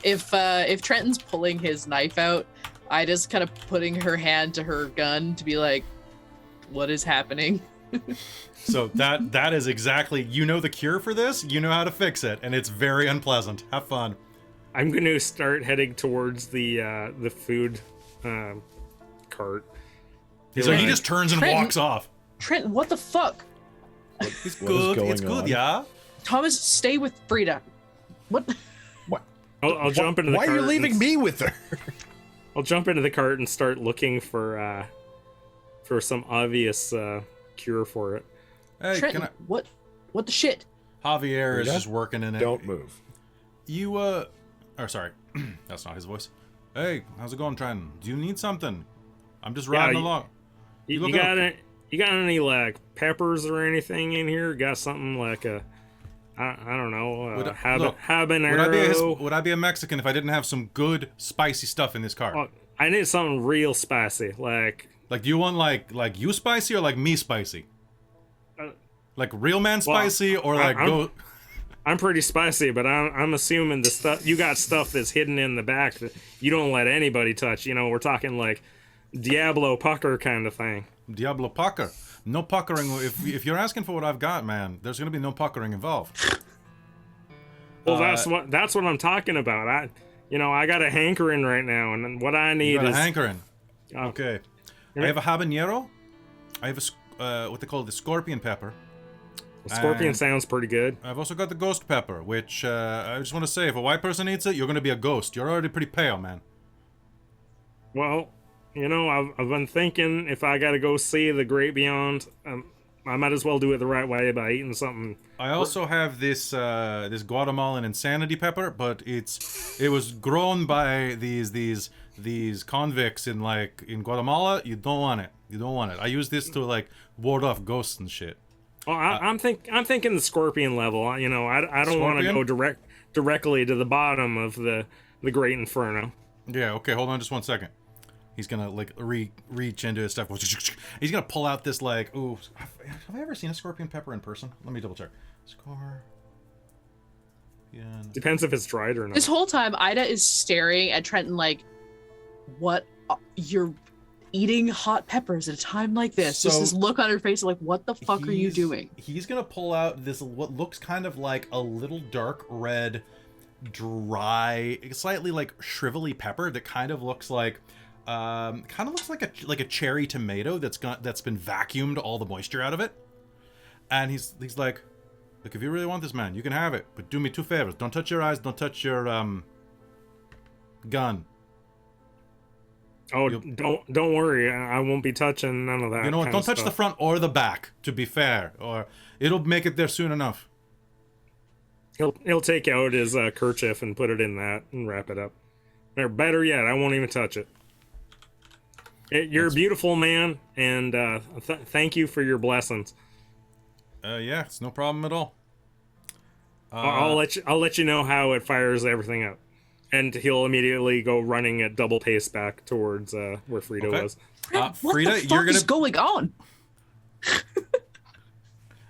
Speaker 6: If Trenton's pulling his knife out, Ida's kind of putting her hand to her gun to be like, what is happening?
Speaker 1: So that is exactly, you know the cure for this, you know how to fix it, and it's very unpleasant. Have fun.
Speaker 4: I'm going to start heading towards the food cart.
Speaker 1: So he just turns and
Speaker 6: Trenton.
Speaker 1: walks off.
Speaker 6: Trenton, what the fuck?
Speaker 1: It's
Speaker 5: What is
Speaker 1: good.
Speaker 5: going
Speaker 1: It's good,
Speaker 5: on?
Speaker 1: yeah.
Speaker 6: Thomas, stay with Frida. What?
Speaker 4: I'll jump into the
Speaker 5: Why
Speaker 4: cart.
Speaker 5: are you leaving me with her?
Speaker 4: I'll jump into the cart and start looking for some obvious cure for it.
Speaker 1: Hey,
Speaker 6: Trenton,
Speaker 1: can I...
Speaker 6: what the shit?
Speaker 1: Javier is
Speaker 5: Frida,
Speaker 1: just working in it.
Speaker 5: Don't move.
Speaker 1: You, or sorry, that's not his voice. Hey, how's it going, Trenton? Do you need something? I'm just riding along.
Speaker 4: You
Speaker 1: look
Speaker 4: got
Speaker 1: up-
Speaker 4: you got any like peppers or anything in here? Got something like a I don't know,
Speaker 1: Would I-
Speaker 4: habanero?
Speaker 1: Would I be a Mexican if I didn't have some good spicy stuff in this car?
Speaker 4: Oh, I need something real spicy, like
Speaker 1: Like, do you want like you spicy or like me spicy? Like real man
Speaker 4: well,
Speaker 1: spicy or like
Speaker 4: I'm- I'm pretty spicy, but I'm assuming the stuff you got stuff that's hidden in the back that you don't let anybody touch. You know, we're talking like Diablo pucker kind of thing.
Speaker 1: Diablo pucker. No puckering. If you're asking for what I've got, man, there's gonna be no puckering involved.
Speaker 4: Well, that's what I'm talking about. I got a hankering right now, and what I
Speaker 1: You
Speaker 4: need
Speaker 1: got a
Speaker 4: is
Speaker 1: hankering.
Speaker 4: Oh.
Speaker 1: Okay. I have a habanero. I have what they call the scorpion pepper.
Speaker 4: Scorpion
Speaker 1: And
Speaker 4: sounds pretty good.
Speaker 1: I've also got the ghost pepper, which I just want to say, if a white person eats it, you're gonna be a ghost. You're already pretty pale, man.
Speaker 4: Well, I've been thinking if I gotta go see the great beyond, I might as well do it the right way by eating something.
Speaker 1: I also have this this Guatemalan insanity pepper, but it was grown by these convicts in Guatemala. You don't want it. You don't want it. I use this to like ward off ghosts and shit.
Speaker 4: Well, I'm thinking the scorpion level. I don't want to
Speaker 1: Scorpion?
Speaker 4: go directly to the bottom of the great inferno.
Speaker 1: Yeah. Okay. Hold on, just 1 second. He's gonna like reach into his stuff. He's gonna pull out this like. Ooh, have I ever seen a scorpion pepper in person? Let me double check.
Speaker 4: Depends if it's dried or not.
Speaker 6: This whole time, Ida is staring at Trenton like, "What? You're eating hot peppers at a time like this?" Just
Speaker 1: So-
Speaker 6: this look on her face, like, "What the fuck are you
Speaker 1: He's-
Speaker 6: doing?"
Speaker 1: He's gonna pull out this what looks kind of like a little dark red, dry, slightly like shrivelly pepper that kind of looks like a cherry tomato that's been vacuumed all the moisture out of it. And he's like, "Look, if you really want this, man, you can have it, but do me 2 favors. Don't touch your eyes. Don't touch your gun.
Speaker 4: Oh, don't worry. I won't be touching none of that.
Speaker 1: You know what?
Speaker 4: kind
Speaker 1: Don't
Speaker 4: of
Speaker 1: touch the
Speaker 4: stuff.
Speaker 1: front or the back. To be fair, or it'll make it there soon enough."
Speaker 4: He'll take out his kerchief and put it in that and wrap it up. Or better yet, I won't even touch it. You're a beautiful man, and thank you for your blessings.
Speaker 1: Yeah, it's no problem at all.
Speaker 4: I'll let you know how it fires everything up, and he'll immediately go running at double pace back towards where Frida
Speaker 1: Okay.
Speaker 4: was.
Speaker 6: What
Speaker 1: Frida,
Speaker 6: the fuck
Speaker 1: you're
Speaker 6: is
Speaker 1: gonna
Speaker 6: going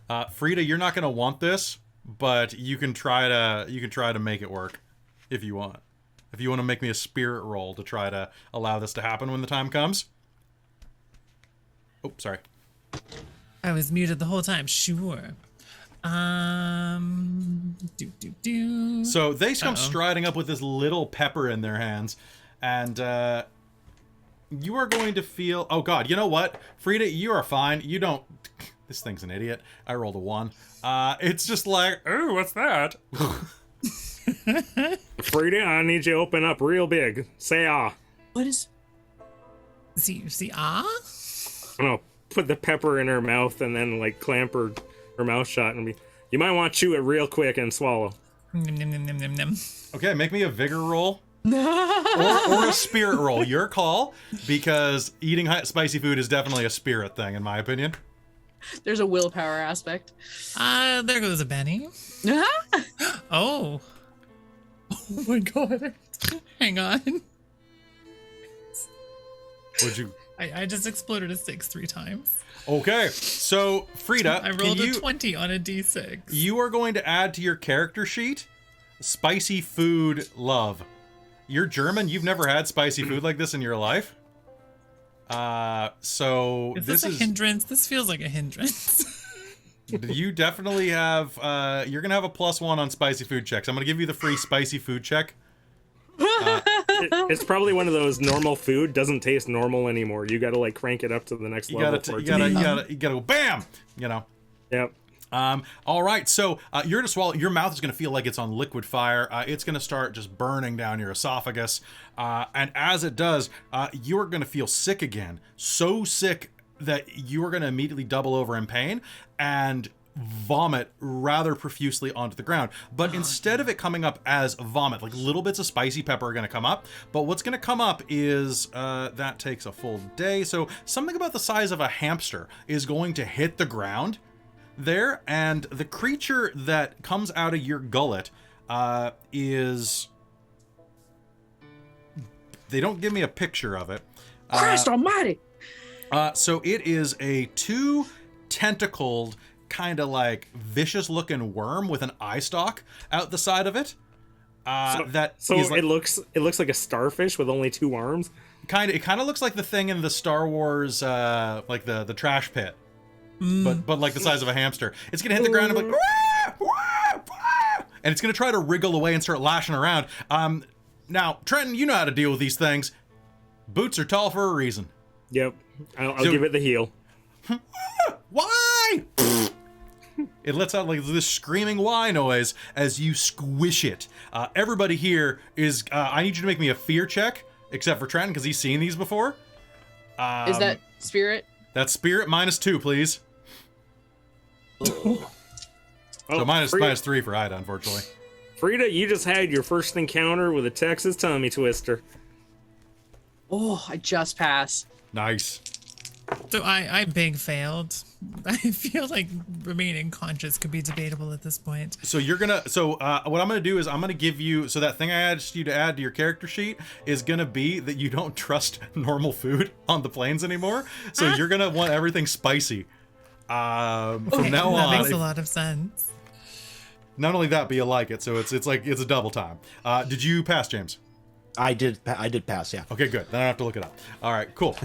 Speaker 6: on?
Speaker 1: Frida, you're not gonna want this, but you can try to make it work if you want. If you want to make me a spirit roll to try to allow this to happen when the time comes. Oh, sorry.
Speaker 2: I was muted the whole time. Sure. Do.
Speaker 1: So they come striding up with this little pepper in their hands, and you are going to feel. Oh God, you know what, Frida, you are fine. You don't. This thing's an idiot. I rolled a 1. It's just like, oh, what's that?
Speaker 4: Frida, I need you to open up real big. Say ah.
Speaker 6: What is?
Speaker 2: See,
Speaker 4: No, put the pepper in her mouth and then like clamp her mouth shut and be. You might want to chew it real quick and swallow.
Speaker 2: Nim, nim, nim, nim, nim, nim.
Speaker 1: Okay, make me a vigor roll. or a spirit roll. Your call, because eating spicy food is definitely a spirit thing, in my opinion.
Speaker 6: There's a willpower aspect.
Speaker 2: There goes a Benny. Oh. Oh my god. Hang on.
Speaker 1: Would you?
Speaker 2: I just exploded a 6 3 times.
Speaker 1: Okay, so Frida,
Speaker 2: I rolled a 20 on a d6.
Speaker 1: You are going to add to your character sheet spicy food love. You're German. You've never had spicy food like this in your life. So
Speaker 2: Is this a hindrance? This feels like a hindrance.
Speaker 1: You definitely have. You're gonna have a +1 on spicy food checks. I'm gonna give you the free spicy food check.
Speaker 4: It's probably one of those normal food doesn't taste normal anymore. You gotta like crank it up to the next
Speaker 1: You
Speaker 4: level.
Speaker 1: gotta, you gotta go bam. You know.
Speaker 4: Yep.
Speaker 1: All right, so you're gonna swallow. Your mouth is gonna feel like it's on liquid fire. It's gonna start just burning down your esophagus, and as it does, you're gonna feel sick again. So sick that you are gonna immediately double over in pain, and vomit rather profusely onto the ground. But instead of it coming up as vomit, like little bits of spicy pepper are going to come up. But what's going to come up is, that takes a full day. So something about the size of a hamster is going to hit the ground there. And the creature that comes out of your gullet is... They don't give me a picture of it.
Speaker 6: Christ almighty!
Speaker 1: So it is a 2-tentacled, kind of like vicious-looking worm with an eye stalk out the side of it.
Speaker 4: It looks like a starfish with only 2 arms.
Speaker 1: It kind of looks like the thing in the Star Wars, like the trash pit, but like the size of a hamster. It's gonna hit the ground and be like, "Wah! Wah! Wah!" And it's gonna try to wriggle away and start lashing around. Now, Trenton, you know how to deal with these things. Boots are tall for a reason.
Speaker 4: Yep, I'll give it the heel.
Speaker 1: Why? It lets out like this screaming why noise as you squish it. Everybody here is... I need you to make me a fear check, except for Trenton, because he's seen these before.
Speaker 6: Is that spirit?
Speaker 1: That's spirit -2, please. So minus 3 for Ida, unfortunately.
Speaker 4: Frida, you just had your first encounter with a Texas tummy twister.
Speaker 6: Oh, I just passed.
Speaker 1: Nice.
Speaker 2: So I big failed. I feel like remaining conscious could be debatable at this point.
Speaker 1: So you're gonna... what I'm gonna do is I'm gonna give you... So that thing I asked you to add to your character sheet is gonna be that you don't trust normal food on the plains anymore. So you're gonna want everything spicy. From now on...
Speaker 2: That makes a lot of sense.
Speaker 1: Not only that, but you like it, so it's a double time. Did you pass, James?
Speaker 5: I did pass, yeah.
Speaker 1: Okay, good. Then I don't have to look it up. All right, cool.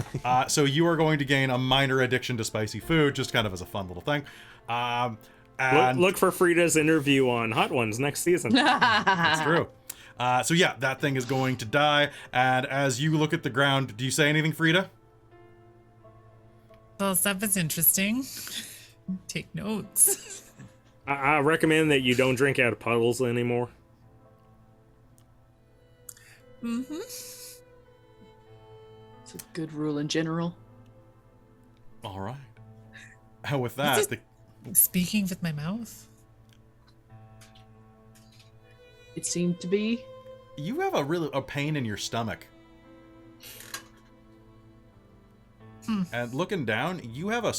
Speaker 1: So you are going to gain a minor addiction to spicy food, just kind of as a fun little thing. And
Speaker 4: Look for Frida's interview on Hot Ones next season.
Speaker 1: that's true. So yeah, that thing is going to die. And as you look at the ground, do you say anything, Frida?
Speaker 2: Well, stuff is interesting. Take notes.
Speaker 4: I recommend that you don't drink out of puddles anymore.
Speaker 2: Mm-hmm.
Speaker 6: It's a good rule in general.
Speaker 1: All right. And with that,
Speaker 2: Speaking with my mouth?
Speaker 6: It seemed to be.
Speaker 1: you have a pain in your stomach. And looking down, you have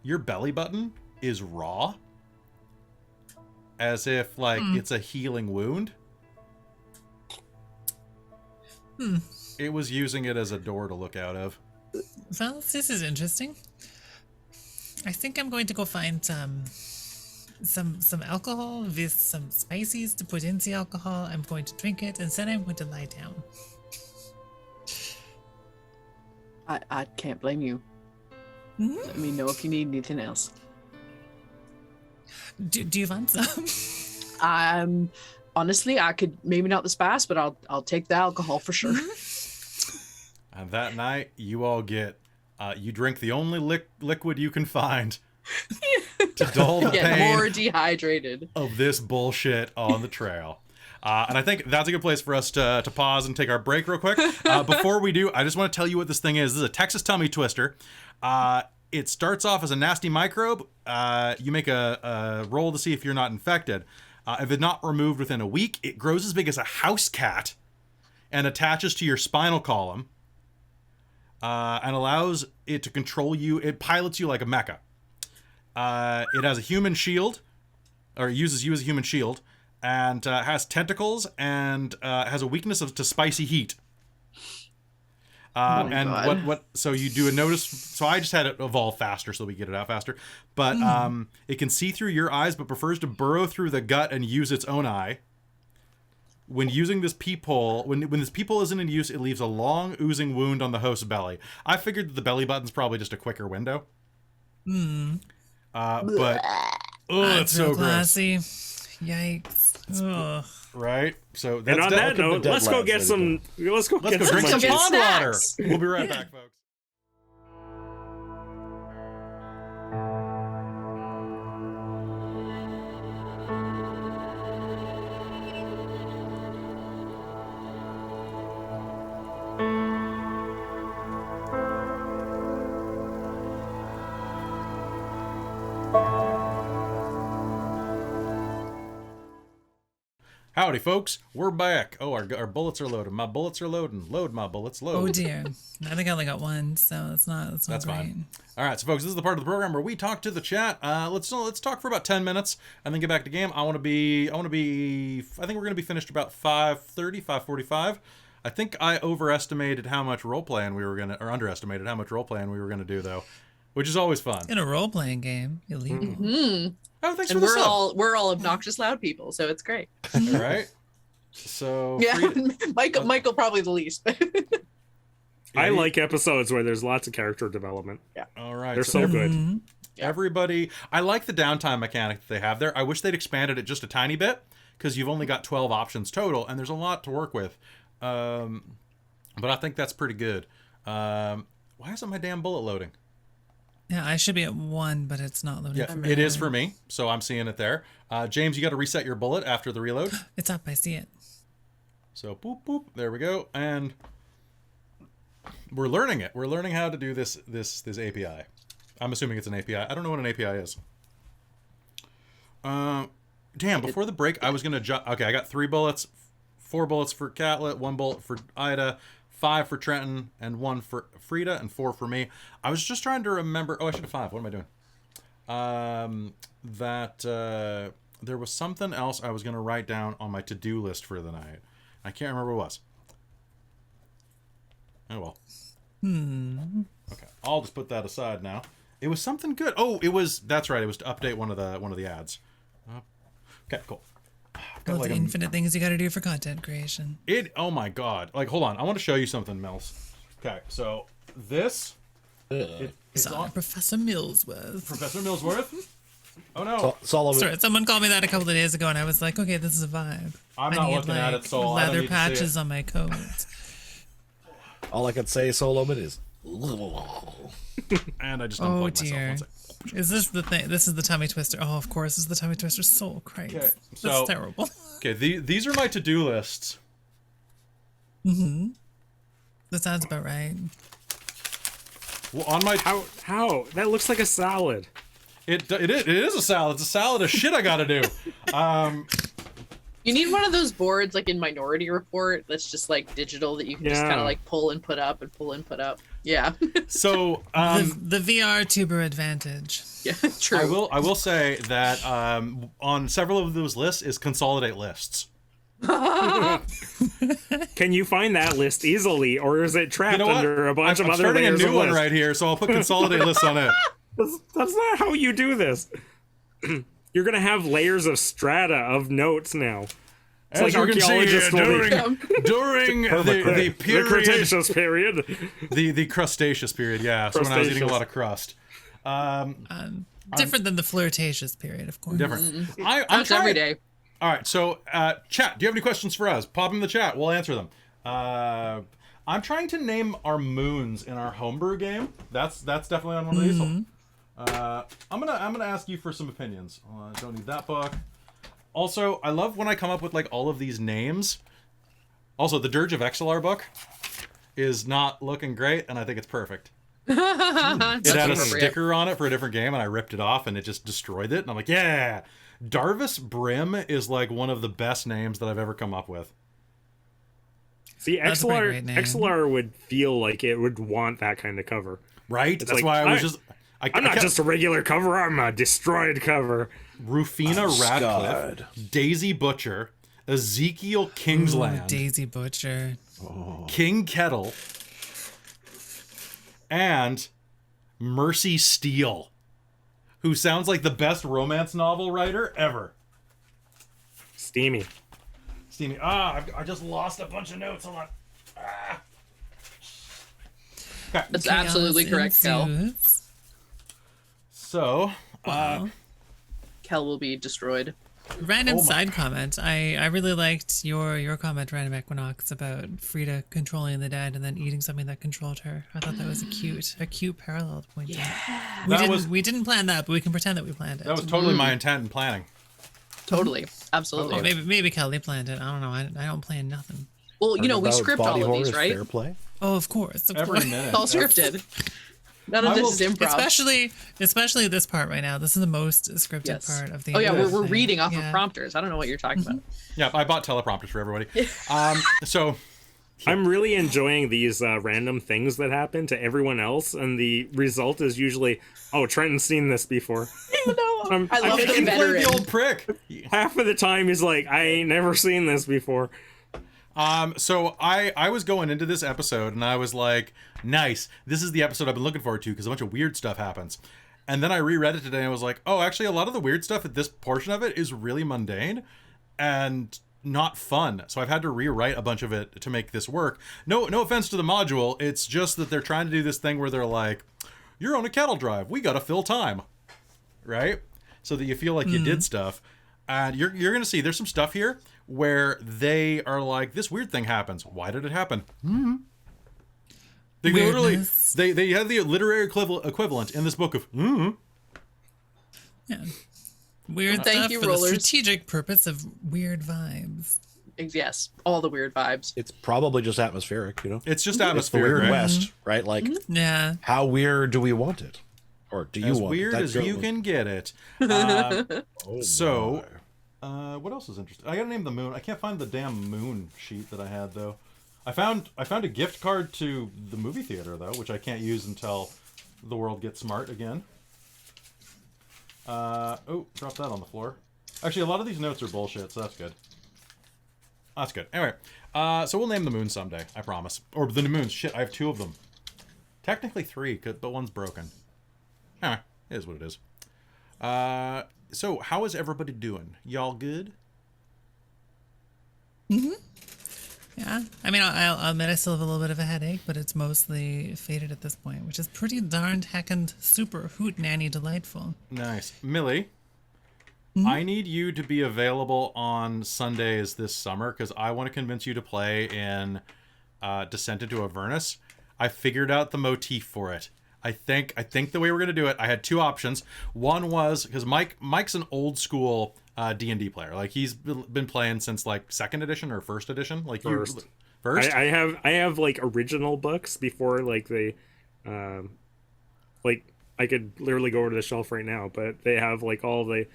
Speaker 1: your belly button is raw. As if, like, it's a healing wound. It was using it as a door to look out of.
Speaker 2: Well, this is interesting. I think I'm going to go find some alcohol with some spices to put in the alcohol. I'm going to drink it, and then I'm going to lie down.
Speaker 6: I can't blame you. Let me know if you need anything else.
Speaker 2: Do you want some?
Speaker 6: Honestly, I could maybe not the spice, but I'll take the alcohol for sure.
Speaker 1: And that night, you all get, you drink the only liquid you can find to dull the
Speaker 6: Get
Speaker 1: pain
Speaker 6: more dehydrated.
Speaker 1: of this bullshit on the trail. And I think that's a good place for us to pause and take our break real quick. Before we do, I just want to tell you what this thing is. This is a Texas tummy twister. It starts off as a nasty microbe. You make a roll to see if you're not infected. If it's not removed within a week, it grows as big as a house cat and attaches to your spinal column and allows it to control you. It pilots you like a mecha. It has a human shield, or it uses you as a human shield, and has tentacles and has a weakness to spicy heat. And
Speaker 6: God.
Speaker 1: so you do a notice. So I just had it evolve faster so we get it out faster. But it can see through your eyes, but prefers to burrow through the gut and use its own eye. When using this peephole, when this peephole isn't in use, it leaves a long oozing wound on the host's belly. I figured that the belly button's probably just a quicker window. But it's so gross.
Speaker 2: Classy. Yikes. Ugh.
Speaker 1: Right? So
Speaker 4: And
Speaker 1: that's
Speaker 4: on that note, let's go get some. Let's go
Speaker 1: Let's
Speaker 4: get
Speaker 1: go drink some
Speaker 4: munchies.
Speaker 1: pond water.
Speaker 6: snacks.
Speaker 1: We'll be right back, folks. Howdy, folks. We're back. Oh, our bullets are loaded. My bullets are loading. Load my bullets. Load.
Speaker 2: Oh dear. I think I only got one, so it's not
Speaker 1: That's
Speaker 2: great.
Speaker 1: fine. All right, so folks, this is the part of the program where we talk to the chat. Let's talk for about 10 minutes and then get back to game. I think we're going to be finished about 5:30, 5:45. I think I overestimated how much role playing we were gonna, or underestimated how much role playing we were gonna do though, which is always fun.
Speaker 2: In a role playing game, illegal.
Speaker 3: Mm-hmm.
Speaker 1: Oh, thanks
Speaker 3: And
Speaker 1: for the sub.
Speaker 3: we're all obnoxious loud people, so it's great.
Speaker 1: All right. So
Speaker 3: Yeah,
Speaker 1: Frida-
Speaker 3: Michael probably the least.
Speaker 4: I like episodes where there's lots of character development.
Speaker 1: All right.
Speaker 4: They're so good.
Speaker 2: Mhm.
Speaker 1: Everybody, I like the downtime mechanic that they have there. I wish they'd expanded it just a tiny bit because you've only got 12 options total, and there's a lot to work with. But I think that's pretty good. Why isn't my damn bullet loading?
Speaker 2: Yeah, I should be at 1, but it's not loading.
Speaker 1: Yeah,
Speaker 2: for me.
Speaker 1: it is for me, so I'm seeing it there. James, you got to reset your bullet after the reload.
Speaker 2: It's up. I see it.
Speaker 1: So boop boop, there we go, and we're learning it. We're learning how to do this API. I'm assuming it's an API. I don't know what an API is. Damn, before the break, I was gonna okay, I got 3 bullets, 4 bullets for Catlett, 1 bullet for Ida, 5 for Trenton, and 1 for Frida, and 4 for me. I was just trying to remember. Oh, I should have 5. What am I doing? There was something else I was gonna write down on my to-do list for the night. I can't remember what it was. Oh well. Okay, I'll just put that aside now. It was something good. Oh, that's right. It was to update one of the ads. Okay, cool.
Speaker 2: Well, the infinite things you got to do for content creation.
Speaker 1: Oh my god. Like, hold on. I want to show you something, Mills. Okay, so this it's
Speaker 2: Sorry,
Speaker 1: on
Speaker 2: Professor Millsworth.
Speaker 1: Professor Millsworth. Oh no.
Speaker 5: Solomon.
Speaker 2: Sorry, someone called me that a couple of days ago, and I was like, okay, this is a vibe.
Speaker 1: I'm
Speaker 2: I
Speaker 1: not
Speaker 2: need,
Speaker 1: looking at
Speaker 2: like,
Speaker 1: it, so I don't
Speaker 2: leather
Speaker 1: need to see it.
Speaker 2: patches on my coat.
Speaker 5: All I can say, Solomon, is.
Speaker 1: And I just
Speaker 2: Oh
Speaker 1: unplugged myself.
Speaker 2: dear.
Speaker 1: One sec.
Speaker 2: Is this the thing? This is the tummy twister. Oh, of course, this is the tummy twister. Soul Christ.
Speaker 1: Okay,
Speaker 2: That's
Speaker 1: so-
Speaker 2: terrible.
Speaker 1: Okay, these are my to-do lists.
Speaker 2: That sounds about right.
Speaker 1: Well, on my
Speaker 4: How? That looks like a salad.
Speaker 1: it is a salad. It's a salad of shit I got to do.
Speaker 3: You need one of those boards like in Minority Report that's just like digital that you can just
Speaker 4: Yeah.
Speaker 3: kind of like pull and put up and pull and put up. Yeah.
Speaker 1: So
Speaker 2: The VR tuber advantage.
Speaker 3: Yeah, true.
Speaker 1: I will say that on several of those lists is consolidate lists.
Speaker 4: Can you find that list easily, or is it trapped
Speaker 1: You know what?
Speaker 4: under a bunch
Speaker 1: I'm
Speaker 4: of other
Speaker 1: starting a
Speaker 4: layers
Speaker 1: new
Speaker 4: of
Speaker 1: one
Speaker 4: lists?
Speaker 1: right here, so I'll put consolidate lists on it.
Speaker 4: That's not how you do this. You're gonna have layers of strata of notes now. It's
Speaker 1: As
Speaker 4: like
Speaker 1: you can see,
Speaker 4: archaeologists will be-
Speaker 1: during the
Speaker 4: the
Speaker 1: period,
Speaker 4: Cretaceous period.
Speaker 1: the Crustaceous period, yeah. So when I was eating a
Speaker 4: Crustaceous.
Speaker 1: lot of crust.
Speaker 2: Different than the flirtatious period, of course.
Speaker 1: Different. I'm
Speaker 3: That's every
Speaker 1: trying.
Speaker 3: day.
Speaker 1: All right, so chat, do you have any questions for us? Pop them in the chat. We'll answer them. I'm trying to name our moons in our homebrew game. That's definitely on one of these. I'm gonna ask you for some opinions. Don't need that book. Also, I love when I come up with like all of these names. Also, the Dirge of Exelar book is not looking great, and I think it's perfect. It had a sticker on it for a different game, and I ripped it off, and it just destroyed it. And I'm like, yeah. Darvis Brim is like one of the best names that I've ever come up with.
Speaker 4: See,
Speaker 2: That's a pretty
Speaker 4: XLR,
Speaker 2: great name.
Speaker 4: XLR would feel like it would want that kind of cover.
Speaker 1: Right? That's
Speaker 4: like,
Speaker 1: why I was just...
Speaker 4: I'm not just a regular cover, I'm a destroyed cover.
Speaker 1: Rufina Radcliffe,
Speaker 5: God.
Speaker 1: Daisy Butcher, Ezekiel
Speaker 2: Ooh,
Speaker 1: Kingsland,
Speaker 2: Daisy Butcher.
Speaker 1: King Kettle, and Mercy Steele, who sounds like the best romance novel writer ever.
Speaker 4: Steamy.
Speaker 1: Steamy. I just lost a bunch of notes. Hold on. Okay.
Speaker 3: That's absolutely
Speaker 2: Chaos
Speaker 3: correct, Kel.
Speaker 2: ensues.
Speaker 1: So,
Speaker 3: Kel will be destroyed.
Speaker 2: Random
Speaker 1: Oh my-
Speaker 2: side comment. I really liked your comment, Random Equinox, about Frida controlling the dead and then eating something that controlled her. I thought that was a cute parallel to point out. We didn't plan that, but we can pretend that we planned it.
Speaker 1: that was totally my intent in planning.
Speaker 3: Totally. Absolutely.
Speaker 2: Oh, maybe Kelly planned it. I don't know. I don't plan nothing.
Speaker 3: Well, you know, we
Speaker 5: About
Speaker 3: script
Speaker 5: body
Speaker 3: all of
Speaker 5: horror
Speaker 3: these,
Speaker 5: is
Speaker 3: right?
Speaker 5: Fair play.
Speaker 2: Oh, of course. Of
Speaker 1: Every
Speaker 2: course.
Speaker 1: minute.
Speaker 3: It's all scripted. None of this is improv.
Speaker 2: Especially this part right now. This is the most scripted
Speaker 3: Yes.
Speaker 2: part of the.
Speaker 3: Oh yeah,
Speaker 2: entire
Speaker 3: we're
Speaker 2: thing.
Speaker 3: reading off
Speaker 2: Yeah.
Speaker 3: of prompters. I don't know what you're talking about.
Speaker 1: Yeah, I bought teleprompters for everybody. So
Speaker 4: I'm really enjoying these random things that happen to everyone else, and the result is usually, oh, Trenton's seen this before.
Speaker 3: I love
Speaker 1: you
Speaker 3: the
Speaker 1: played
Speaker 3: veteran.
Speaker 1: the old prick.
Speaker 4: Half of the time he's like, I ain't never seen this before.
Speaker 1: So I was going into this episode and I was like, nice, this is the episode I've been looking forward to because a bunch of weird stuff happens. And then I reread it today and I was like, oh, actually a lot of the weird stuff at this portion of it is really mundane and not fun. So I've had to rewrite a bunch of it to make this work. No offense to the module, it's just that they're trying to do this thing where they're like, you're on a cattle drive, we gotta fill time. Right? So that you feel like you did stuff. And you're going to see there's some stuff here where they are like, this weird thing happens. Why did it happen? They literally, they have the literary equivalent in this book of,
Speaker 2: Yeah. Weird
Speaker 3: Thank
Speaker 2: stuff
Speaker 3: you,
Speaker 2: for
Speaker 3: rollers.
Speaker 2: the strategic purpose of weird vibes.
Speaker 3: Yes, all the weird vibes.
Speaker 5: It's probably just atmospheric, you know.
Speaker 1: it's just
Speaker 5: It's the
Speaker 1: atmosphere,
Speaker 5: Weird
Speaker 1: right?
Speaker 5: West, right? Like,
Speaker 2: Yeah.
Speaker 5: how weird do we want it, or do you
Speaker 1: As
Speaker 5: want
Speaker 1: weird
Speaker 5: it?
Speaker 1: as
Speaker 5: That's
Speaker 1: you
Speaker 5: your-
Speaker 1: can get it.
Speaker 5: Oh,
Speaker 1: So,
Speaker 5: my.
Speaker 1: what else is interesting? I gotta name the moon. I can't find the damn moon sheet that I had though. I found a gift card to the movie theater though, which I can't use until the world gets smart again. Oh, drop that on the floor. Actually, a lot of these notes are bullshit, so that's good. That's good. Anyway, so we'll name the moon someday, I promise. Or the moons. Shit, I have 2 of them. Technically 3, but one's broken. Anyway, it is what it is. So how is everybody doing? Y'all good?
Speaker 2: Yeah. I mean, I'll admit I still have a little bit of a headache, but it's mostly faded at this point, which is pretty darned heckin' super hoot nanny delightful.
Speaker 1: Nice. Millie, I need you to be available on Sundays this summer because I want to convince you to play in Descent into Avernus. I figured out the motif for it. I think the way we're going to do it, I had 2 options. One was, because Mike's an old school D&D player. Like, he's been playing since, like, 2nd edition or 1st edition? Like,
Speaker 4: First.
Speaker 1: First?
Speaker 4: I have like original books before like they, like I could literally go over to the shelf right now, but they have like all the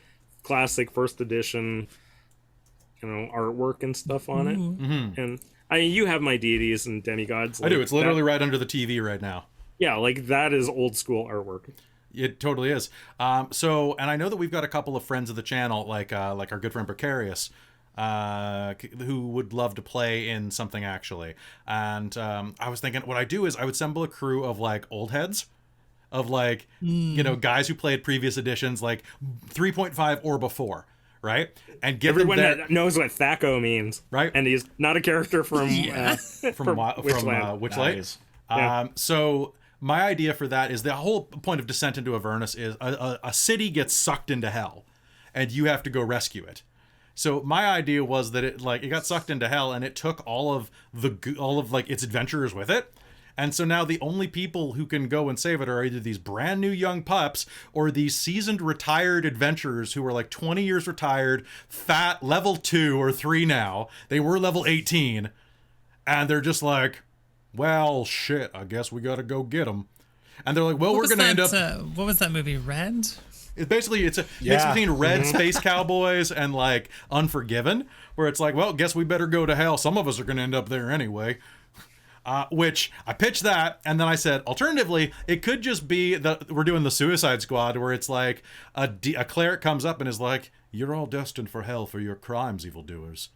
Speaker 4: classic 1st edition, you know, artwork and stuff on it.
Speaker 1: Mm-hmm.
Speaker 4: And you have my deities and demigods.
Speaker 1: I do.
Speaker 4: like,
Speaker 1: It's literally
Speaker 4: that,
Speaker 1: right under the TV right now.
Speaker 4: Yeah, like that is old school artwork.
Speaker 1: It totally is. So, and I know that we've got a couple of friends of the channel, like our good friend Precarious, who would love to play in something actually. And I was thinking, what I do is I would assemble a crew of like old heads, of like you know, guys who played previous editions, like 3.5 or before, right? And give
Speaker 4: Everyone
Speaker 1: them
Speaker 4: that knows what Thaco means,
Speaker 1: right?
Speaker 4: And he's not a character from
Speaker 1: from Witchlight.
Speaker 5: Nice.
Speaker 4: Yeah.
Speaker 1: So my idea for that is the whole point of Descent into Avernus is a city gets sucked into hell, and you have to go rescue it. So my idea was that it got sucked into hell, and it took all of like its adventurers with it. And so now the only people who can go and save it are either these brand new young pups or these seasoned retired adventurers who are like 20 years retired, fat, level 2 or 3 now. They were level 18, and they're just like, well, shit, I guess we gotta go get them. And they're like, well, we're gonna end up...
Speaker 2: what was that movie, Red?
Speaker 1: It's basically, it's a mix between Red Space Cowboys and like Unforgiven, where it's like, well, guess we better go to hell. Some of us are gonna end up there anyway. Which I pitched that, and then I said, alternatively, it could just be that we're doing the Suicide Squad, where it's like a cleric comes up and is like, you're all destined for hell for your crimes, evildoers.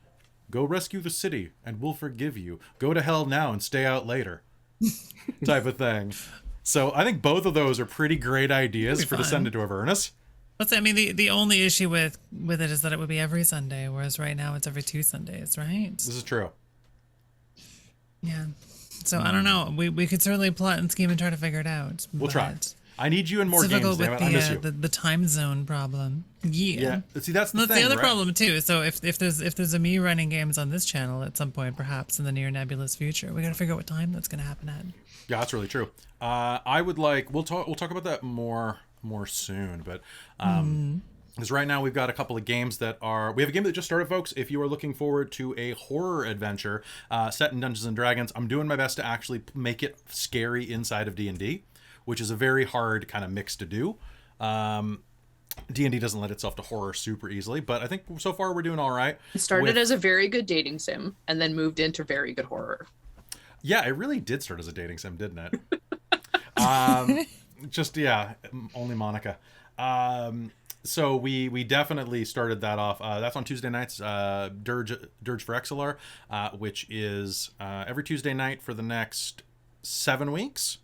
Speaker 1: Go rescue the city, and we'll forgive you. Go to hell now and stay out later. Type of thing. So I think both of those are pretty great ideas for Descent into Avernus.
Speaker 2: I mean, the only issue with it is that it would be every Sunday, whereas right now it's every 2 Sundays, right?
Speaker 1: This is true.
Speaker 2: Yeah. So I don't know. We could certainly plot and scheme and try to figure it out.
Speaker 1: We'll try. I need you in more
Speaker 2: it's
Speaker 1: games,
Speaker 2: difficult
Speaker 1: damn it. I miss you.
Speaker 2: with the time zone problem. Yeah.
Speaker 1: See, that's the thing,
Speaker 2: the other
Speaker 1: right?
Speaker 2: problem too. So if there's a me running games on this channel at some point, perhaps in the near nebulous future, we got to figure out what time that's going to happen at.
Speaker 1: Yeah, that's really true. I would like we'll talk about that more soon, but because right now we've got a couple of games we have a game that just started, folks. If you are looking forward to a horror adventure set in Dungeons and Dragons, I'm doing my best to actually make it scary inside of D&D. which is a very hard kind of mix to do. D&D doesn't let itself to horror super easily, but I think so far we're doing all right.
Speaker 6: It started as a very good dating sim and then moved into very good horror.
Speaker 1: Yeah, it really did start as a dating sim, didn't it? Only Monica. So we definitely started that off. That's on Tuesday nights, Dirge for Exelar, which is every Tuesday night for the next 7 weeks,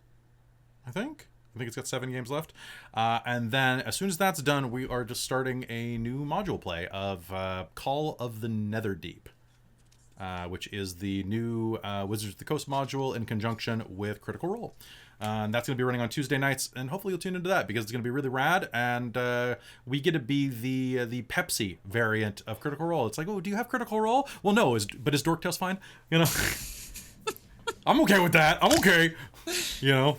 Speaker 1: I think it's got 7 games left. And then as soon as that's done, we are just starting a new module play of Call of the Netherdeep, which is the new Wizards of the Coast module in conjunction with Critical Role. And that's going to be running on Tuesday nights, and hopefully you'll tune into that because it's going to be really rad. And we get to be the Pepsi variant of Critical Role. It's like, oh, do you have Critical Role? Well, no, but is Dork Tales fine? You know, I'm okay with that. I'm okay. You know,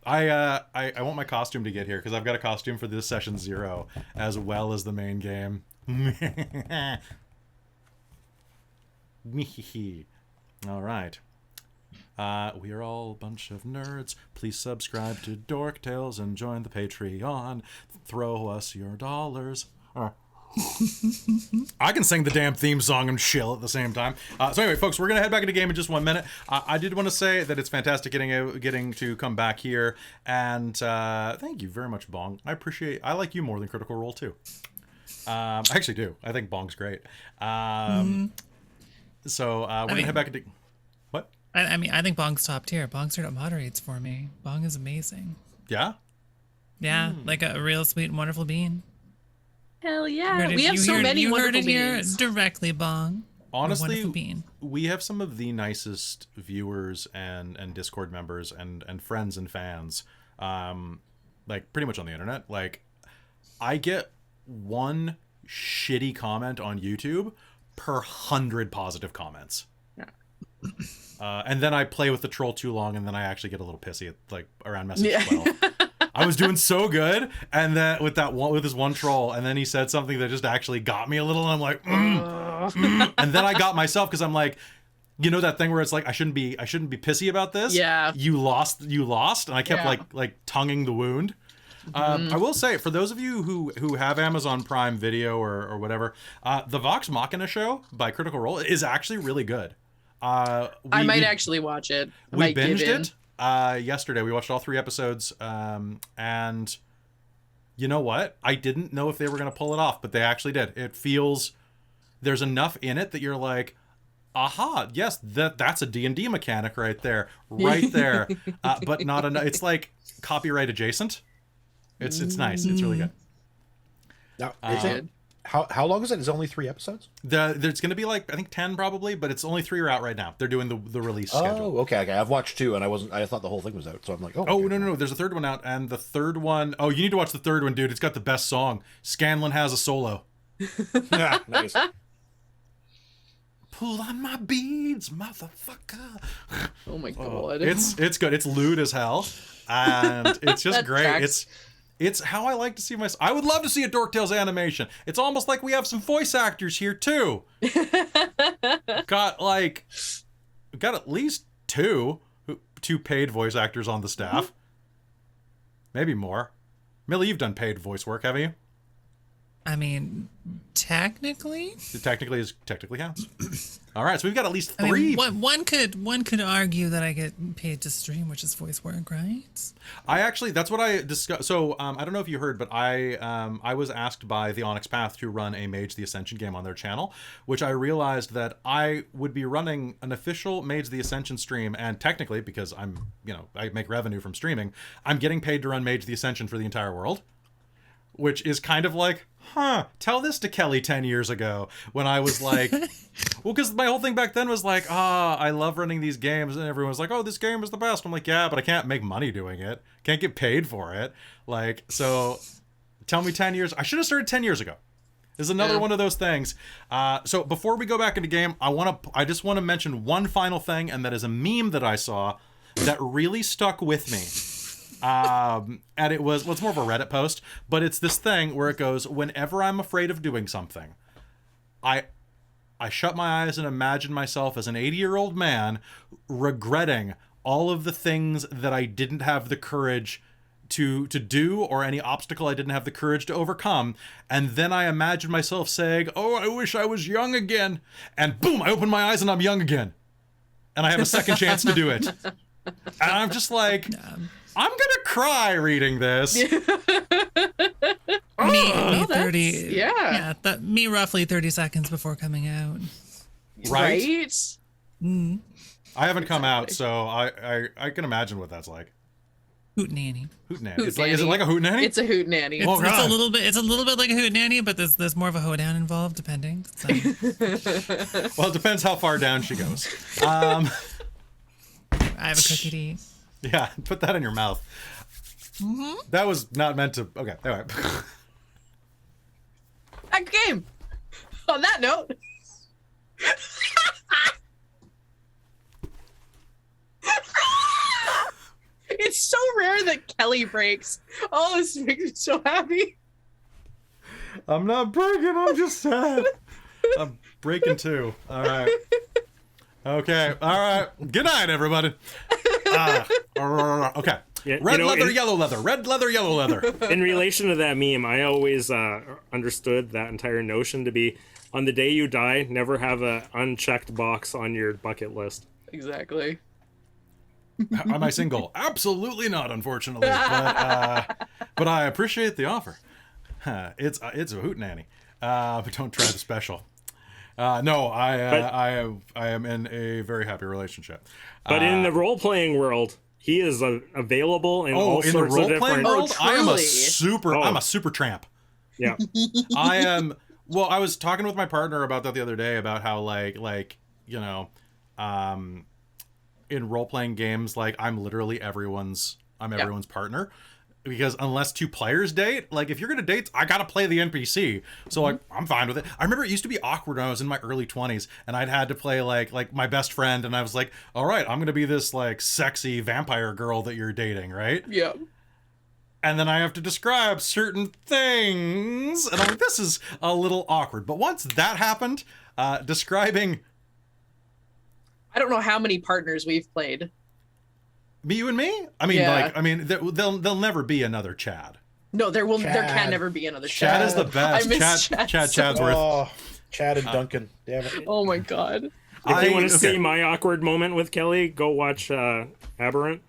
Speaker 1: I want my costume to get here because I've got a costume for this session 0 as well as the main game. All right. We are all a bunch of nerds. Please subscribe to Dork Tales and join the Patreon. Throw us your dollars. I can sing the damn theme song and chill at the same time. So anyway, folks, we're going to head back into game in just 1 minute. I did want to say that it's fantastic getting to come back here. And thank you very much, Bong. I like you more than Critical Role, too. I actually do. I think Bong's great. So we're going to head back into... What?
Speaker 2: I think Bong's top tier. Bong straight up moderates for me. Bong is amazing.
Speaker 1: Yeah?
Speaker 2: Yeah, like a real sweet and wonderful bean.
Speaker 6: Hell yeah. We have so many wonderful beans.
Speaker 2: Directly, Bong.
Speaker 1: Honestly, we have some of the nicest viewers and Discord members and friends and fans, like pretty much on the internet. Like, I get one shitty comment on YouTube per 100 positive comments. And then I play with the troll too long, and then I actually get a little pissy at like around message 12. I was doing so good, and then with this one troll, and then he said something that just actually got me a little. And I'm like, and then I got myself because I'm like, you know that thing where it's like I shouldn't be pissy about this.
Speaker 6: Yeah.
Speaker 1: You lost, and I kept like tonguing the wound. I will say, for those of you who have Amazon Prime Video or whatever, the Vox Machina show by Critical Role is actually really good.
Speaker 6: I might actually watch it.
Speaker 1: We binged it yesterday. We watched all 3 episodes, and you know what? I didn't know if they were going to pull it off, but they actually did. It feels there's enough in it that you're like, aha, yes, that's a D&D mechanic right there, but not enough. It's like copyright adjacent. It's nice. It's really good.
Speaker 5: Now, how long is it? Is it only 3 episodes?
Speaker 1: There's going to be like, I think 10 probably, but it's only 3 are out right now. They're doing the release schedule.
Speaker 5: Oh, okay. I've watched 2, and I thought the whole thing was out, so I'm like,
Speaker 1: No. There's a 3rd one out, and the 3rd one, you need to watch the 3rd one, dude. It's got the best song. Scanlan has a solo.
Speaker 5: Yeah, nice.
Speaker 1: Pull on my beads, motherfucker.
Speaker 6: Oh my god.
Speaker 1: It's good. It's lewd as hell, and it's just great.
Speaker 6: Tracks.
Speaker 1: It's how I like to see myself. I would love to see a Dork Tales animation. It's almost like we have some voice actors here too. Got at least two paid voice actors on the staff. Maybe more. Millie, you've done paid voice work, haven't you?
Speaker 2: I mean, technically.
Speaker 1: It technically counts. All right, so we've got at least 3.
Speaker 2: I mean, one could argue that I get paid to stream, which is voice work, right?
Speaker 1: That's what I discussed. So I don't know if you heard, but I was asked by the Onyx Path to run a Mage the Ascension game on their channel, which I realized that I would be running an official Mage the Ascension stream, and technically, because I make revenue from streaming, I'm getting paid to run Mage the Ascension for the entire world. Which is kind of like, tell this to Kelly 10 years ago when I was like, well, because my whole thing back then was like, I love running these games. And everyone's like, oh, this game is the best. I'm like, yeah, but I can't make money doing it. Can't get paid for it. Like, so tell me 10 years. I should have started 10 years ago. This is another one of those things. So before we go back into game, I just want to mention one final thing, and that is a meme that I saw that really stuck with me. And it's more of a Reddit post, but it's this thing where it goes, whenever I'm afraid of doing something, I shut my eyes and imagine myself as an 80-year-old man regretting all of the things that I didn't have the courage to do, or any obstacle I didn't have the courage to overcome, and then I imagined myself saying, "Oh, I wish I was young again," and boom, I open my eyes and I'm young again, and I have a second chance to do it. And I'm just like, I'm gonna cry reading this.
Speaker 2: Me
Speaker 3: Oh,
Speaker 2: 30.
Speaker 3: yeah.
Speaker 2: Me roughly 30 seconds before coming out.
Speaker 1: Right?
Speaker 3: Right?
Speaker 1: I haven't come out, so I can imagine what that's like.
Speaker 2: Hootenanny.
Speaker 1: Hootenanny.
Speaker 3: Hoot
Speaker 1: It's like, is it
Speaker 3: nanny.
Speaker 1: like a hootenanny?
Speaker 3: It's a hootenanny.
Speaker 1: Oh,
Speaker 2: It's
Speaker 1: God.
Speaker 2: a little bit. It's a little bit like a hootenanny, but there's more of a hoedown involved, depending. So.
Speaker 1: Well, it depends how far down she goes.
Speaker 2: I have a cookie to eat.
Speaker 1: Yeah, put that in your mouth. That was not meant to. Okay, all right.
Speaker 3: Back game. On that note. It's so rare that Kelly breaks. Oh, this makes me so happy.
Speaker 1: I'm not breaking. I'm just sad. I'm breaking too. All right. Okay. All right. Good night, everybody. Okay.
Speaker 4: Yeah,
Speaker 1: Red
Speaker 4: you know,
Speaker 1: leather,
Speaker 4: in-
Speaker 1: yellow leather. Red leather, yellow leather.
Speaker 4: In relation to that meme, I always understood that entire notion to be, on the day you die, never have a unchecked box on your bucket list.
Speaker 3: Exactly.
Speaker 1: Am I single? Absolutely not, unfortunately. But I appreciate the offer. It's a hootenanny. But don't try the special. No, I am in a very happy relationship.
Speaker 4: But in the role-playing world, he is available in all
Speaker 1: in the
Speaker 4: sorts of
Speaker 1: role playing
Speaker 4: different...
Speaker 1: world, I am a
Speaker 3: truly?
Speaker 1: super.
Speaker 4: Oh.
Speaker 1: I'm a super tramp.
Speaker 4: Yeah.
Speaker 1: I am. Well, I was talking with my partner about that the other day, about how in role playing games, like I'm literally everyone's partner, because unless two players date, like if you're gonna date, I gotta play the NPC. So like I'm fine with it. I remember it used to be awkward when I was in my early 20s and I'd had to play like my best friend, and I was like, all right, I'm gonna be this like sexy vampire girl that you're dating, right?
Speaker 3: Yeah.
Speaker 1: And then I have to describe certain things, and I'm like, this is a little awkward. But once that happened, describing
Speaker 3: I don't know how many partners we've played.
Speaker 1: me, you and me, I mean,
Speaker 3: Yeah.
Speaker 1: there'll never be another Chad.
Speaker 3: No, there can
Speaker 5: Chad.
Speaker 3: never be another
Speaker 1: Chad
Speaker 3: Chad.
Speaker 1: is the best.
Speaker 3: I miss
Speaker 1: Chad
Speaker 3: Chad so
Speaker 1: Chadsworth.
Speaker 5: Oh, Chad and Duncan. Damn it.
Speaker 3: Oh my god.
Speaker 4: If you want to
Speaker 1: okay.
Speaker 4: see my awkward moment with Kelly, go watch Aberrant.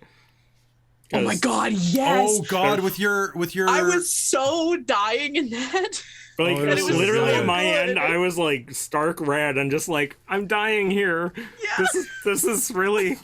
Speaker 3: Oh my
Speaker 4: 'Cause-
Speaker 3: god, yes.
Speaker 1: Oh God, with your
Speaker 3: I was so dying in that.
Speaker 4: Like,
Speaker 1: Oh, it was so
Speaker 4: literally
Speaker 1: good.
Speaker 4: at my
Speaker 3: Good.
Speaker 4: end, I was like stark red and just like, I'm dying here.
Speaker 3: Yeah.
Speaker 4: This is really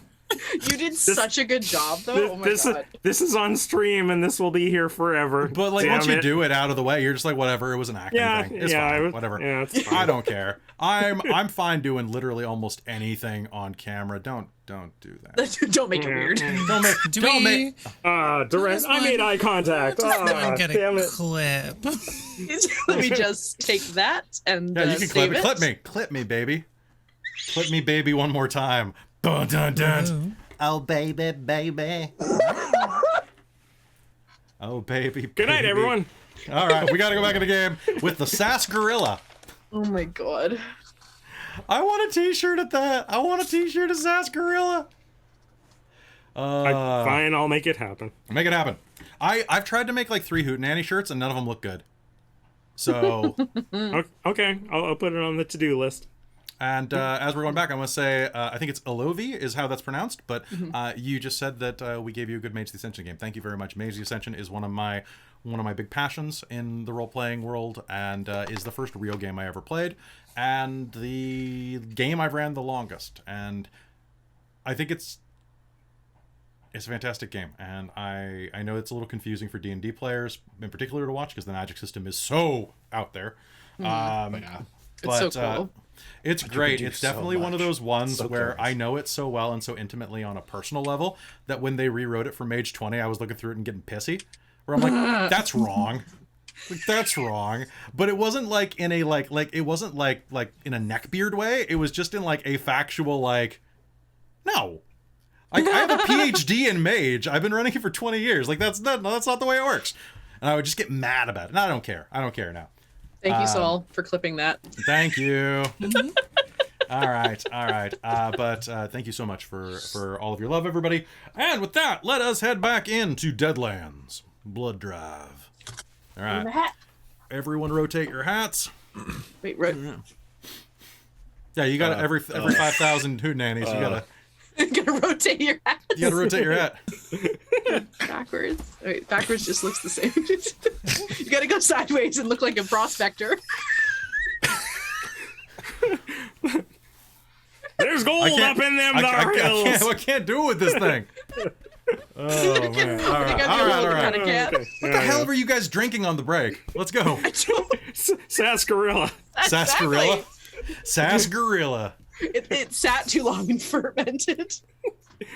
Speaker 3: You did such a good job though. Oh my god.
Speaker 4: this is on stream and this will be here forever.
Speaker 1: But like
Speaker 4: Damn
Speaker 1: once you
Speaker 4: it.
Speaker 1: do it out of the way, you're just like, whatever. It was an acting
Speaker 4: Yeah,
Speaker 1: thing. It's
Speaker 4: yeah,
Speaker 1: fine.
Speaker 4: I was-
Speaker 1: Whatever.
Speaker 4: yeah, it's
Speaker 1: I
Speaker 4: fine.
Speaker 1: don't care. I'm fine doing literally almost anything on camera. Don't do that.
Speaker 3: Don't make it weird.
Speaker 1: Don't make.
Speaker 2: Do
Speaker 1: don't
Speaker 2: we?
Speaker 1: make.
Speaker 4: Direct. I made eye contact.
Speaker 2: Someone get
Speaker 4: Damn
Speaker 2: a
Speaker 4: it.
Speaker 2: clip.
Speaker 3: Let me just take that and
Speaker 1: Yeah, you can clip
Speaker 3: save
Speaker 1: it. Clip me, baby. Clip me, baby, one more time. Dun dun dun.
Speaker 2: Ooh.
Speaker 1: Oh baby, baby. Oh baby.
Speaker 4: Good night,
Speaker 1: baby.
Speaker 4: everyone.
Speaker 1: All right, we got to go back in the game with the sarsaparilla.
Speaker 3: Oh my god.
Speaker 1: I want a T-shirt at that. I want a T-shirt of sarsaparilla.
Speaker 4: Fine, I'll make it happen.
Speaker 1: Make it happen. I've tried to make like 3 Hootenanny shirts and none of them look good. So,
Speaker 4: Okay, I'll put it on the to-do list.
Speaker 1: and as we're going back, I want to say I think it's Elovi is how that's pronounced, but you just said that we gave you a good Mage of the Ascension game. Thank you very much. Mage of the Ascension is one of my big passions in the role-playing world, and is the first real game I ever played, and the game I've ran the longest. And I think it's a fantastic game, and I know it's a little confusing for D&D players in particular to watch because the magic system is so out there.
Speaker 3: It's so cool.
Speaker 1: It's great.
Speaker 5: do
Speaker 1: It's
Speaker 5: so
Speaker 1: definitely one of
Speaker 5: much.
Speaker 1: those ones
Speaker 5: So
Speaker 1: where
Speaker 5: close.
Speaker 1: I know it so well and so intimately on a personal level that when they rewrote it for Mage 20, I was looking through it and getting pissy. Where I'm like, that's wrong. Like, that's wrong. But it wasn't like in a like it wasn't like in a neckbeard way. It was just in like a factual like, no. I have a PhD in Mage. I've been running it for 20 years. Like that's not the way it works. And I would just get mad about it. And I don't care. I don't care now.
Speaker 3: Thank you, Saul, for clipping that.
Speaker 1: Thank you. All right. But thank you so much for all of your love, everybody. And with that, let us head back into Deadlands Blood Drive. All
Speaker 6: In the
Speaker 1: right.
Speaker 6: hat.
Speaker 1: Everyone rotate your hats.
Speaker 6: Wait, right.
Speaker 1: Yeah, you got every 5,000 hootenannies. You gotta
Speaker 6: Gonna rotate your hat.
Speaker 1: you gotta rotate your hat.
Speaker 6: Backwards. Wait, backwards just looks the same. You gotta go sideways and look like a prospector.
Speaker 4: There's gold up in them dark hills.
Speaker 1: I can't do it with this thing. Oh man! All right.
Speaker 6: Kind of cat.
Speaker 1: What the hell were you guys drinking on the break? Let's go.
Speaker 4: Sarsaparilla.
Speaker 1: Sarsaparilla. Sarsaparilla.
Speaker 6: It sat too long and fermented.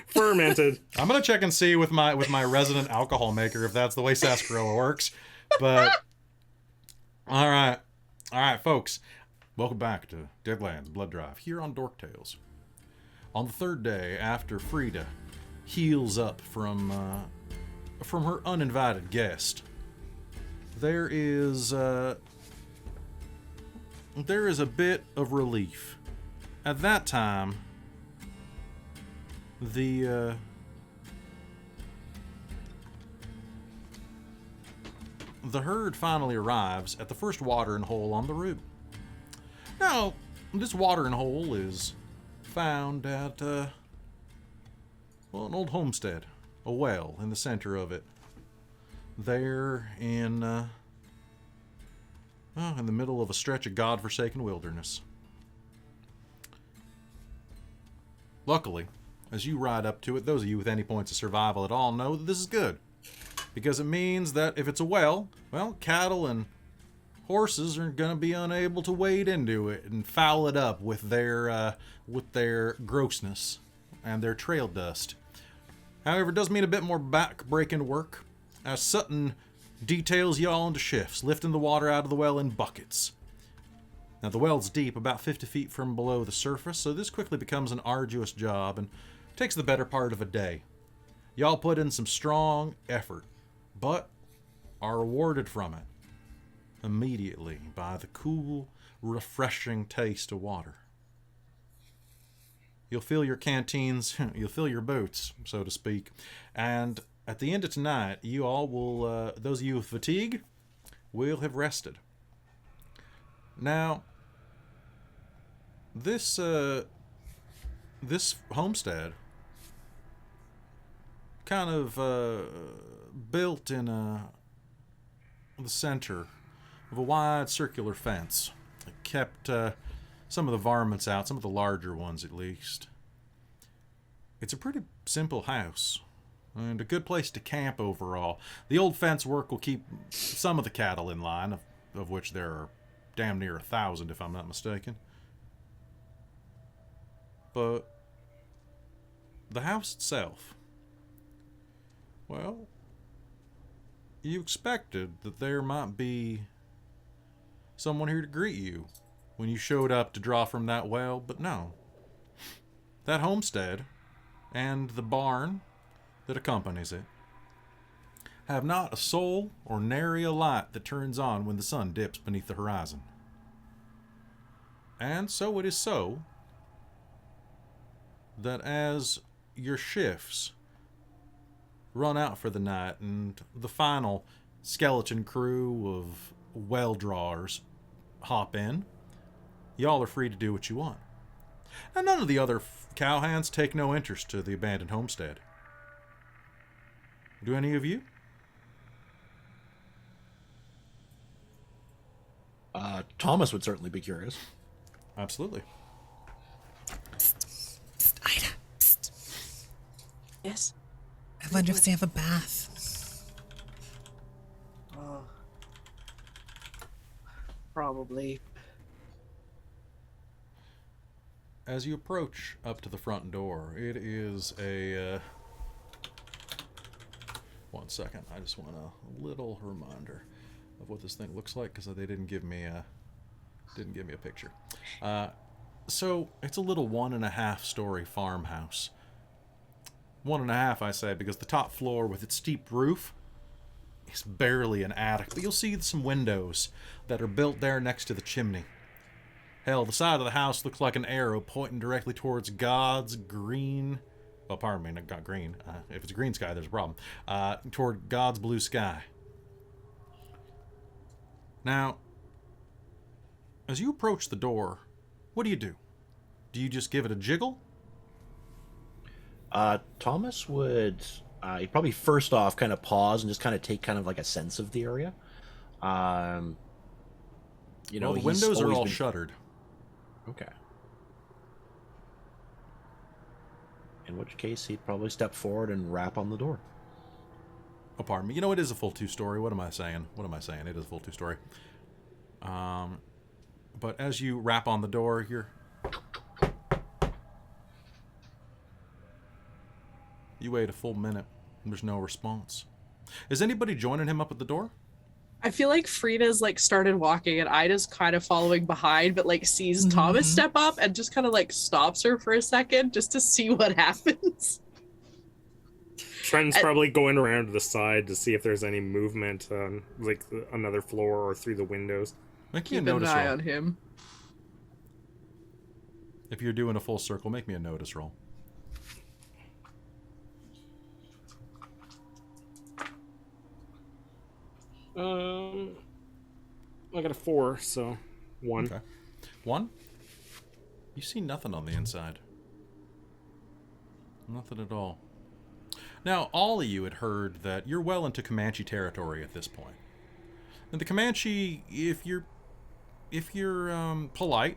Speaker 4: Fermented.
Speaker 1: I'm gonna check and see with my resident alcohol maker if that's the way sarsaparilla works. But all right, folks. Welcome back to Deadlands Blood Drive here on Dork Tales. On the third day after Frida heals up from her uninvited guest, there is a bit of relief. At that time, the herd finally arrives at the first watering hole on the route. Now, this watering hole is found at an old homestead, a well in the center of it. There in the middle of a stretch of godforsaken wilderness. Luckily, as you ride up to it, those of you with any points of survival at all know that this is good. Because it means that if it's a well, cattle and horses are going to be unable to wade into it and foul it up with their grossness and their trail dust. However, it does mean a bit more back-breaking work, as Sutton details y'all into shifts, lifting the water out of the well in buckets. Now, the well's deep, about 50 feet from below the surface, so this quickly becomes an arduous job and takes the better part of a day. Y'all put in some strong effort, but are rewarded from it immediately by the cool, refreshing taste of water. You'll fill your canteens, you'll fill your boots, so to speak, and at the end of tonight, you all will, those of you with fatigue, will have rested. Now, this homestead kind of built in the center of a wide circular fence. It kept some of the varmints out, some of the larger ones at least. It's a pretty simple house and a good place to camp overall. The old fence work will keep some of the cattle in line, of which there are damn near 1,000 if I'm not mistaken. But the house itself, well, you expected that there might be someone here to greet you when you showed up to draw from that well, but no. That homestead and the barn that accompanies it have not a soul or nary a light that turns on when the sun dips beneath the horizon. And so it is so that as your shifts run out for the night and the final skeleton crew of well drawers hop in, y'all are free to do what you want. And none of the other cowhands take no interest to the abandoned homestead. Do any of you?
Speaker 5: Thomas would certainly be curious.
Speaker 1: Absolutely.
Speaker 2: Psst, Ida. Psst.
Speaker 6: Yes.
Speaker 2: I wonder if they have a bath.
Speaker 6: Probably.
Speaker 1: As you approach up to the front door, it is a... One second, I just want a little reminder of what this thing looks like, because they didn't give me a picture. So it's a little 1.5 story farmhouse. 1.5, I say, because the top floor with its steep roof is barely an attic, but you'll see some windows that are built there next to the chimney. Hell, the side of the house looks like an arrow pointing directly towards God's green... Well, pardon me, not green. If it's a green sky, there's a problem. Toward God's blue sky. Now, as you approach the door, what do you do? Do you just give it a jiggle?
Speaker 5: Thomas would he'd probably first off kind of pause and just kind of take kind of like a sense of the area. You know,
Speaker 1: well, the windows are all
Speaker 5: been...
Speaker 1: shuttered.
Speaker 5: Okay. In which case, he'd probably step forward and rap on the door.
Speaker 1: Oh, pardon me. You know, it is a full 2-story. What am I saying? It is a full 2-story. But as you rap on the door, you wait a full minute, and there's no response. Is anybody joining him up at the door?
Speaker 6: I feel like Frida's like started walking and Ida's kind of following behind, but like sees Thomas step up and just kind of like stops her for a second just to see what happens.
Speaker 4: Trenton's probably going around to the side to see if there's any movement on like another floor or through the windows.
Speaker 1: Make me a
Speaker 6: Keep an
Speaker 1: notice
Speaker 6: eye
Speaker 1: roll.
Speaker 6: on him.
Speaker 1: If you're doing a full circle, make me a notice roll.
Speaker 4: I got a 4, so 1.
Speaker 1: Okay. 1? You see nothing on the inside. Nothing at all. Now, all of you had heard that you're well into Comanche territory at this point. And the Comanche, if you're polite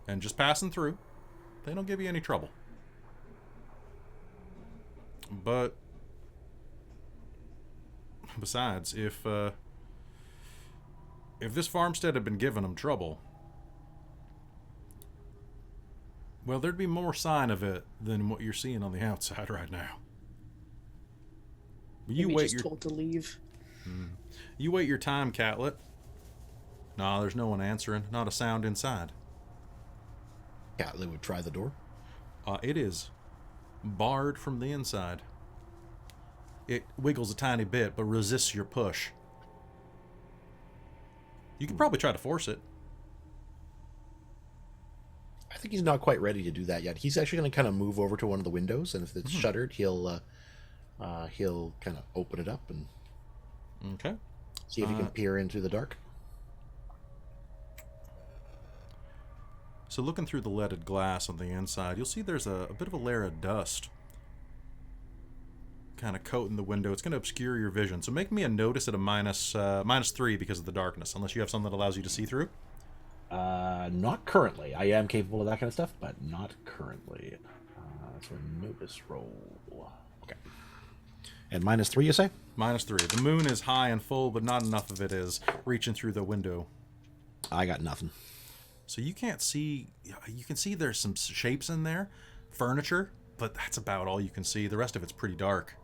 Speaker 1: and just passing through, they don't give you any trouble. But besides, if this farmstead had been giving them trouble, well, there'd be more sign of it than what you're seeing on the outside right now. You
Speaker 6: Maybe
Speaker 1: wait
Speaker 6: just
Speaker 1: your
Speaker 6: told to leave.
Speaker 1: You wait your time, Catlett. Nah, there's no one answering. Not a sound inside.
Speaker 5: Catlett would try the door.
Speaker 1: It is barred from the inside. It wiggles a tiny bit, but resists your push. You could probably try to force it.
Speaker 5: I think he's not quite ready to do that yet. He's actually going to kind of move over to one of the windows, and if it's shuttered, he'll kind of open it up and
Speaker 1: Okay.
Speaker 5: see if he can peer into the dark.
Speaker 1: So looking through the leaded glass on the inside, you'll see there's a bit of a layer of dust kind of coating the window. It's going to obscure your vision. So make me a notice at a -3 because of the darkness, unless you have something that allows you to see through.
Speaker 5: Not currently. I am capable of that kind of stuff, but not currently. So a notice roll. Okay. And -3, you say?
Speaker 1: -3. The moon is high and full, but not enough of it is reaching through the window.
Speaker 5: I got nothing.
Speaker 1: So you can't see. You can see there's some shapes in there, furniture, but that's about all you can see. The rest of it's pretty dark.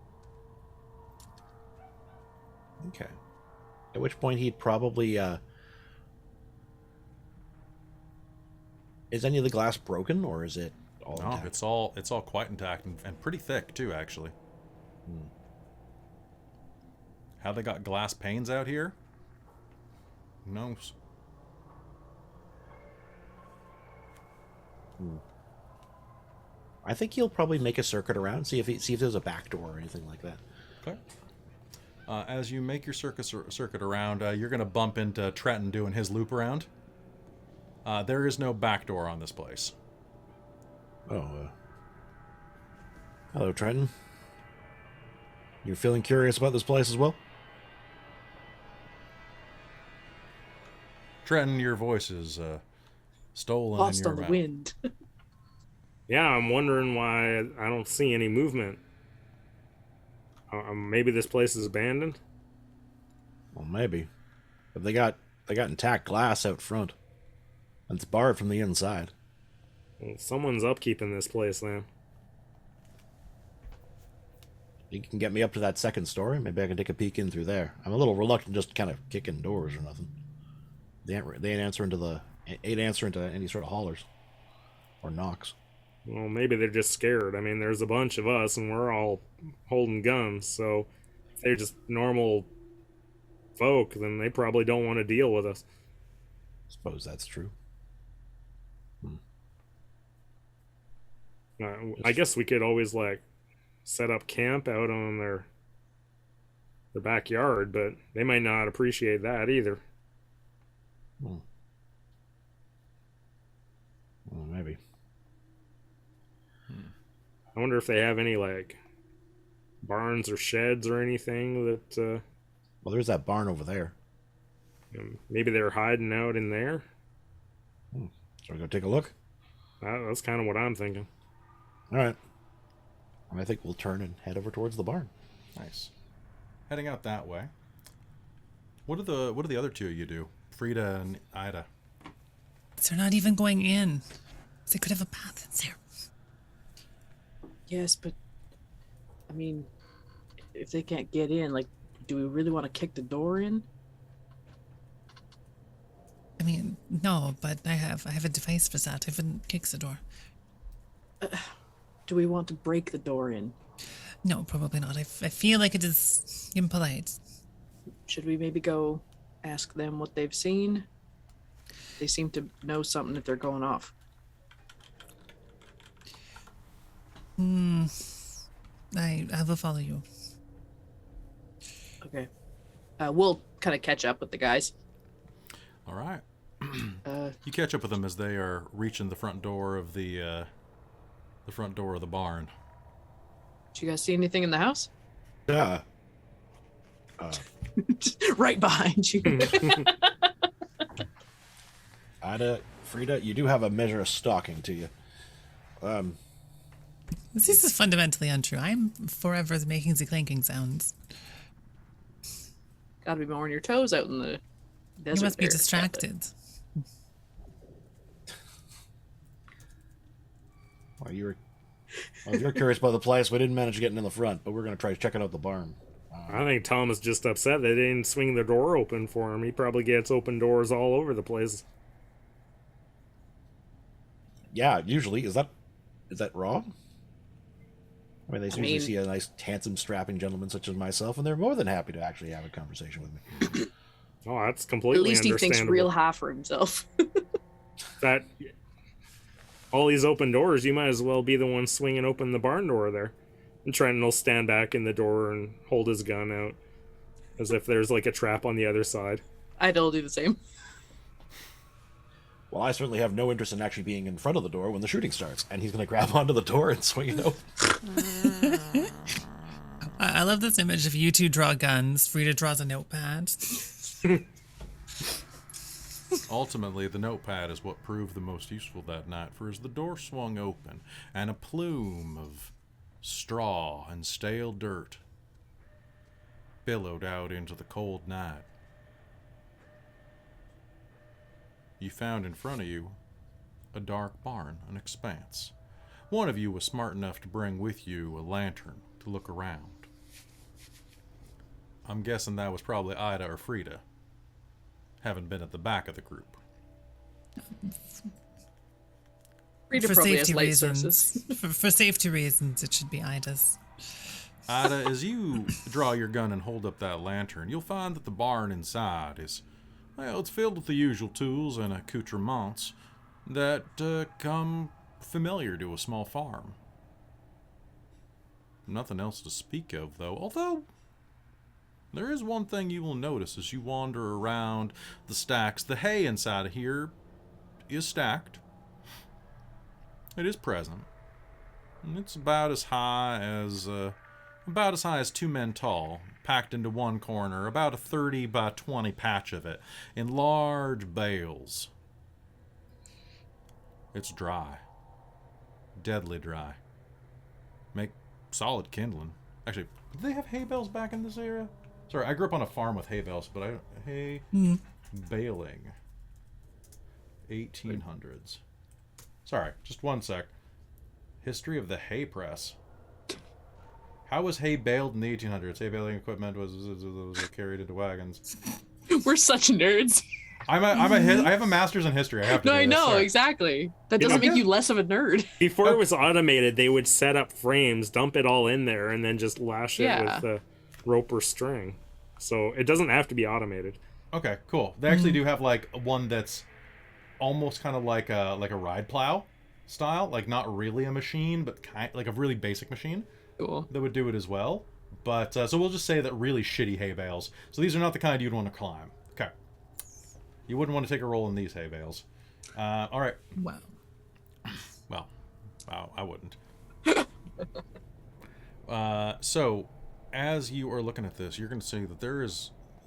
Speaker 5: Okay. At which point he'd probably... Is any of the glass broken, or is it all
Speaker 1: No,
Speaker 5: intact?
Speaker 1: it's all quite intact and pretty thick too, actually. How they got glass panes out here? Who knows?
Speaker 5: I think he'll probably make a circuit around, see if there's a back door or anything like that.
Speaker 1: Okay. As you make your circuit around, you're going to bump into Trenton doing his loop around. There is no back door on this place.
Speaker 5: Oh, hello, Trenton. You're feeling curious about this place as well?
Speaker 1: Trenton, your voice is stolen
Speaker 6: Lost
Speaker 1: in your
Speaker 6: on the
Speaker 1: mouth.
Speaker 6: wind.
Speaker 4: Yeah, I'm wondering why I don't see any movement. Maybe this place is abandoned?
Speaker 5: Well, maybe. But they got intact glass out front. And it's barred from the inside.
Speaker 4: Well, someone's upkeeping this place then.
Speaker 5: You can get me up to that second story. Maybe I can take a peek in through there. I'm a little reluctant just to kind of kick in doors or nothing. They ain't answering to any sort of hollers or knocks.
Speaker 4: Well, maybe they're just scared. I mean, there's a bunch of us and we're all holding guns, so if they're just normal folk, then they probably don't want to deal with us.
Speaker 5: Suppose that's true.
Speaker 4: I guess we could always like set up camp out on their backyard, but they might not appreciate that either.
Speaker 5: Well, maybe.
Speaker 4: I wonder if they have any like barns or sheds or anything that
Speaker 5: Well, there's that barn over there.
Speaker 4: maybe they're hiding out in there.
Speaker 5: Shall we go take a look?
Speaker 4: That's kind of what I'm thinking.
Speaker 5: All right. And I think we'll turn and head over towards the barn.
Speaker 1: Nice. Heading out that way. What do the other two of you do? Frida and Ida.
Speaker 2: They're not even going in. They could have a path in there.
Speaker 6: Yes, but I mean, if they can't get in, like, do we really want to kick the door in?
Speaker 2: I mean, no, but I have a device for that. I wouldn't kick the door.
Speaker 6: Do we want to break the door in?
Speaker 2: No, probably not. I feel like it is impolite.
Speaker 6: Should we maybe go ask them what they've seen? They seem to know something if they're going off.
Speaker 2: I will follow you.
Speaker 6: Okay. We'll kind of catch up with the guys.
Speaker 1: All right. You catch up with them as they are reaching the front door of the barn.
Speaker 6: Did you guys see anything in the house?
Speaker 5: Yeah.
Speaker 6: Right behind you.
Speaker 5: Ida, Frida, you do have a measure of stalking to you.
Speaker 2: This is fundamentally untrue. I'm forever making the clanking sounds.
Speaker 6: Gotta be more on your toes out in the desert.
Speaker 2: You must be
Speaker 6: there,
Speaker 2: distracted.
Speaker 5: Well, if you're curious about the place, we didn't manage to get in the front, but we're going to try checking out the barn.
Speaker 4: I think Tom is just upset they didn't swing the door open for him. He probably gets open doors all over the place.
Speaker 5: Yeah, usually. Is that wrong? I mean, they usually see a nice, handsome, strapping gentleman such as myself, and they're more than happy to actually have a conversation with me.
Speaker 4: Oh, that's completely
Speaker 6: At least he
Speaker 4: understandable.
Speaker 6: thinks real high for himself.
Speaker 4: That all these open doors, you might as well be the one swinging open the barn door there. And Trenton will stand back in the door and hold his gun out as if there's like a trap on the other side.
Speaker 6: I'd all do the same.
Speaker 5: Well, I certainly have no interest in actually being in front of the door when the shooting starts, and he's going to grab onto the door and swing it open.
Speaker 2: I love this image of you two draw guns. Frida draws a notepad.
Speaker 1: Ultimately, the notepad is what proved the most useful that night, for as the door swung open, and a plume of straw and stale dirt billowed out into the cold night, you found in front of you a dark barn, an expanse. One of you was smart enough to bring with you a lantern to look around. I'm guessing that was probably Ida or Frida, having been at the back of the group.
Speaker 6: Frida
Speaker 2: For
Speaker 6: probably has
Speaker 2: safety
Speaker 6: light
Speaker 2: reasons.
Speaker 6: sources.
Speaker 2: For safety reasons, it should be Ida's.
Speaker 1: Ida, as you draw your gun and hold up that lantern, you'll find that the barn inside is, well, it's filled with the usual tools and accoutrements that come familiar to a small farm. Nothing else to speak of, though, although there is one thing you will notice as you wander around the stacks. The hay inside of here is stacked. It is present. And it's about as high as 2 men tall, packed into one corner, about a 30 by 20 patch of it, in large bales. It's dry. Deadly dry. Make solid kindling. Actually, did they have hay bales back in this area? Sorry, I grew up on a farm with hay bales, but hay baling. 1800s. Sorry, just one sec. History of the hay press. How was hay baled in the 1800s? Hay baling equipment was carried into wagons.
Speaker 6: We're such nerds.
Speaker 1: I have a master's in history. I have to.
Speaker 6: No,
Speaker 1: do
Speaker 6: I
Speaker 1: this.
Speaker 6: know,
Speaker 1: Sorry.
Speaker 6: exactly. That doesn't make you less of a nerd.
Speaker 4: Before it was automated, they would set up frames, dump it all in there, and then just lash it
Speaker 6: Yeah.
Speaker 4: with rope or string. So it doesn't have to be automated.
Speaker 1: Okay, cool. They actually do have like one that's almost kind of like a ride plow, style, like not really a machine, but like a really basic machine
Speaker 3: Cool.
Speaker 1: that would do it as well. But so we'll just say that really shitty hay bales. So these are not the kind you'd want to climb. Okay. You wouldn't want to take a roll in these hay bales. All right.
Speaker 2: Wow.
Speaker 1: Well, wow, I wouldn't. So, as you are looking at this, you're going to see that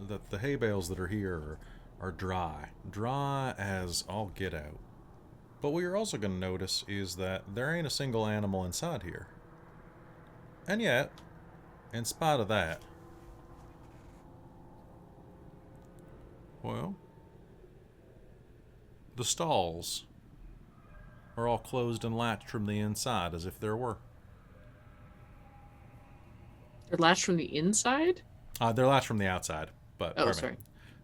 Speaker 1: that the hay bales that are here are dry as all get out. But what you're also going to notice is that there ain't a single animal inside here. And yet, in spite of that, well, the stalls are all closed and latched from the inside as if there were.
Speaker 3: They're latched from the inside?
Speaker 1: They're latched from the outside, but
Speaker 3: Oh, sorry.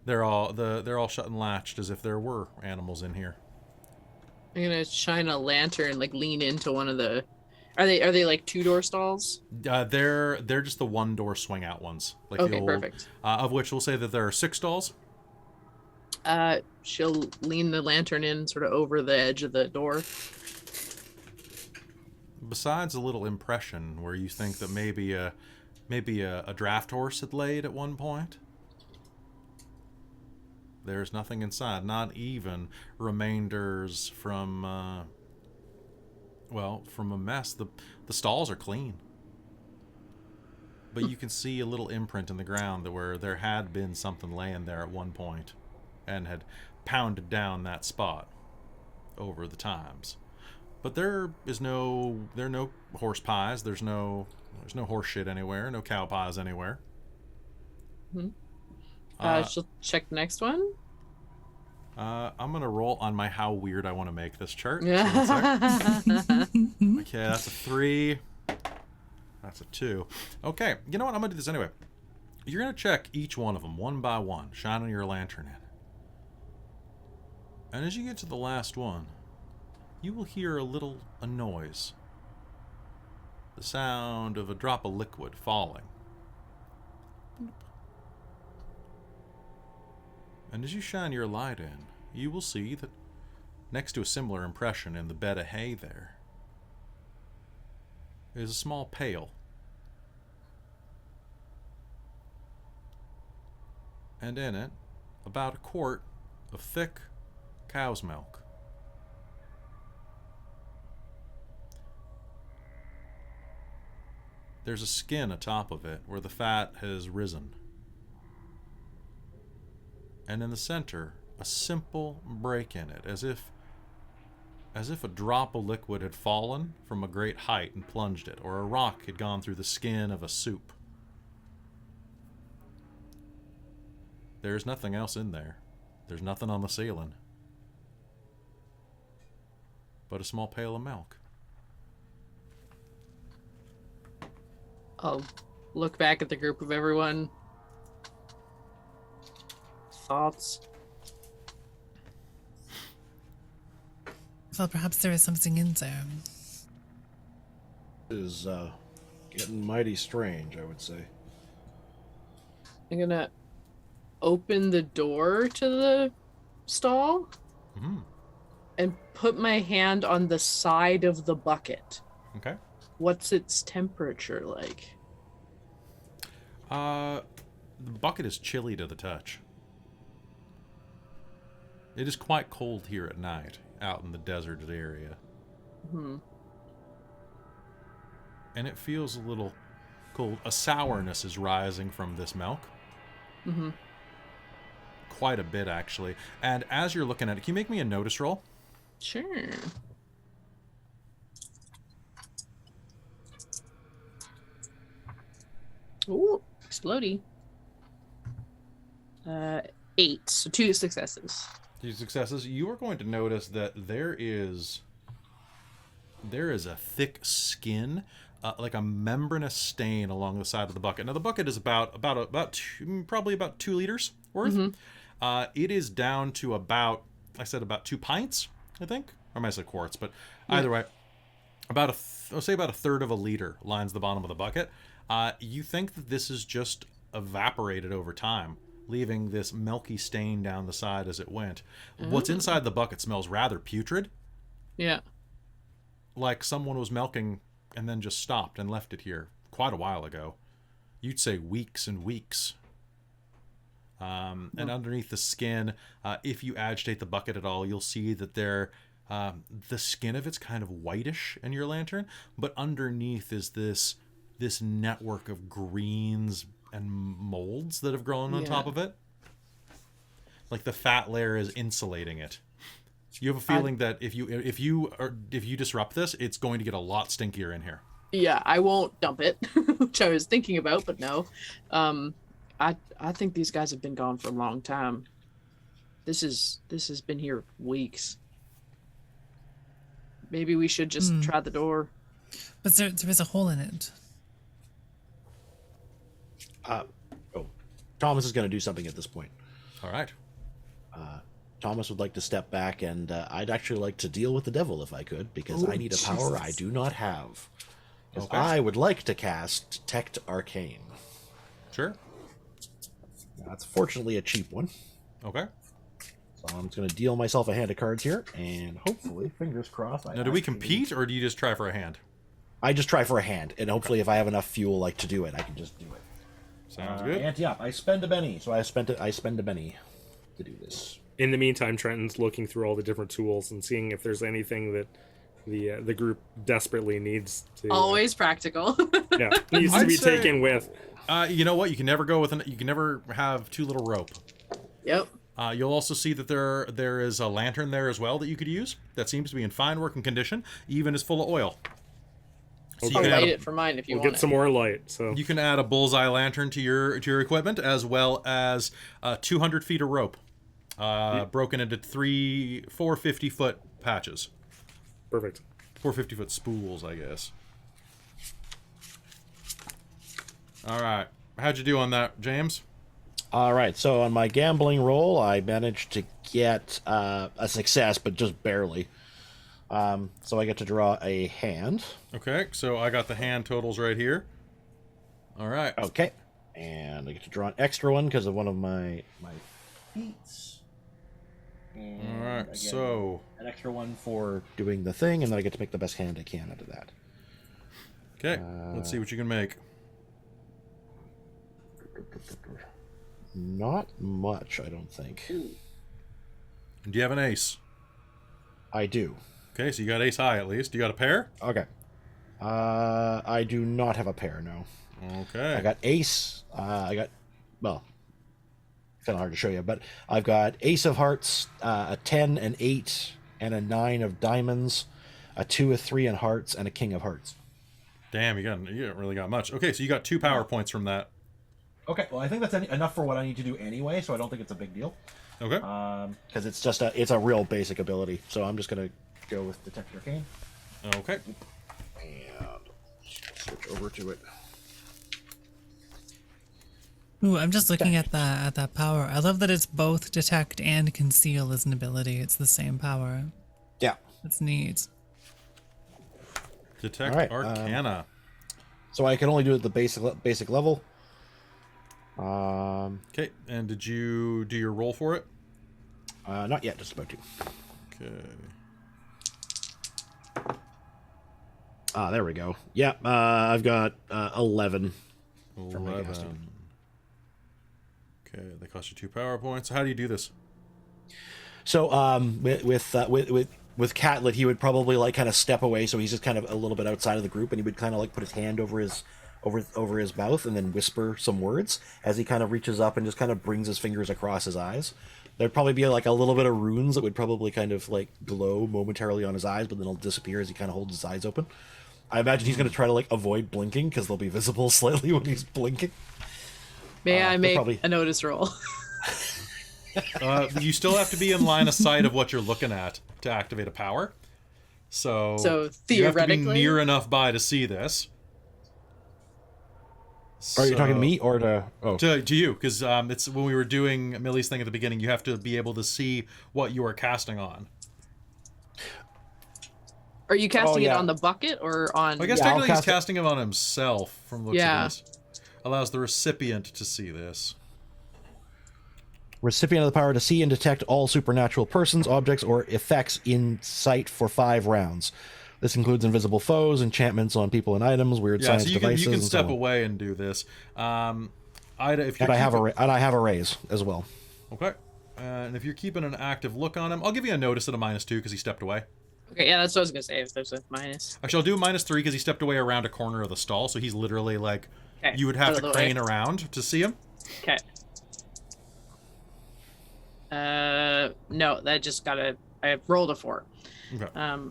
Speaker 1: they're all shut and latched as if there were animals in here.
Speaker 3: I'm gonna shine a lantern, like lean into one of the. Are they like 2-door stalls?
Speaker 1: They're just the one door swing out ones, like the
Speaker 3: Okay,
Speaker 1: old.
Speaker 3: perfect.
Speaker 1: Of which we'll say that there are 6 stalls.
Speaker 3: She'll lean the lantern in sort of over the edge of the door.
Speaker 1: Besides a little impression where you think that maybe a draft horse had laid at one point, there's nothing inside. Not even remainders from from a mess. The stalls are clean, but you can see a little imprint in the ground where there had been something laying there at one point, and had pounded down that spot over the times. But there are no horse pies. There's no horse shit anywhere. No cow pies anywhere.
Speaker 3: She'll check the next one.
Speaker 1: I'm gonna roll on my how weird I want to make this chart.
Speaker 3: Yeah.
Speaker 1: Okay, that's a 3. That's a 2. Okay, you know what? I'm gonna do this anyway. You're gonna check each one of them one by one, shining your lantern in. And as you get to the last one, you will hear a noise. The sound of a drop of liquid falling. And as you shine your light in, you will see that next to a similar impression in the bed of hay there is a small pail. And in it, about a quart of thick cow's milk. There's a skin atop of it where the fat has risen. And in the center, a simple break in it, as if a drop of liquid had fallen from a great height and plunged it, or a rock had gone through the skin of a soup. There's nothing else in there. There's nothing on the ceiling. But a small pail of milk.
Speaker 3: I'll look back at the group of everyone. Thoughts?
Speaker 2: Well, perhaps there is something in there.
Speaker 5: It is getting mighty strange, I would say.
Speaker 3: I'm gonna open the door to the stall and put my hand on the side of the bucket.
Speaker 1: Okay.
Speaker 3: What's its temperature like?
Speaker 1: The bucket is chilly to the touch. It is quite cold here at night, out in the deserted area. And it feels a little cold. A sourness is rising from this milk. Quite a bit, actually. And as you're looking at it, can you make me a notice roll?
Speaker 3: Sure. Ooh, explodey. 8, so 2 successes.
Speaker 1: 2 successes. You are going to notice that there is a thick skin, like a membranous stain along the side of the bucket. Now the bucket is probably about 2 liters worth. It is down to about 2 pints, I think, or I might say quarts, but either way, I'll say about a third of a liter lines the bottom of the bucket. You think that this is just evaporated over time, leaving this milky stain down the side as it went. What's inside the bucket smells rather putrid.
Speaker 3: Yeah.
Speaker 1: like someone was milking and then just stopped and left it here quite a while ago. You'd say weeks and weeks. And underneath the skin, if you agitate the bucket at all, you'll see that the skin of it's kind of whitish in your lantern, but underneath is this network of greens and molds that have grown on top of it. Like the fat layer is insulating it. You have a feeling that if you disrupt this, it's going to get a lot stinkier in here.
Speaker 6: Yeah, I won't dump it, which I was thinking about, but no. I think these guys have been gone for a long time. This has been here weeks. Maybe we should just try the door.
Speaker 2: But there is a hole in it.
Speaker 5: Thomas is going to do something at this point.
Speaker 1: All right.
Speaker 5: Thomas would like to step back, and I'd actually like to deal with the devil if I could, because I need a power I do not have. Because I would like to cast Detect Arcane.
Speaker 1: Sure.
Speaker 5: That's fortunately a cheap one.
Speaker 1: Okay.
Speaker 5: So I'm just going to deal myself a hand of cards here, and hopefully, fingers crossed.
Speaker 1: Now, do we compete, or do you just try for a hand?
Speaker 5: I just try for a hand, and hopefully if I have enough fuel like to do it, I can just do it.
Speaker 1: Sounds good.
Speaker 5: And yeah, I spend a penny, so I spend a penny to do this.
Speaker 4: In the meantime, Trenton's looking through all the different tools and seeing if there's anything that the group desperately needs to.
Speaker 6: Always practical.
Speaker 4: Yeah, needs to be taken with.
Speaker 1: You know what? You can never you can never have too little rope.
Speaker 6: Yep.
Speaker 1: You'll also see that there is a lantern there as well that you could use. That seems to be in fine working condition, even is full of oil. So
Speaker 6: I'll light it for mine if you
Speaker 4: We'll
Speaker 6: want
Speaker 4: get some more light. So
Speaker 1: you can add a bullseye lantern to your equipment, as well as 200 feet of rope, broken into 450-foot patches.
Speaker 4: Perfect.
Speaker 1: 450-foot spools, I guess. All right. How'd you do on that, James?
Speaker 5: All right, so on my gambling roll, I managed to get a success, but just barely. So I get to draw a hand.
Speaker 1: Okay, so I got the hand totals right here. All right.
Speaker 5: Okay, and I get to draw an extra one because of one of my feats. And
Speaker 1: All right,
Speaker 5: again,
Speaker 1: so
Speaker 5: an extra one for doing the thing, and then I get to make the best hand I can out of that.
Speaker 1: okay, let's see what you can make.
Speaker 5: Not much, I don't think.
Speaker 1: Do you have an ace?
Speaker 5: I do.
Speaker 1: Okay, so you got ace high at least. You got a pair?
Speaker 5: Okay. I do not have a pair, no.
Speaker 1: Okay.
Speaker 5: I got ace. Well, kind of hard to show you, but I've got ace of hearts, a 10, an 8, and a 9 of diamonds, a 2, a 3 in hearts, and a king of hearts.
Speaker 1: Damn, you don't really got much. Okay, so you got 2 power points from that.
Speaker 5: Okay, well, I think that's enough for what I need to do anyway, so I don't think it's a big deal.
Speaker 1: Okay.
Speaker 5: Because it's just it's a real basic ability, so I'm just gonna go with Detect Arcane.
Speaker 1: Okay.
Speaker 5: And switch over to it.
Speaker 2: Ooh, I'm just looking at that power. I love that it's both detect and conceal as an ability. It's the same power.
Speaker 5: Yeah.
Speaker 2: It's neat.
Speaker 1: Detect
Speaker 5: All right,
Speaker 1: Arcana.
Speaker 5: So I can only do it at the basic level.
Speaker 1: Okay, and did you do your roll for it?
Speaker 5: Not yet, just about to.
Speaker 1: Okay.
Speaker 5: There we go. Yeah, I've got 11.
Speaker 1: 11. Okay, they cost you 2 power points. How do you do this?
Speaker 5: So with Catlett, he would probably like kind of step away, so he's just kind of a little bit outside of the group, and he would kind of like put his hand over his mouth and then whisper some words as he kind of reaches up and just kind of brings his fingers across his eyes. There'd probably be like a little bit of runes that would probably kind of like glow momentarily on his eyes, but then it'll disappear as he kind of holds his eyes open. I imagine he's going to try to like avoid blinking because they'll be visible slightly when he's blinking.
Speaker 6: May I make
Speaker 5: probably
Speaker 6: a notice roll?
Speaker 1: You still have to be in line of sight of what you're looking at to activate a power. So
Speaker 6: theoretically,
Speaker 1: you have to be near enough by to see this.
Speaker 5: Are you talking to me or to... Oh.
Speaker 1: To you, because it's when we were doing Millie's thing at the beginning, you have to be able to see what you are casting on.
Speaker 6: Are you casting it
Speaker 5: yeah.
Speaker 6: on the bucket or on...
Speaker 1: I guess
Speaker 5: Yeah, I'll
Speaker 1: technically he's
Speaker 5: cast it-
Speaker 1: casting it on himself from the looks
Speaker 6: Yeah.
Speaker 1: of this. Allows the recipient to see this.
Speaker 5: Recipient of the power to see and detect all supernatural persons, objects, or effects in sight for 5 rounds. This includes invisible foes, enchantments on people and items, weird
Speaker 1: Yeah,
Speaker 5: science
Speaker 1: so
Speaker 5: devices,
Speaker 1: you can
Speaker 5: and so
Speaker 1: step
Speaker 5: on.
Speaker 1: away and do this. Ida, if you're
Speaker 5: And I have a raise as well.
Speaker 1: okay, and if you're keeping an active look on him, I'll give you a notice at a -2 because he stepped away.
Speaker 6: Okay, yeah, that's what I was gonna say. If there's a minus.
Speaker 1: Actually, I'll do a -3 because he stepped away around a corner of the stall, so he's literally like,
Speaker 6: Okay.
Speaker 1: you would have
Speaker 6: out
Speaker 1: to
Speaker 6: of the way.
Speaker 1: crane around to see him.
Speaker 6: Okay. No, that just I rolled a 4.
Speaker 1: Okay.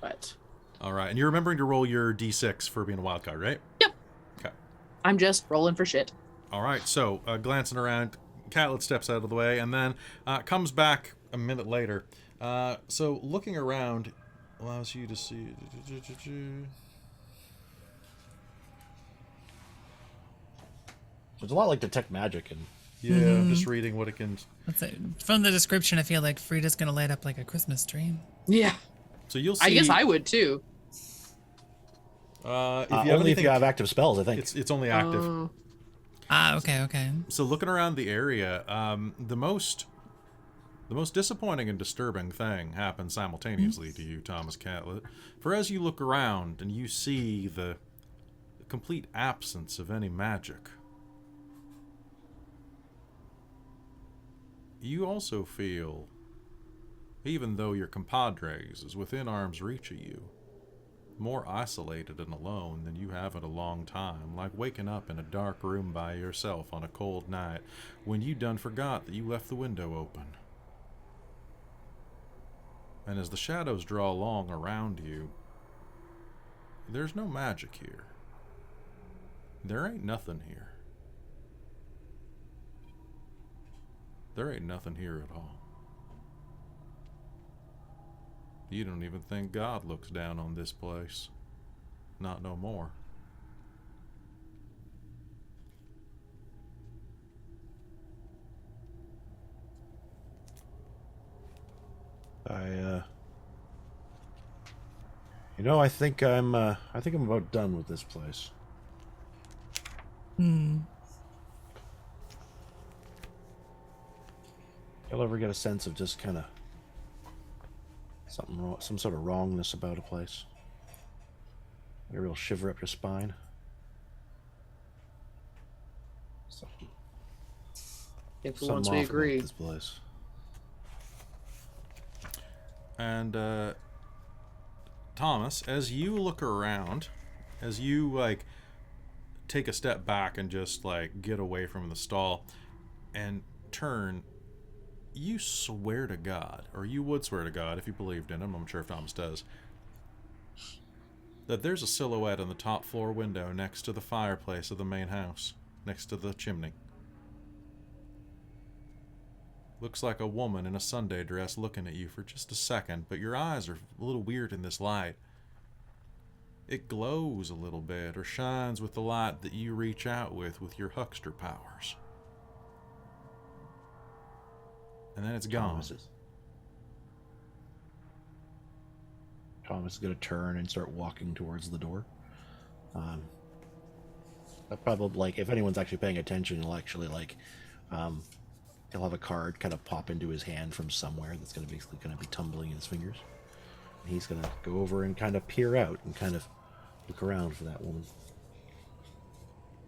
Speaker 6: But
Speaker 1: All right, and you're remembering to roll your d6 for being a wild card, right?
Speaker 6: Yep.
Speaker 1: Okay.
Speaker 6: I'm just rolling for shit.
Speaker 1: All right, so glancing around, Catlett steps out of the way and then comes back a minute later. So looking around allows you to see.
Speaker 5: It's a lot like detect magic and
Speaker 1: Yeah, I'm just reading what it can.
Speaker 2: Let's say, from the description, I feel like Frida's gonna light up like a Christmas tree.
Speaker 6: Yeah.
Speaker 1: So you'll see.
Speaker 6: I guess I would too.
Speaker 1: If you have
Speaker 5: only
Speaker 1: anything,
Speaker 5: if you have active spells, I think.
Speaker 1: it's only active.
Speaker 6: Oh.
Speaker 2: Okay.
Speaker 1: So looking around the area, the most disappointing and disturbing thing happens simultaneously to you, Thomas Catlett. For as you look around and you see the complete absence of any magic, you also feel, even though your compadres is within arm's reach of you, more isolated and alone than you have in a long time, like waking up in a dark room by yourself on a cold night when you done forgot that you left the window open. And as the shadows draw long around you, there's no magic here. There ain't nothing here. There ain't nothing here at all. You don't even think God looks down on this place. Not no more.
Speaker 5: I think I'm about done with this place. You'll ever get a sense of just kind of something wrong, some sort of wrongness about a place? A real shiver up your spine.
Speaker 6: If
Speaker 5: Something
Speaker 6: once we
Speaker 5: off about
Speaker 6: agree.
Speaker 5: this place.
Speaker 1: And Thomas, as you look around, as you like take a step back and just like get away from the stall and turn, you swear to God, or you would swear to God if you believed in him, I'm sure if Thomas does, that there's a silhouette on the top floor window next to the fireplace of the main house, next to the chimney. Looks like a woman in a Sunday dress looking at you for just a second, but your eyes are a little weird in this light. It glows a little bit, or shines with the light that you reach out with your huckster powers. And then it's gone.
Speaker 5: Thomas is going to turn and start walking towards the door. Probably, like, if anyone's actually paying attention, he'll actually, like, he'll have a card kind of pop into his hand from somewhere that's going to basically going to be tumbling in his fingers. And he's going to go over and kind of peer out and kind of look around for that woman.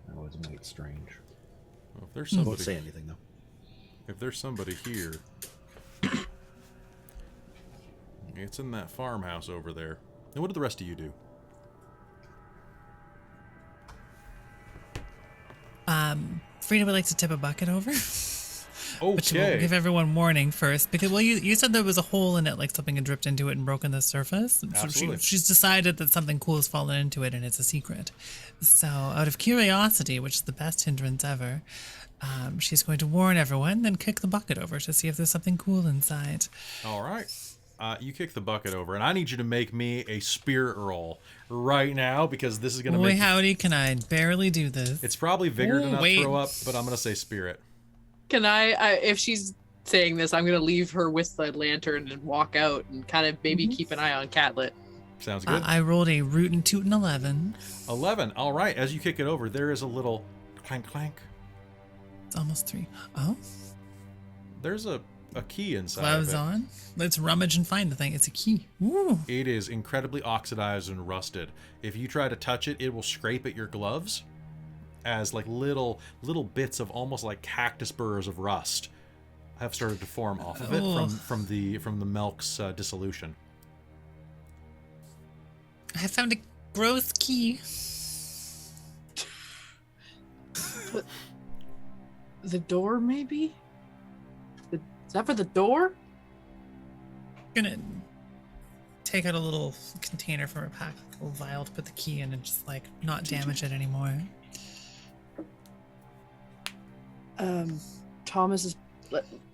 Speaker 5: That was might strange.
Speaker 1: Well, if there's
Speaker 5: Won't
Speaker 1: somebody,
Speaker 5: say anything, though.
Speaker 1: if there's somebody here, it's in that farmhouse over there. And what did the rest of you do?
Speaker 2: Frida would like to tip a bucket over. Which will
Speaker 1: Okay.
Speaker 2: give everyone warning first, because you said there was a hole in it, like something had dripped into it and broken the surface. So
Speaker 1: Absolutely.
Speaker 2: she's decided that something cool has fallen into it and it's a secret. So out of curiosity, which is the best hindrance ever, she's going to warn everyone, then kick the bucket over to see if there's something cool inside.
Speaker 1: All right. You kick the bucket over, and I need you to make me a spirit roll right now because this is going to
Speaker 2: Boy,
Speaker 1: make.
Speaker 2: howdy, can I barely do this?
Speaker 1: It's probably vigor to
Speaker 2: Ooh,
Speaker 1: not
Speaker 2: wait.
Speaker 1: throw up, but I'm going to say spirit.
Speaker 6: Can I if she's saying this, I'm gonna leave her with the lantern and walk out and kind of maybe keep an eye on Catlett.
Speaker 1: Sounds good.
Speaker 2: I rolled a root and toot and 11.
Speaker 1: 11. All right. As you kick it over, there is a little clank clank.
Speaker 2: It's almost 3. Oh,
Speaker 1: There's a a key inside
Speaker 2: Gloves
Speaker 1: of it.
Speaker 2: on. Let's rummage and find the thing. It's a key. Woo.
Speaker 1: It is incredibly oxidized and rusted. If you try to touch it, it will scrape at your gloves as like little bits of almost like cactus burrs of rust have started to form off of it from the milk's dissolution.
Speaker 2: I have found a gross key.
Speaker 6: The door, maybe? Is that for the door?
Speaker 2: Gonna take out a little container from her pack, a little vial to put the key in and just like not damage it anymore.
Speaker 6: Thomas is.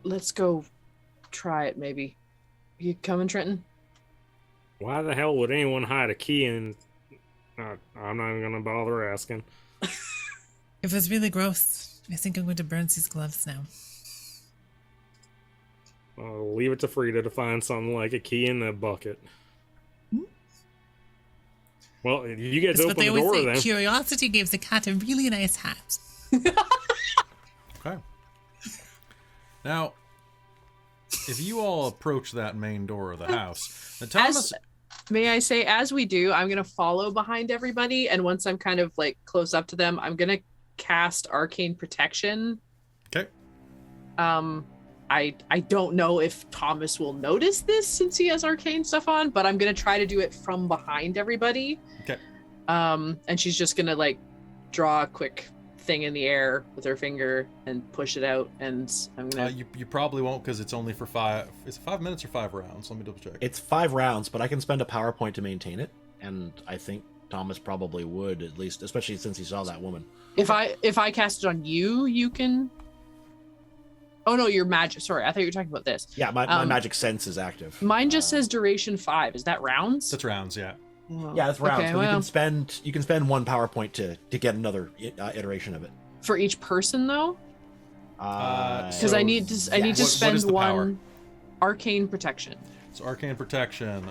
Speaker 6: Let's go try it, maybe. You coming, Trenton?
Speaker 4: Why the hell would anyone hide a key in? I'm not even gonna bother asking.
Speaker 2: If it's really gross, I think I'm going to burn these gloves now.
Speaker 4: I'll leave it to Frida to find something like a key in that bucket. Well, you guys
Speaker 2: That's
Speaker 4: open
Speaker 2: what they
Speaker 4: the
Speaker 2: always
Speaker 4: door
Speaker 2: say.
Speaker 4: then.
Speaker 2: Curiosity gives the cat a really nice hat.
Speaker 1: Okay. Now, if you all approach that main door of the house, now Thomas...
Speaker 6: May I say, as we do, I'm going to follow behind everybody, and once I'm kind of like close up to them, I'm going to cast Arcane Protection.
Speaker 1: Okay.
Speaker 6: I don't know if Thomas will notice this since he has arcane stuff on, but I'm going to try to do it from behind everybody.
Speaker 1: Okay.
Speaker 6: And she's just going to like draw a quick thing in the air with her finger and push it out, and I'm going to...
Speaker 1: You probably won't because it's only for 5... Is it 5 minutes or 5 rounds? Let me double check.
Speaker 5: It's 5 rounds, but I can spend a power point to maintain it, and I think Thomas probably would, at least, especially since he saw that woman.
Speaker 6: If I cast it on you, you can... Oh no, your magic. Sorry, I thought you were talking about this.
Speaker 5: Yeah, my magic sense is active.
Speaker 6: Mine just says duration 5. Is that rounds?
Speaker 1: That's rounds, yeah.
Speaker 5: Yeah, that's rounds.
Speaker 6: Okay,
Speaker 5: but
Speaker 6: well,
Speaker 5: you can spend 1 power point to get another iteration of it.
Speaker 6: for each person though, because I need to
Speaker 1: what is
Speaker 6: spend
Speaker 1: the power?
Speaker 6: one arcane protection.
Speaker 1: So arcane protection.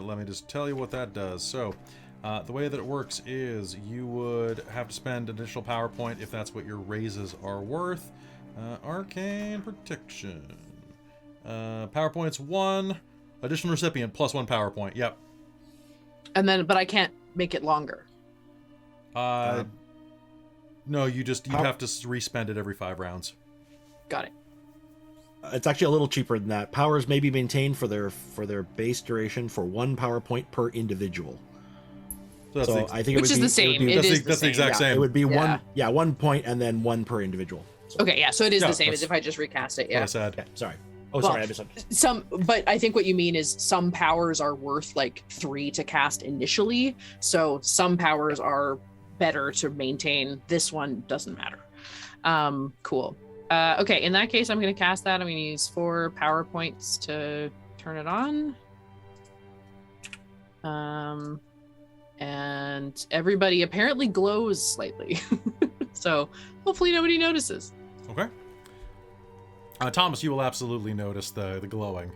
Speaker 1: Let me just tell you what that does. So the way that it works is you would have to spend an additional power point if that's what your raises are worth. Arcane protection. Power points 1. Additional recipient plus 1 power point. Yep.
Speaker 6: And then, but I can't make it longer.
Speaker 1: No, you have to respend it every 5 rounds.
Speaker 6: Got it.
Speaker 5: It's actually a little cheaper than that. Powers may be maintained for their base duration for 1 power point per individual.
Speaker 1: So
Speaker 5: I think
Speaker 6: Which is the same.
Speaker 1: That's the exact same.
Speaker 5: It would be
Speaker 6: Yeah.
Speaker 5: 1 point and then 1 per individual. So,
Speaker 6: Okay, yeah. So it is
Speaker 1: Yeah,
Speaker 6: the same
Speaker 1: that's
Speaker 6: as if I just recast it.
Speaker 1: What I
Speaker 6: Yeah.
Speaker 1: said.
Speaker 5: okay, sorry. Oh,
Speaker 6: Well,
Speaker 5: sorry, I misunderstood.
Speaker 6: But I think what you mean is some powers are worth like 3 to cast initially. So some powers are better to maintain. This one doesn't matter. Cool. Okay, in that case, I'm going to cast that. I'm going to use 4 power points to turn it on. And everybody apparently glows slightly. So hopefully nobody notices.
Speaker 1: Okay. Thomas, you will absolutely notice the glowing.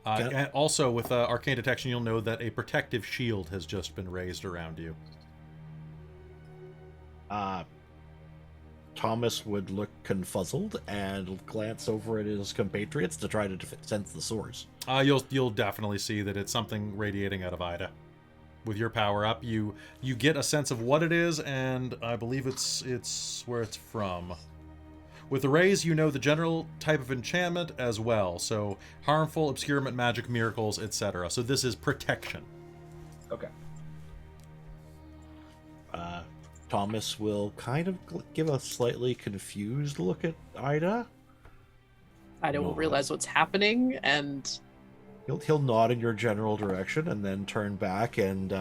Speaker 5: Okay.
Speaker 1: And also, with arcane detection, you'll know that a protective shield has just been raised around you.
Speaker 5: Thomas would look confuzzled and glance over at his compatriots to try to sense the source.
Speaker 1: You'll definitely see that it's something radiating out of Ida. With your power up, you get a sense of what it is, and I believe it's where it's from. With the rays, you know the general type of enchantment as well. So harmful, obscurement, magic, miracles, etc. So this is protection.
Speaker 5: Okay. Thomas will kind of give a slightly confused look at Ida.
Speaker 6: I don't
Speaker 5: No.
Speaker 6: realize what's happening, and
Speaker 5: He'll nod in your general direction and then turn back, and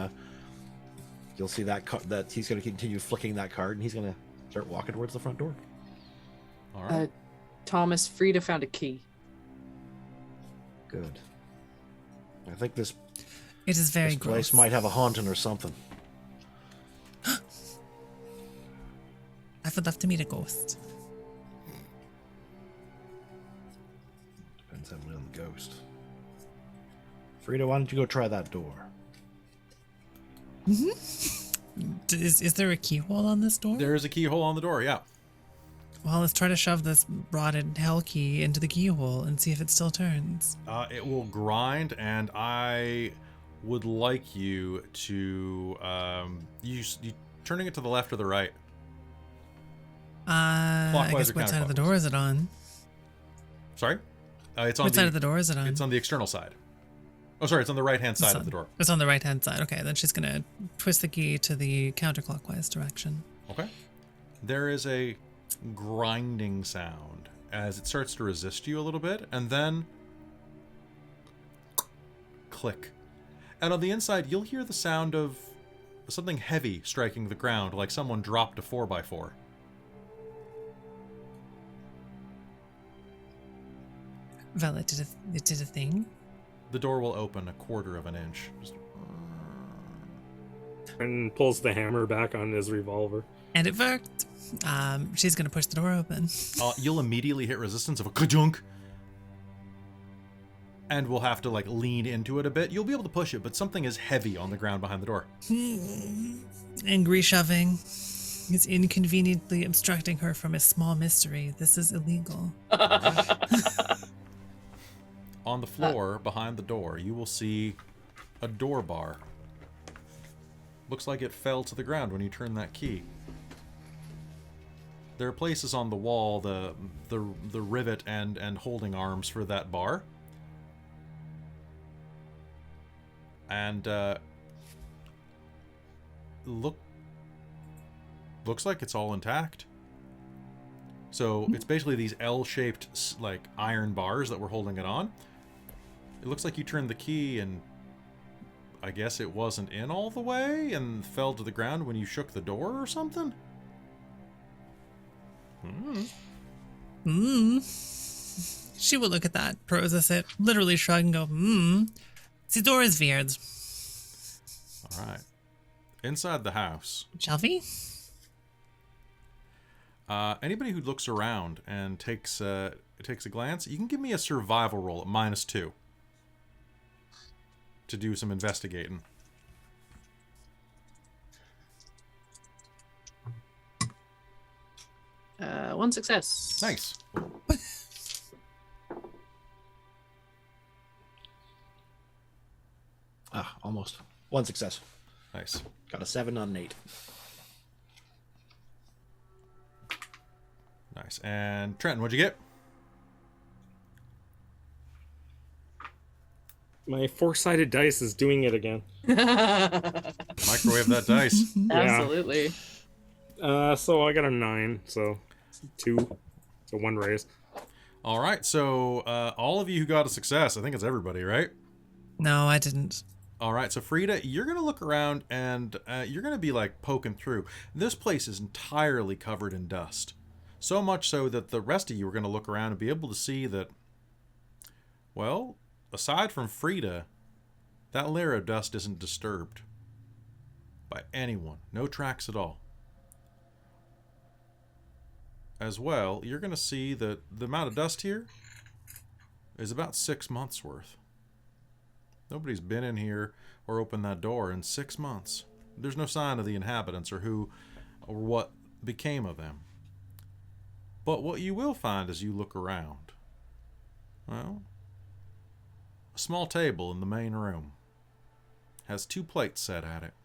Speaker 5: you'll see that he's going to continue flicking that card, and he's going to start walking towards the front door.
Speaker 1: All right.
Speaker 6: Thomas, Frida found a key.
Speaker 5: Good. I think this
Speaker 2: It is very
Speaker 5: place
Speaker 2: gross.
Speaker 5: might have a haunting or something.
Speaker 2: I would love to meet a ghost.
Speaker 5: Depends heavily on the ghost. Frida, why don't you go try that door?
Speaker 2: Is there a keyhole on this door?
Speaker 1: There is a keyhole on the door, yeah.
Speaker 2: Well, let's try to shove this rotted hell key into the keyhole and see if it still turns.
Speaker 1: It will grind, and I would like you to you turning it to the left or the right.
Speaker 2: I
Speaker 1: Clockwise
Speaker 2: guess
Speaker 1: or
Speaker 2: what side of the door
Speaker 1: counterclockwise?
Speaker 2: is it on?
Speaker 1: Sorry, it's on
Speaker 2: What side of the door is it on?
Speaker 1: It's on the external side. Oh, sorry, it's on the right-hand side of the door.
Speaker 2: It's on the right-hand side. Okay, then she's gonna twist the key to the counterclockwise direction.
Speaker 1: Okay. There is a grinding sound as it starts to resist you a little bit, and then click. And on the inside, you'll hear the sound of something heavy striking the ground, like someone dropped a 4x4.
Speaker 2: Well, it did a thing.
Speaker 1: The door will open a quarter of an inch.
Speaker 4: And pulls the hammer back on his revolver.
Speaker 2: And it worked. She's gonna push the door open.
Speaker 1: You'll immediately hit resistance of a ka-junk. And we'll have to, like, lean into it a bit. You'll be able to push it, but something is heavy on the ground behind the door.
Speaker 2: Angry shoving. It's inconveniently obstructing her from a small mystery. This is illegal.
Speaker 1: On the floor behind the door, you will see a door bar. Looks like it fell to the ground when you turn that key. There are places on the wall, the rivet and holding arms for that bar. And looks like it's all intact. So it's basically these L-shaped, like, iron bars that we're holding it on. It looks like you turned the key and I guess it wasn't in all the way and fell to the ground when you shook the door or something?
Speaker 2: She will look at that, process it, literally shrug and go, The door is weird.
Speaker 1: Alright. Inside the house.
Speaker 2: Shall we?
Speaker 1: Anybody who looks around and takes a glance, you can give me a survival roll at -2 to do some investigating.
Speaker 3: One success.
Speaker 1: Nice.
Speaker 5: Almost. One success.
Speaker 1: Nice.
Speaker 5: Got a 7 on an 8.
Speaker 1: Nice. And Trenton, what'd you get?
Speaker 4: My 4-sided dice is doing it again.
Speaker 1: Microwave that dice.
Speaker 3: Absolutely.
Speaker 4: So I got a 9, so 2. So 1 raise.
Speaker 1: All right. So all of you who got a success, I think it's everybody, right?
Speaker 2: No, I didn't.
Speaker 1: All right, so Frida, you're going to look around and you're going to be like poking through. This place is entirely covered in dust. So much so that the rest of you are going to look around and be able to see that, well, aside from Frida, that layer of dust isn't disturbed by anyone. No tracks at all. As well, you're going to see that the amount of dust here is about 6 months worth. Nobody's been in here or opened that door in 6 months. There's no sign of the inhabitants or who or what became of them. But what you will find as you look around, well, a small table in the main room has 2 plates set at it.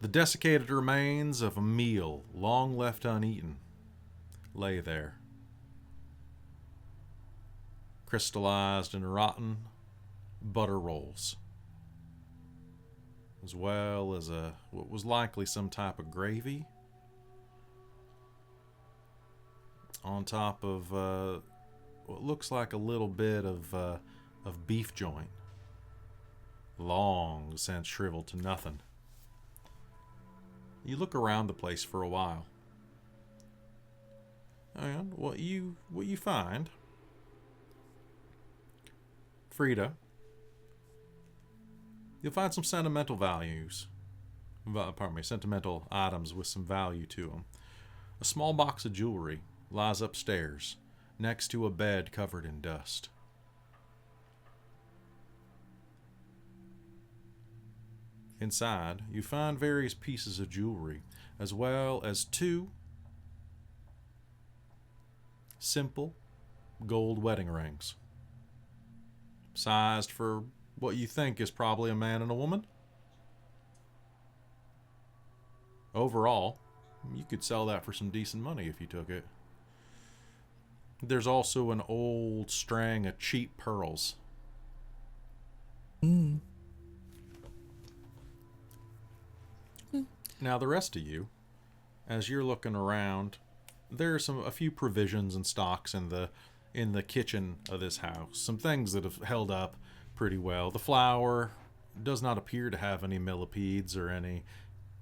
Speaker 1: The desiccated remains of a meal long left uneaten lay there, crystallized and rotten butter rolls, as well as what was likely some type of gravy on top of what looks like a little bit of beef joint, long since shriveled to nothing. You look around the place for a while, and what you find, Frida, you'll find some sentimental values. Sentimental items with some value to them. A small box of jewelry lies upstairs, next to a bed covered in dust. Inside, you find various pieces of jewelry, as well as 2 simple gold wedding rings. Sized for what you think is probably a man and a woman. Overall, you could sell that for some decent money if you took it. There's also an old string of cheap pearls. Now the rest of you, as you're looking around, there's a few provisions and stocks in the kitchen of this house. Some things that have held up pretty well. The flour does not appear to have any millipedes or any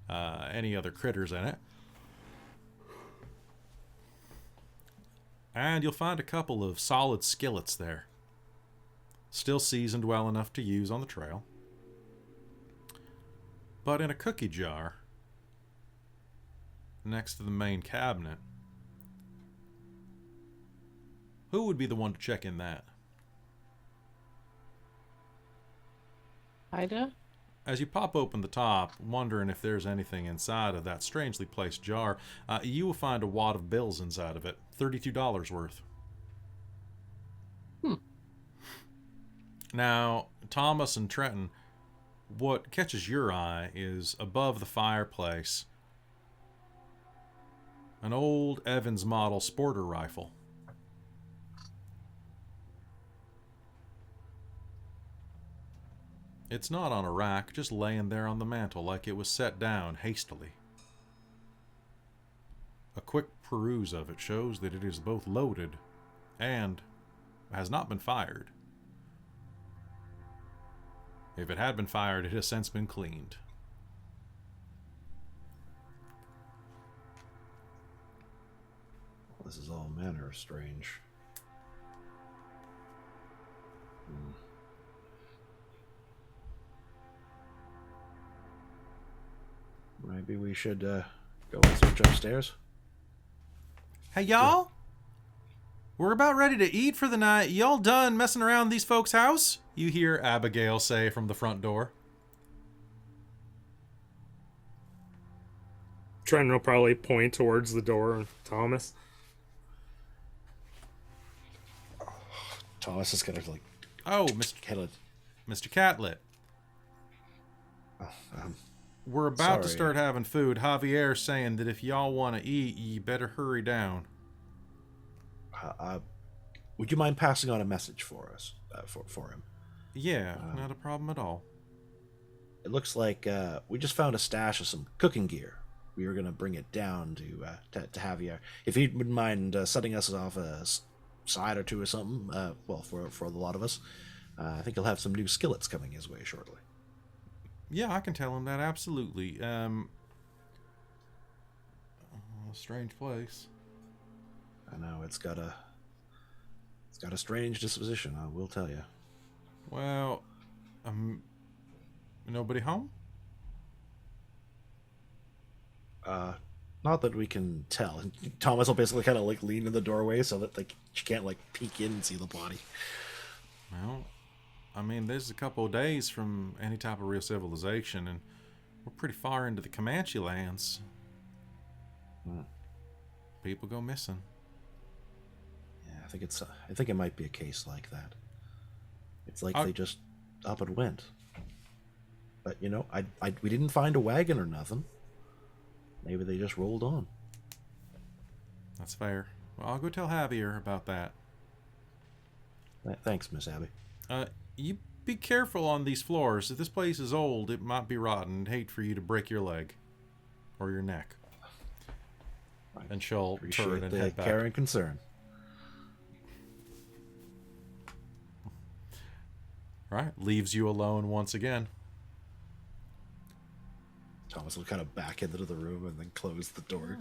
Speaker 1: other critters in it. And you'll find a couple of solid skillets there. Still seasoned well enough to use on the trail. But in a cookie jar, next to the main cabinet, who would be the one to check in that?
Speaker 3: Ida?
Speaker 1: As you pop open the top, wondering if there's anything inside of that strangely placed jar, you will find a wad of bills inside of it. $32 worth. Now, Thomas and Trenton, what catches your eye is above the fireplace an old Evans model sporter rifle. It's not on a rack, just laying there on the mantel like it was set down hastily. A quick peruse of it shows that it is both loaded and has not been fired. If it had been fired, it has since been cleaned.
Speaker 5: This is all manner of strange. Maybe we should go and search upstairs.
Speaker 1: Hey, y'all? We're about ready to eat for the night. Y'all done messing around these folks' house? You hear Abigail say from the front door.
Speaker 4: Trenton will probably point towards the door. Thomas.
Speaker 5: Thomas is gonna
Speaker 1: Oh, Mr.
Speaker 5: kill it.
Speaker 1: Mr. Catlett. We're about to
Speaker 5: sorry.
Speaker 1: start having food. Javier's saying that if y'all want to eat, you better hurry down.
Speaker 5: Would you mind passing on a message for us, for him?
Speaker 1: Yeah, not a problem at all.
Speaker 5: It looks like we just found a stash of some cooking gear. We were gonna bring it down to Javier. If he wouldn't mind setting us off a side or two or something, for the lot of us, I think he'll have some new skillets coming his way shortly.
Speaker 1: Yeah, I can tell him that, absolutely. Strange place.
Speaker 5: I know it's got a strange disposition, I will tell you.
Speaker 1: Well, nobody home?
Speaker 5: Not that we can tell. And Thomas will basically kind of lean in the doorway so that she can't peek in and see the body.
Speaker 1: Well, I mean, there's a couple of days from any type of real civilization, and we're pretty far into the Comanche lands. People go missing.
Speaker 5: Yeah, I think it might be a case like that. It's like they just up and went. But we didn't find a wagon or nothing. Maybe they just rolled on.
Speaker 1: That's fair. Well, I'll go tell Javier about that.
Speaker 5: Thanks, Miss Abby.
Speaker 1: You be careful on these floors. If this place is old, it might be rotten. I'd hate for you to break your leg. Or your neck. And she'll turn and
Speaker 5: the
Speaker 1: head back.
Speaker 5: care and concern.
Speaker 1: Right. Leaves you alone once again.
Speaker 5: Thomas will kind of back into the room and then close the door.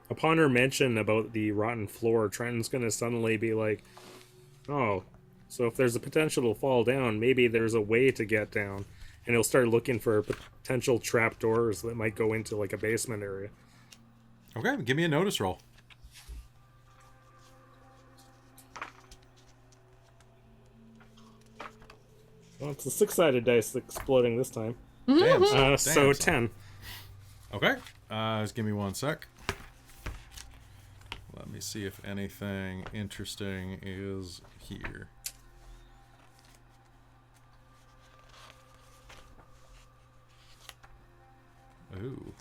Speaker 4: Upon her mention about the rotten floor, Trenton's going to suddenly be like, oh, so if there's a potential to fall down, maybe there's a way to get down. And he'll start looking for potential trapdoors that might go into a basement area.
Speaker 1: Okay, give me a notice roll.
Speaker 4: Well, it's a 6-sided dice exploding this time.
Speaker 1: Damn,
Speaker 4: So
Speaker 1: son.
Speaker 4: 10.
Speaker 1: Okay. Just give me one sec. Let me see if anything interesting is here. Ooh.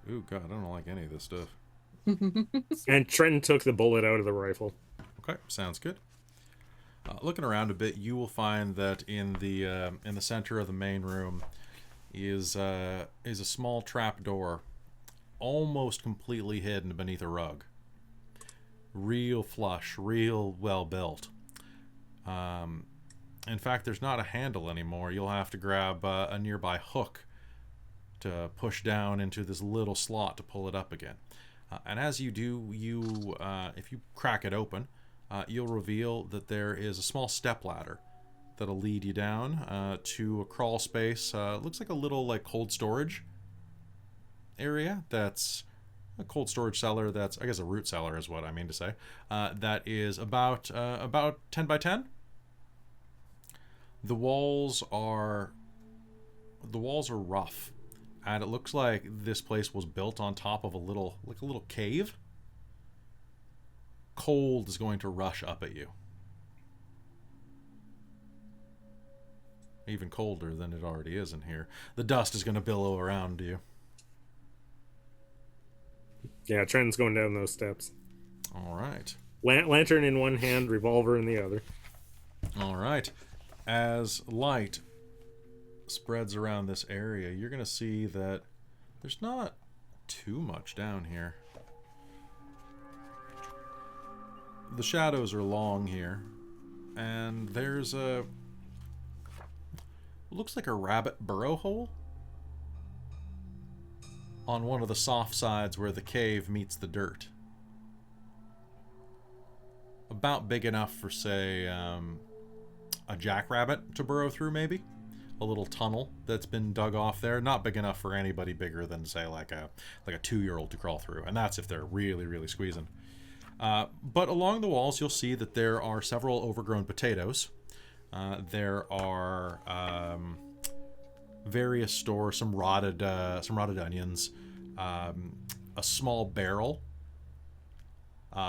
Speaker 1: Ooh, God, I don't like any of this stuff.
Speaker 4: And Trenton took the bullet out of the rifle.
Speaker 1: Okay, sounds good. Looking around a bit, you will find that in the center of the main room is a small trap door, almost completely hidden beneath a rug. Real flush, real well built. In fact, there's not a handle anymore. You'll have to grab a nearby hook to push down into this little slot to pull it up again. And as you do, if you crack it open, you'll reveal that there is a small stepladder that'll lead you down to a crawl space. Looks like a little cold storage area. That's a cold storage cellar. That's, I guess, a root cellar is what I mean to say. That is about 10 by 10. The walls are rough, and it looks like this place was built on top of a little cave. Cold is going to rush up at you. Even colder than it already is in here. The dust is going to billow around you.
Speaker 4: Yeah, Trenton's going down those steps.
Speaker 1: All right.
Speaker 4: Lantern in one hand, revolver in the other.
Speaker 1: All right. As light spreads around this area, you're going to see that there's not too much down here. The shadows are long here, and there's looks like a rabbit burrow hole on one of the soft sides where the cave meets the dirt. About big enough for, say, a jackrabbit to burrow through, maybe. A little tunnel that's been dug off there. Not big enough for anybody bigger than, say, like a 2-year-old to crawl through, and that's if they're really, really squeezing. But along the walls, you'll see that there are several overgrown potatoes. There are various stores, some rotted onions, a small barrel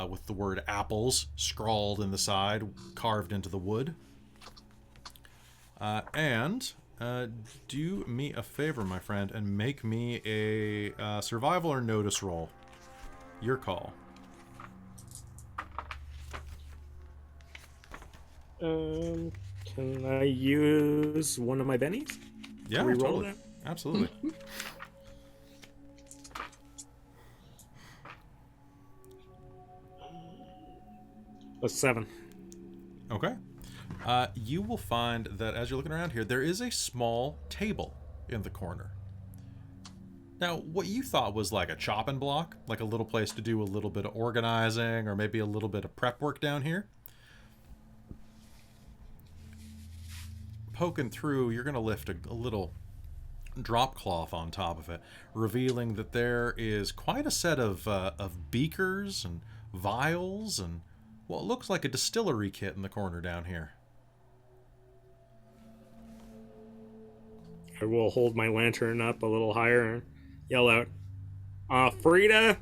Speaker 1: with the word apples scrawled in the side, carved into the wood. And do me a favor, my friend, and make me a survival or notice roll. Your call.
Speaker 4: Can I use one of my bennies?
Speaker 1: Yeah,
Speaker 4: Re-roll
Speaker 1: totally.
Speaker 4: that?
Speaker 1: Absolutely.
Speaker 4: A 7.
Speaker 1: Okay. You will find that as you're looking around here, there is a small table in the corner. Now, what you thought was like a chopping block, like a little place to do a little bit of organizing or maybe a little bit of prep work down here. Poking through, you're going to lift a little drop cloth on top of it, revealing that there is quite a set of beakers and vials and what looks like a distillery kit in the corner down here.
Speaker 4: I will hold my lantern up a little higher and yell out, Frida?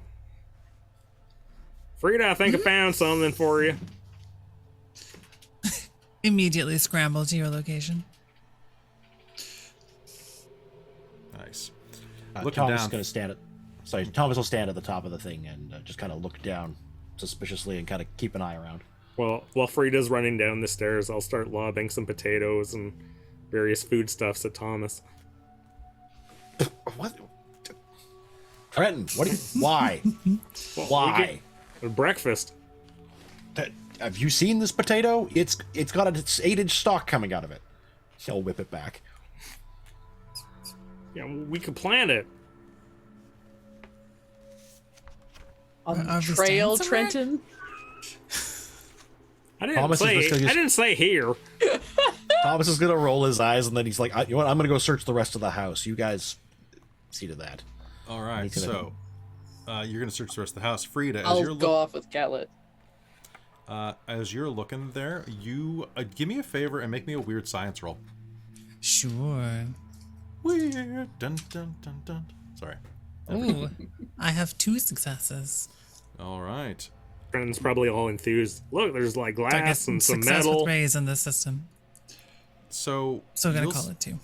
Speaker 4: Frida, I think I found something for you.
Speaker 2: Immediately scramble to your location.
Speaker 1: Nice.
Speaker 5: Thomas
Speaker 1: down.
Speaker 5: is going to stand at... Sorry, Thomas will stand at the top of the thing and just kind of look down suspiciously and kind of keep an eye around.
Speaker 4: Well, while Frida's running down the stairs, I'll start lobbing some potatoes and various foodstuffs at Thomas.
Speaker 5: What? Trenton, what do you... Why?
Speaker 4: Well,
Speaker 5: Why?
Speaker 4: Breakfast.
Speaker 5: Have you seen this potato? It's got an 8-inch stalk coming out of it. He'll whip it back.
Speaker 4: Yeah, we could plant it.
Speaker 6: On
Speaker 2: Are
Speaker 6: the
Speaker 2: we
Speaker 6: trail,
Speaker 2: staying somewhere?
Speaker 6: Trenton.
Speaker 4: I didn't
Speaker 5: Thomas is
Speaker 4: say.
Speaker 5: just gonna
Speaker 4: I didn't say here.
Speaker 5: Thomas is going to roll his eyes, and then he's like, you know what? I'm going to go search the rest of the house. You guys see to that.
Speaker 1: All right,
Speaker 5: He's gonna-
Speaker 1: so you're going to search the rest of the house. Frida, as
Speaker 6: I'll
Speaker 1: you're
Speaker 6: go off with Catlett.
Speaker 1: as you're looking there, you give me a favor and make me a weird science roll.
Speaker 2: Sure.
Speaker 1: Weird. Dun, dun, dun, dun. Sorry.
Speaker 2: Ooh, I have 2 successes.
Speaker 1: All right.
Speaker 4: Trenton's probably all enthused. Look, there's like
Speaker 2: So I get
Speaker 4: glass and some
Speaker 2: success
Speaker 4: metal.
Speaker 2: with raise in this system.
Speaker 1: So
Speaker 2: So I'm gonna
Speaker 1: you'll
Speaker 2: call it 2.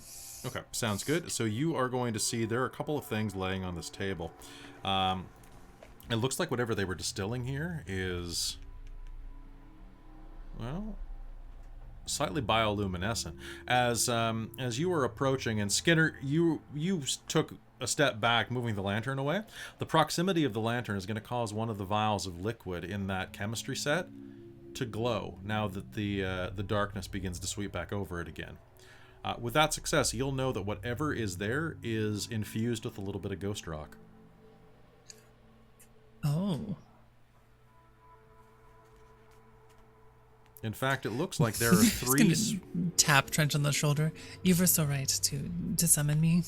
Speaker 1: Okay, sounds good. So you are going to see there are a couple of things laying on this table. It looks like whatever they were distilling here is, well, slightly bioluminescent. As you were approaching, and Skinner, you took a step back, moving the lantern away. The proximity of the lantern is going to cause one of the vials of liquid in that chemistry set to glow now that the darkness begins to sweep back over it again. With that success, you'll know that whatever is there is infused with a little bit of ghost rock.
Speaker 2: Oh.
Speaker 1: In fact, it looks like there are
Speaker 2: Just
Speaker 1: three...
Speaker 2: gonna tap Trench on the shoulder. You were so right to summon me.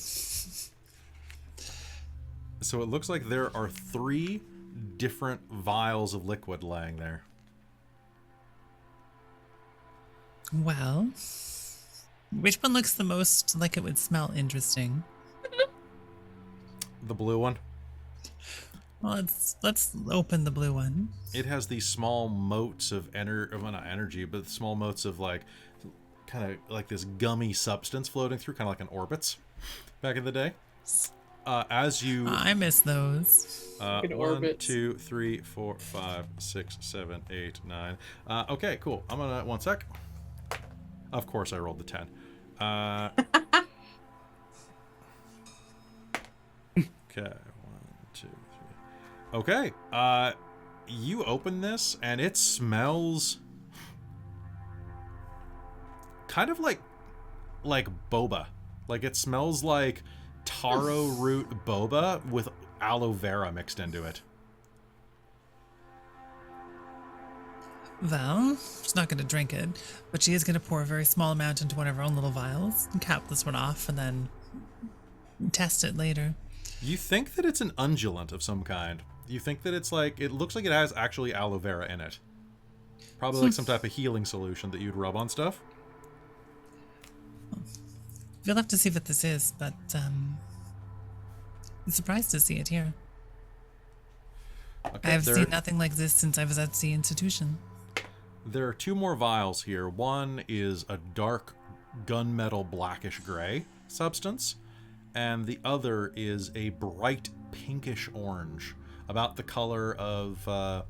Speaker 1: So it looks like there are 3 different vials of liquid laying there.
Speaker 2: Well, which one looks the most like it would smell interesting?
Speaker 1: The blue one.
Speaker 2: Well, let's open the blue one.
Speaker 1: It has these small motes of well, not energy, but small motes of like, kind of like this gummy substance floating through, kind of like an orbits back in the day. As you...
Speaker 2: I miss those.
Speaker 1: 1,
Speaker 3: orbits.
Speaker 1: 2, 3, 4, 5, 6, 7, 8, 9. Okay, cool. I'm gonna... One sec. Of course I rolled the 10. Okay, 1, 2, 3. Okay, you open this and it smells kind of like boba. Like it smells like taro root boba with aloe vera mixed into it.
Speaker 2: Well, she's not going to drink it, but she is going to pour a very small amount into one of her own little vials and cap this one off and then test it later.
Speaker 1: You think that it's an undulant of some kind. You think that it's like, it looks like it has actually aloe vera in it. Probably like some type of healing solution that you'd rub on stuff.
Speaker 2: We'll have to see what this is, but I'm surprised to see it here.
Speaker 1: Okay,
Speaker 2: I've seen nothing like this since I was at the institution.
Speaker 1: There are 2 more vials here. One is a dark gunmetal blackish gray substance, and the other is a bright pinkish orange, about the color of a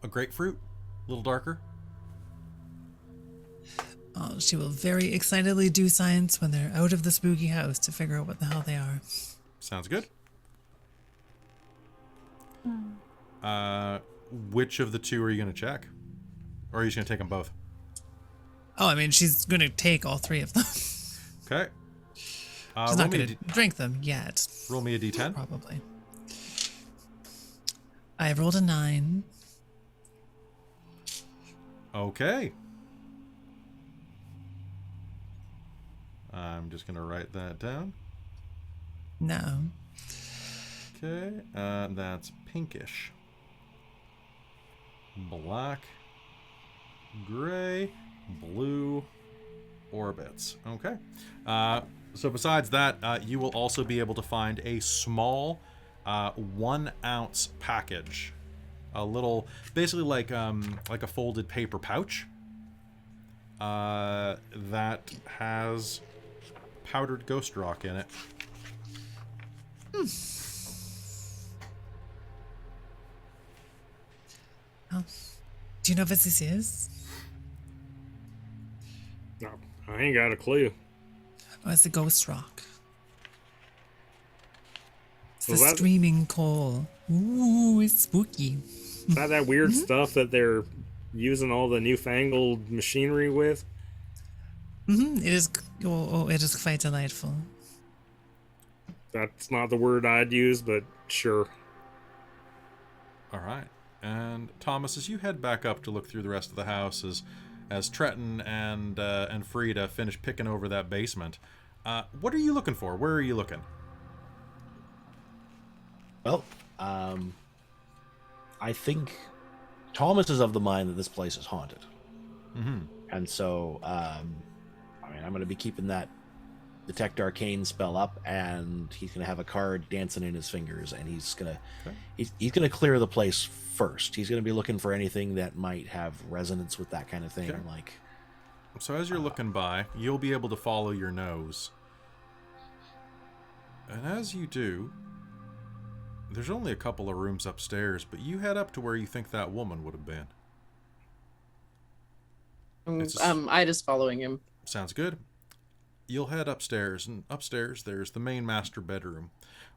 Speaker 1: grapefruit, a little darker.
Speaker 2: Oh, she will very excitedly do science when they're out of the spooky house to figure out what the hell they are.
Speaker 1: Sounds good. Which of the 2 are you going to check? Or are you just going to take them both?
Speaker 2: Oh, I mean, she's going to take all 3 of them.
Speaker 1: Okay.
Speaker 2: She's not going to drink them yet.
Speaker 1: Roll me a d10.
Speaker 2: Probably. I rolled a 9.
Speaker 1: Okay. I'm just going to write that down.
Speaker 2: No.
Speaker 1: Okay. That's pinkish. Black. Gray. Blue. Orbits. Okay. So besides that, you will also be able to find a small 1 ounce package. A little, basically like a folded paper pouch that has powdered ghost rock in it.
Speaker 2: Oh. Do you know what this is?
Speaker 4: No, I ain't got a clue.
Speaker 2: Oh, it's the ghost rock. It's the
Speaker 4: Was that-
Speaker 2: streaming coal. Ooh, it's spooky.
Speaker 4: Is that weird stuff that they're using all the newfangled machinery with?
Speaker 2: It is. It is quite delightful.
Speaker 4: That's not the word I'd use, but sure.
Speaker 1: All right. And Thomas, as you head back up to look through the rest of the house, as Trenton and Frida finish picking over that basement, what are you looking for? Where are you looking?
Speaker 5: Well, I think Thomas is of the mind that this place is haunted.
Speaker 1: Mm-hmm.
Speaker 5: And so, I mean, I'm going to be keeping that detect arcane spell up, and he's gonna have a card dancing in his fingers, and he's gonna clear the place first. He's gonna be looking for anything that might have resonance with that kind of thing.
Speaker 1: Okay.
Speaker 5: Like,
Speaker 1: So as you're looking by, you'll be able to follow your nose. And as you do, there's only a couple of rooms upstairs, but you head up to where you think that woman would have been.
Speaker 6: Ida's following him.
Speaker 1: Sounds good. You'll head upstairs, and upstairs there's the main master bedroom,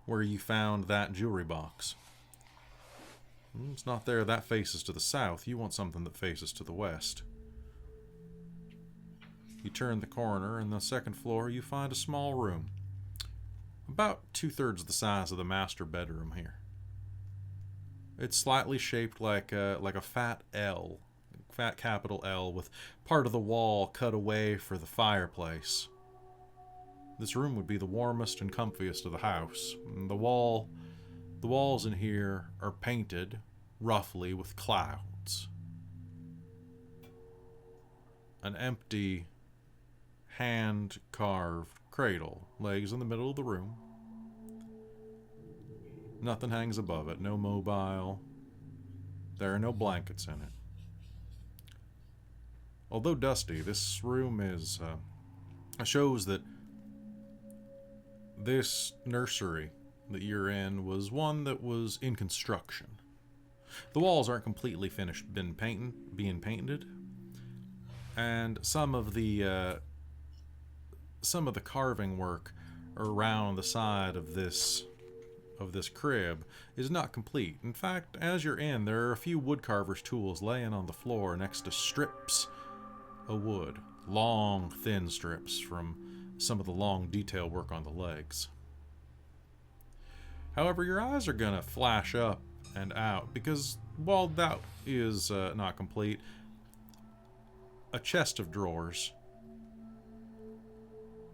Speaker 1: where you found that jewelry box. It's not there. That faces to the south. You want something that faces to the west. You turn the corner, and the second floor you find a small room. About 2/3 the size of the master bedroom here. It's slightly shaped like a fat L, fat capital L, with part of the wall cut away for the fireplace. This room would be the warmest and comfiest of the house. And the walls in here are painted roughly with clouds. An empty, hand-carved cradle lays in the middle of the room. Nothing hangs above it, no mobile. There are no blankets in it. Although dusty, this room shows that this nursery that you're in was one that was in construction. The walls aren't completely finished, being painted, and some of the carving work around the side of this crib is not complete. In fact, as you're in, there are a few woodcarver's tools laying on the floor next to strips of wood, long, thin strips from some of the long detail work on the legs. However, your eyes are gonna flash up and out because while that is not complete, a chest of drawers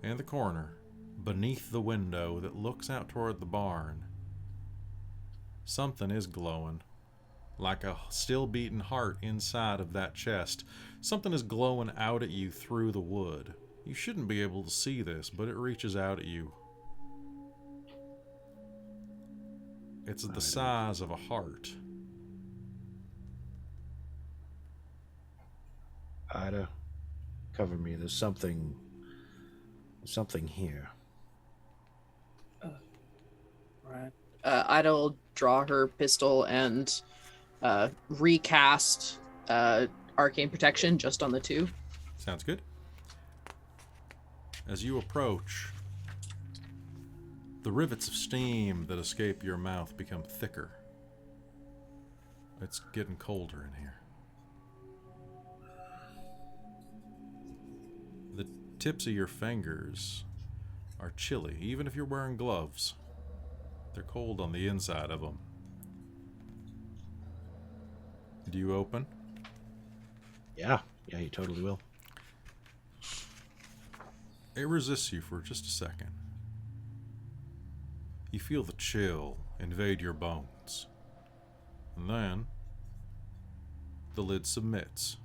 Speaker 1: in the corner beneath the window that looks out toward the barn. Something is glowing, like a still beating heart inside of that chest. Something is glowing out at you through the wood. You shouldn't be able to see this, but it reaches out at you. It's the size of a heart.
Speaker 5: Ida, cover me. There's something here.
Speaker 4: Right.
Speaker 6: Ida will draw her pistol and recast arcane protection just on the two.
Speaker 1: Sounds good. As you approach, the rivets of steam that escape your mouth become thicker. It's getting colder in here. The tips of your fingers are chilly, even if you're wearing gloves. They're cold on the inside of them. Do you open?
Speaker 5: Yeah, you totally will.
Speaker 1: It resists you for just a second. You feel the chill invade your bones. And then, the lid submits.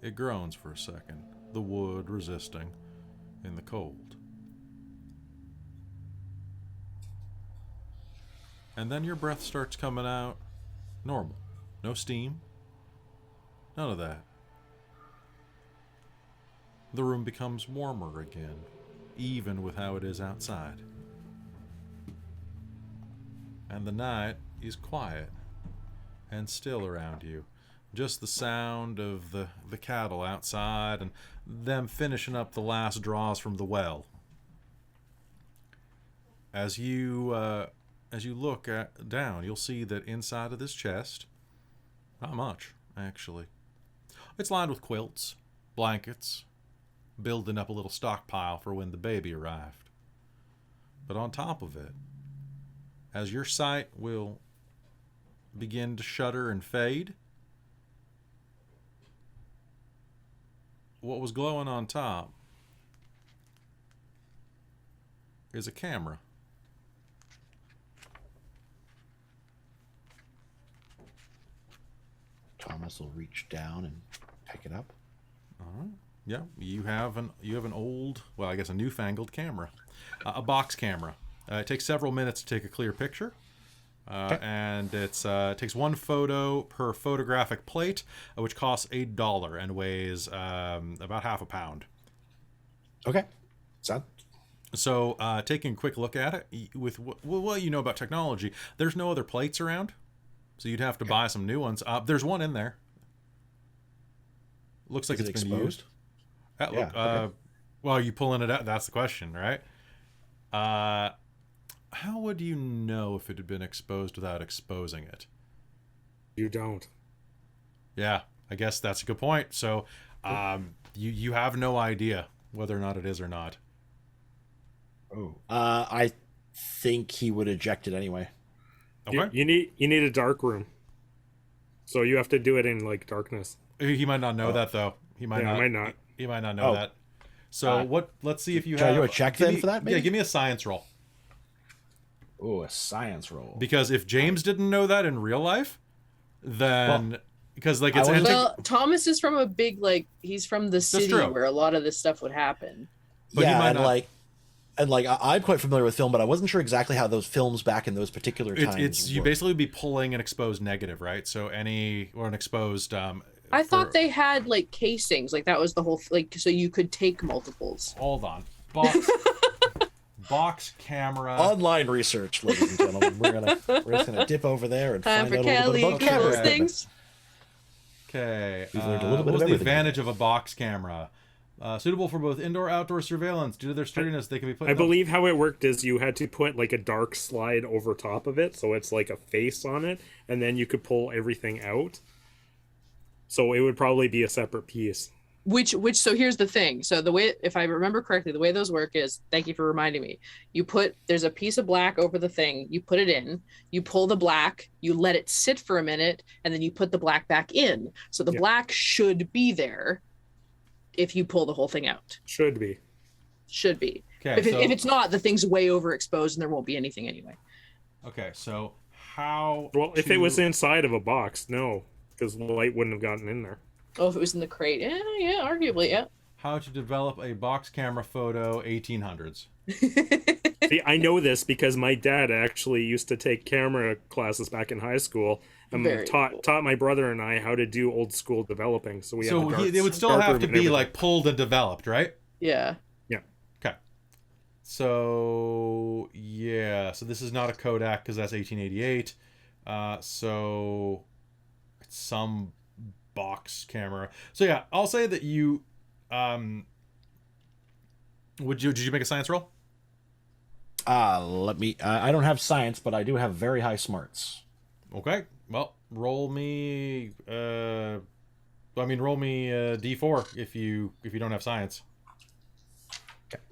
Speaker 1: It groans for a second, the wood resisting in the cold. And then your breath starts coming out normal. No steam. None of that. The room becomes warmer again, even with how it is outside. And the night is quiet and still around you. Just the sound of the cattle outside and them finishing up the last draws from the well. As you look down, you'll see that inside of this chest, not much, actually. It's lined with quilts, blankets, building up a little stockpile for when the baby arrived. But on top of it, as your sight will begin to shudder and fade, what was glowing on top is a camera.
Speaker 5: Thomas will reach down and pick it up.
Speaker 1: Yeah, you have an old, well, I guess a newfangled camera, a box camera. It takes several minutes to take a clear picture, and it takes one photo per photographic plate, which costs $1 and weighs about half a pound.
Speaker 5: Okay.
Speaker 1: So, taking a quick look at it, with what you know about technology, there's no other plates around, so you'd have to buy some new ones. There's one in there. Looks like
Speaker 5: Is
Speaker 1: it's
Speaker 5: it
Speaker 1: been
Speaker 5: exposed?
Speaker 1: used.
Speaker 5: Yeah, okay.
Speaker 1: Well, are you pulling it out? That's the question, right? How would you know if it had been exposed without exposing it?
Speaker 4: You don't.
Speaker 1: Yeah, I guess that's a good point. So, you have no idea whether or not it is or not.
Speaker 5: Oh. I think he would eject it anyway.
Speaker 1: Okay.
Speaker 4: You need a dark room. So you have to do it in like darkness.
Speaker 1: He might not know that though. He might not. He might not know that. So what? Let's see if you
Speaker 5: Try
Speaker 1: have.
Speaker 5: you a check then for that, maybe?
Speaker 1: Yeah, give me a science roll.
Speaker 5: Oh, a science roll.
Speaker 1: Because if James didn't know that in real life, then because like it's
Speaker 6: Well, Thomas is from a big he's from the city
Speaker 1: true.
Speaker 6: where a lot of this stuff would happen.
Speaker 1: But he
Speaker 5: yeah,
Speaker 1: might
Speaker 5: and
Speaker 1: not-
Speaker 5: I'm quite familiar with film, but I wasn't sure exactly how those films back in those particular times.
Speaker 1: it's you
Speaker 5: work.
Speaker 1: basically be pulling an exposed negative, right? So an exposed.
Speaker 6: I thought they had casings, that was the whole so you could take multiples.
Speaker 1: Hold on. Box camera.
Speaker 5: Online research, ladies and gentlemen. We're just gonna dip over there and
Speaker 6: Time
Speaker 5: find
Speaker 6: for
Speaker 5: out a little
Speaker 6: Kelly
Speaker 5: bit about
Speaker 6: Google's
Speaker 5: camera.
Speaker 6: things.
Speaker 1: Okay.
Speaker 5: We've learned a little bit
Speaker 1: what was
Speaker 5: of
Speaker 1: the
Speaker 5: everything
Speaker 1: advantage of a box camera? Suitable for both indoor outdoor surveillance. Due to their sturdiness, they can be put.
Speaker 4: I believe how it worked is you had to put a dark slide over top of it, so it's like a face on it, and then you could pull everything out. So it would probably be a separate piece.
Speaker 6: Which so here's the thing. So the way, if I remember correctly, the way those work is, thank you for reminding me. There's a piece of black over the thing, you put it in, you pull the black, you let it sit for a minute, and then you put the black back in. So the black should be there if you pull the whole thing out.
Speaker 4: Should be.
Speaker 6: Should be.
Speaker 1: Okay,
Speaker 6: If it's not, the thing's way overexposed and there won't be anything anyway.
Speaker 1: Okay, so how?
Speaker 4: Well, if it was inside of a box, no, because the light wouldn't have gotten in there.
Speaker 6: Oh, if it was in the crate, yeah, arguably, yeah.
Speaker 1: How to develop a box camera photo 1800s.
Speaker 4: See, I know this because my dad actually used to take camera classes back in high school and
Speaker 6: Very
Speaker 4: taught my brother and I how to do old school developing. So
Speaker 1: It would still
Speaker 4: dark
Speaker 1: have
Speaker 4: room
Speaker 1: to
Speaker 4: and
Speaker 1: be
Speaker 4: everything.
Speaker 1: pulled and developed, right?
Speaker 6: Yeah.
Speaker 4: Yeah.
Speaker 1: Okay. So yeah, so this is not a Kodak because that's 1888. So it's some box camera. So yeah, I'll say that you did you make a science roll?
Speaker 5: Let me. I don't have science, but I do have very high smarts.
Speaker 1: Okay. Well, roll me roll me D4 if you don't have science.
Speaker 5: Okay.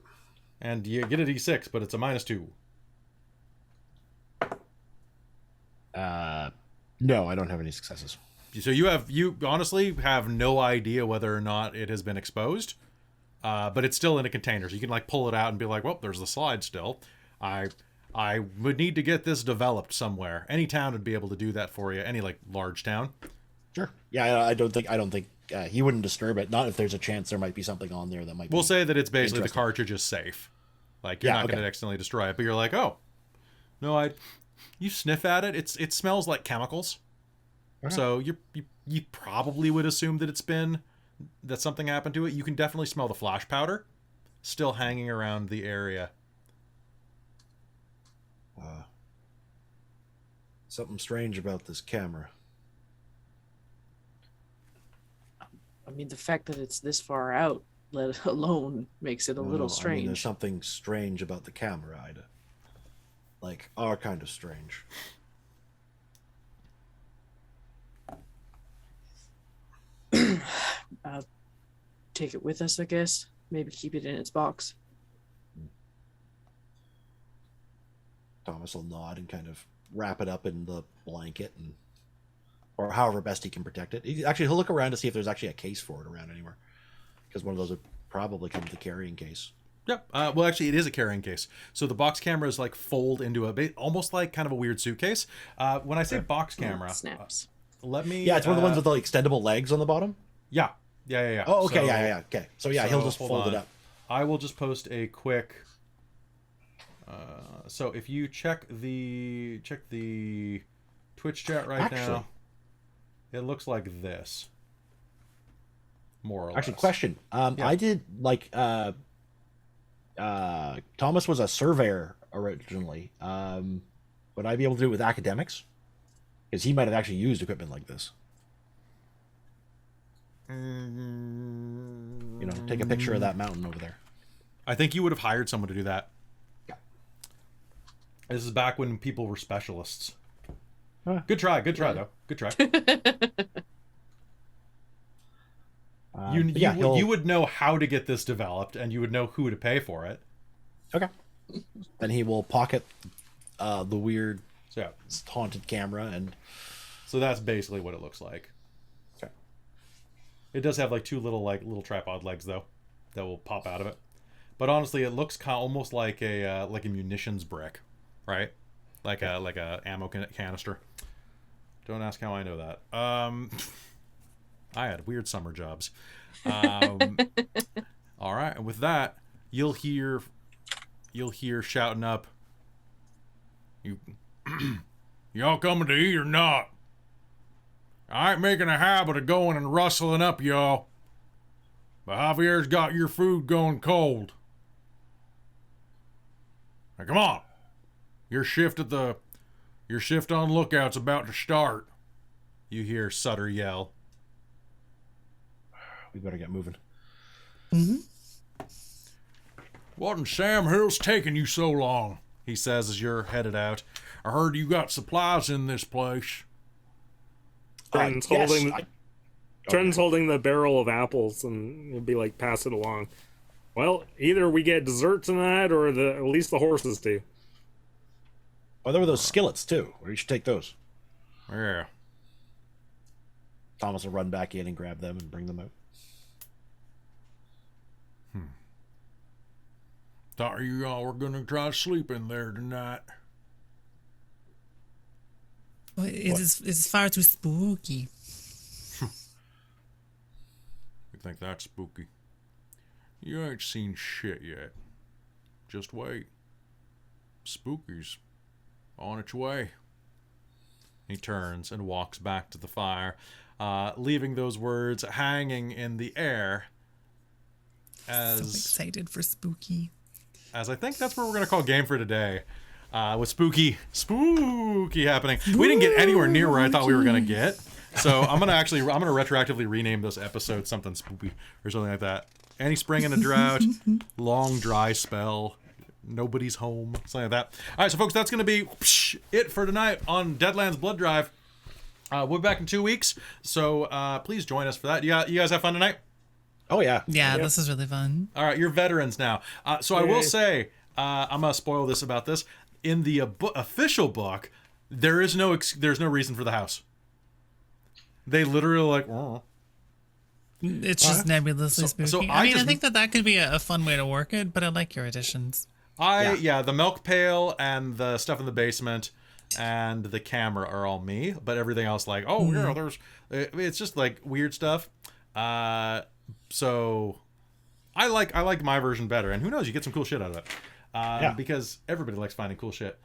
Speaker 1: And you get a D6, but it's a -2.
Speaker 5: No, I don't have any successes.
Speaker 1: So you honestly have no idea whether or not it has been exposed, but it's still in a container, so you can pull it out and be like, well, there's the slide still. I would need to get this developed somewhere. Any town would be able to do that for you. Any large town.
Speaker 5: Sure. Yeah, I don't think he wouldn't disturb it. Not if there's a chance there might be something on there that might.
Speaker 1: We'll say that it's basically the
Speaker 5: interesting.
Speaker 1: cartridge is safe. You're not going to accidentally destroy it, but you're like, oh, no, you sniff at it. It smells like chemicals.
Speaker 5: Okay.
Speaker 1: So you probably would assume that something happened to it. You can definitely smell the flash powder still hanging around the area.
Speaker 5: Something strange about this camera.
Speaker 6: I mean, the fact that it's this far out, let alone, makes it a little
Speaker 5: I
Speaker 6: strange.
Speaker 5: mean, there's something strange about the camera, Ida. Our kind of strange.
Speaker 6: Take it with us, I guess. Maybe keep it in its box.
Speaker 5: Thomas will nod and kind of wrap it up in the blanket, or however best he can protect it. He'll look around to see if there's actually a case for it around anywhere, because one of those would probably come with the carrying case.
Speaker 1: Yep. Well, actually, it is a carrying case. So the box camera is fold into almost like kind of a weird suitcase. When I say box camera,
Speaker 6: Snaps.
Speaker 1: let me.
Speaker 5: Yeah, it's one of the ones with the extendable legs on the bottom.
Speaker 1: Yeah. Yeah.
Speaker 5: Oh, okay,
Speaker 1: So-
Speaker 5: yeah. Okay. So yeah, he'll just
Speaker 1: hold
Speaker 5: fold
Speaker 1: on.
Speaker 5: it up.
Speaker 1: I will just post a quick. So if you check the Twitch chat right
Speaker 5: Actually-
Speaker 1: now, it looks like this. More or less.
Speaker 5: Actually, question. I did like Thomas was a surveyor originally. Would I be able to do it with academics? Because he might have actually used equipment like this. You know, take a picture of that mountain over there.
Speaker 1: I think you would have hired someone to do that.
Speaker 5: Yeah.
Speaker 1: This is back when people were specialists.
Speaker 5: Huh.
Speaker 1: Good try though. Good try.
Speaker 5: But yeah,
Speaker 1: you would know how to get this developed, and you would know who to pay for it.
Speaker 5: okay. Then he will pocket the weird
Speaker 1: So yeah,
Speaker 5: haunted camera, and
Speaker 1: so that's basically what it looks like.
Speaker 5: okay.
Speaker 1: It does have like two little tripod legs though, that will pop out of it. But honestly, it looks almost like a munitions brick, right? Like a ammo canister. Don't ask how I know that. I had weird summer jobs. All right, and with that, you'll hear shouting up. Y'all coming to eat or not? I ain't making a habit of going and rustling up y'all, but Javier's got your food going cold. Now come on, your shift on lookout's about to start. You hear Sutter yell.
Speaker 5: We better get moving.
Speaker 1: What in Sam Hill's taking you so long? He says as you're headed out. I heard you got supplies in this place.
Speaker 4: Trenton's
Speaker 5: Yes,
Speaker 4: Trenton's holding the barrel of apples, and he'll be like, pass it along. Well, either we get dessert tonight, or at least the horses do.
Speaker 5: Oh, there were those skillets too. We should take those.
Speaker 1: Yeah.
Speaker 5: Thomas will run back in and grab them and bring them out.
Speaker 1: Thought you all were gonna try to sleep in there tonight.
Speaker 2: Well, it's far too spooky.
Speaker 1: You think that's spooky? You ain't seen shit yet. Just wait. Spooky's on its way. He turns and walks back to the fire, leaving those words hanging in the air.
Speaker 2: So excited for spooky.
Speaker 1: As I think that's what we're gonna call game for today, with spooky happening. We didn't get anywhere near where I thought we were gonna get, so I'm gonna retroactively rename this episode something spooky or something like that. Any spring in a drought, long dry spell, nobody's home, something like that. All right, so folks, that's gonna be it for tonight on Deadlands Blood Drive. We'll be back in 2 weeks, so please join us for that. You guys have fun tonight?
Speaker 5: Oh yeah.
Speaker 2: Yeah, this is really fun.
Speaker 1: All right, you're veterans now. So I will say, I'm gonna spoil this about this. In the official book, there's no reason for the house. They literally like. "Oh."
Speaker 2: It's just nebulously spooky.
Speaker 1: so
Speaker 2: I
Speaker 1: I
Speaker 2: think that could be a fun way to work it, but I like your additions.
Speaker 1: The milk pail and the stuff in the basement and the camera are all me, but everything else like, there's. It's just like weird stuff. So I like my version better, and who knows, you get some cool shit out of it. Because everybody likes finding cool shit.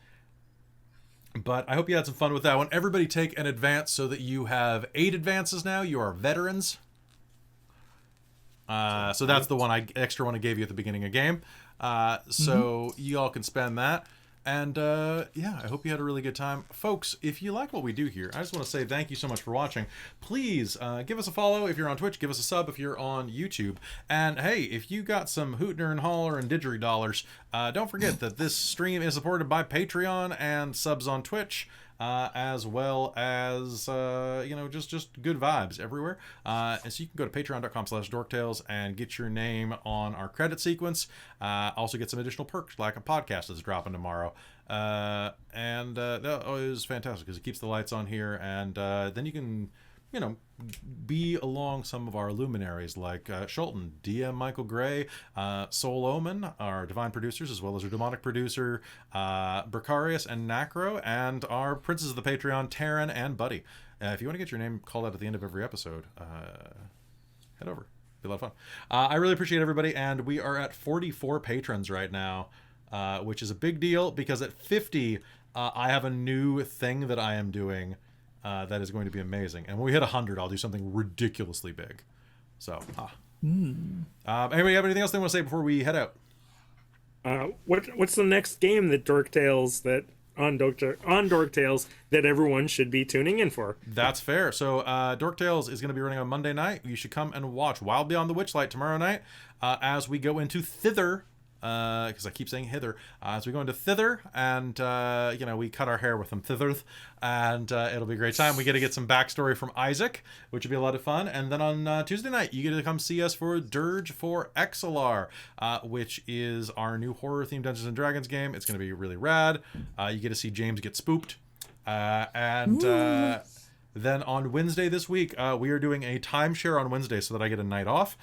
Speaker 1: But I hope you had some fun with that one. Everybody take an advance so that you have 8 advances now. You are veterans. So that's the extra one I gave you at the beginning of game. So you all can spend that. And I hope you had a really good time. Folks, if you like what we do here, I just want to say thank you so much for watching. Please give us a follow if you're on Twitch. Give us a sub if you're on YouTube. And hey, if you got some Hootner and Holler and Didgery dollars, don't forget that this stream is supported by Patreon and subs on Twitch. As well as just good vibes everywhere. And so you can go to patreon.com/dorktales and get your name on our credit sequence. Also get some additional perks like a podcast that's dropping tomorrow. That is fantastic because it keeps the lights on here, and then you can be along some of our luminaries like Schulten, DM Michael Gray, Soul Omen, our divine producers, as well as our demonic producer, Bricarius and Nacro, and our princes of the Patreon, Taryn and Buddy. If you want to get your name called out at the end of every episode, head over. Be a lot of fun. I really appreciate everybody, and we are at 44 patrons right now, which is a big deal because at 50, I have a new thing that I am doing that is going to be amazing. And when we hit 100, I'll do something ridiculously big. So, anybody have anything else they want to say before we head out?
Speaker 4: What's the next game that Dork Tales on Dork Tales that everyone should be tuning in for?
Speaker 1: That's fair. So Dork Tales is going to be running on Monday night. You should come and watch Wild Beyond the Witchlight tomorrow night as we go into Thither. Because I keep saying hither, as we go into Thither, and we cut our hair with them Thitherth, and it'll be a great time. We get to get some backstory from Isaac, which will be a lot of fun. And then on Tuesday night, you get to come see us for Dirge for Exelar, which is our new horror-themed Dungeons and Dragons game. It's going to be really rad. You get to see James get spooked, and then on Wednesday this week, we are doing a timeshare on Wednesday so that I get a night off.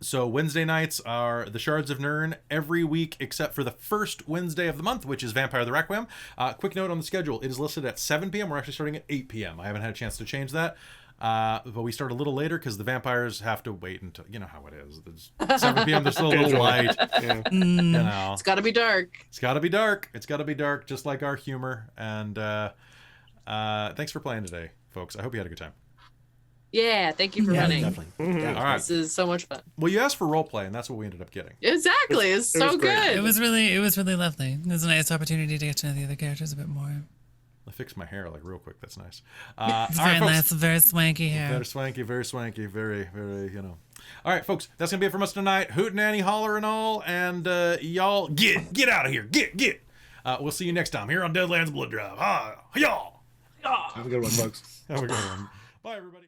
Speaker 1: So Wednesday nights are the Shards of Nirn every week except for the first Wednesday of the month, which is Vampire the Requiem. Quick note on the schedule. It is listed at 7 p.m. We're actually starting at 8 p.m. I haven't had a chance to change that. But we start a little later because the vampires have to wait until, you know how it is. There's 7 p.m. There's still a little light. Yeah. You know.
Speaker 3: It's got to be dark.
Speaker 1: It's got to be dark. It's got to be dark, just like our humor. And thanks for playing today, folks. I hope you had a good time.
Speaker 3: Yeah, thank you for running.
Speaker 5: Definitely.
Speaker 1: All right.
Speaker 3: This is so much fun.
Speaker 1: Well, you asked for roleplay, and that's what we ended up getting.
Speaker 3: Exactly. It's so
Speaker 4: great.
Speaker 3: good.
Speaker 2: It was really lovely. It was a nice opportunity to get to know the other characters a bit more.
Speaker 1: I fixed my hair like real quick. That's nice.
Speaker 2: It's
Speaker 1: all right,
Speaker 2: very
Speaker 1: folks.
Speaker 2: nice, very swanky hair.
Speaker 1: Very swanky, very, All right, folks, that's gonna be it from us tonight. Hootin' Annie, holler and all, and y'all get out of here. Get. We'll see you next time here on Deadlands Blood Drive. Y'all.
Speaker 5: Have a good one, folks.
Speaker 1: Have a good one. Bye, everybody.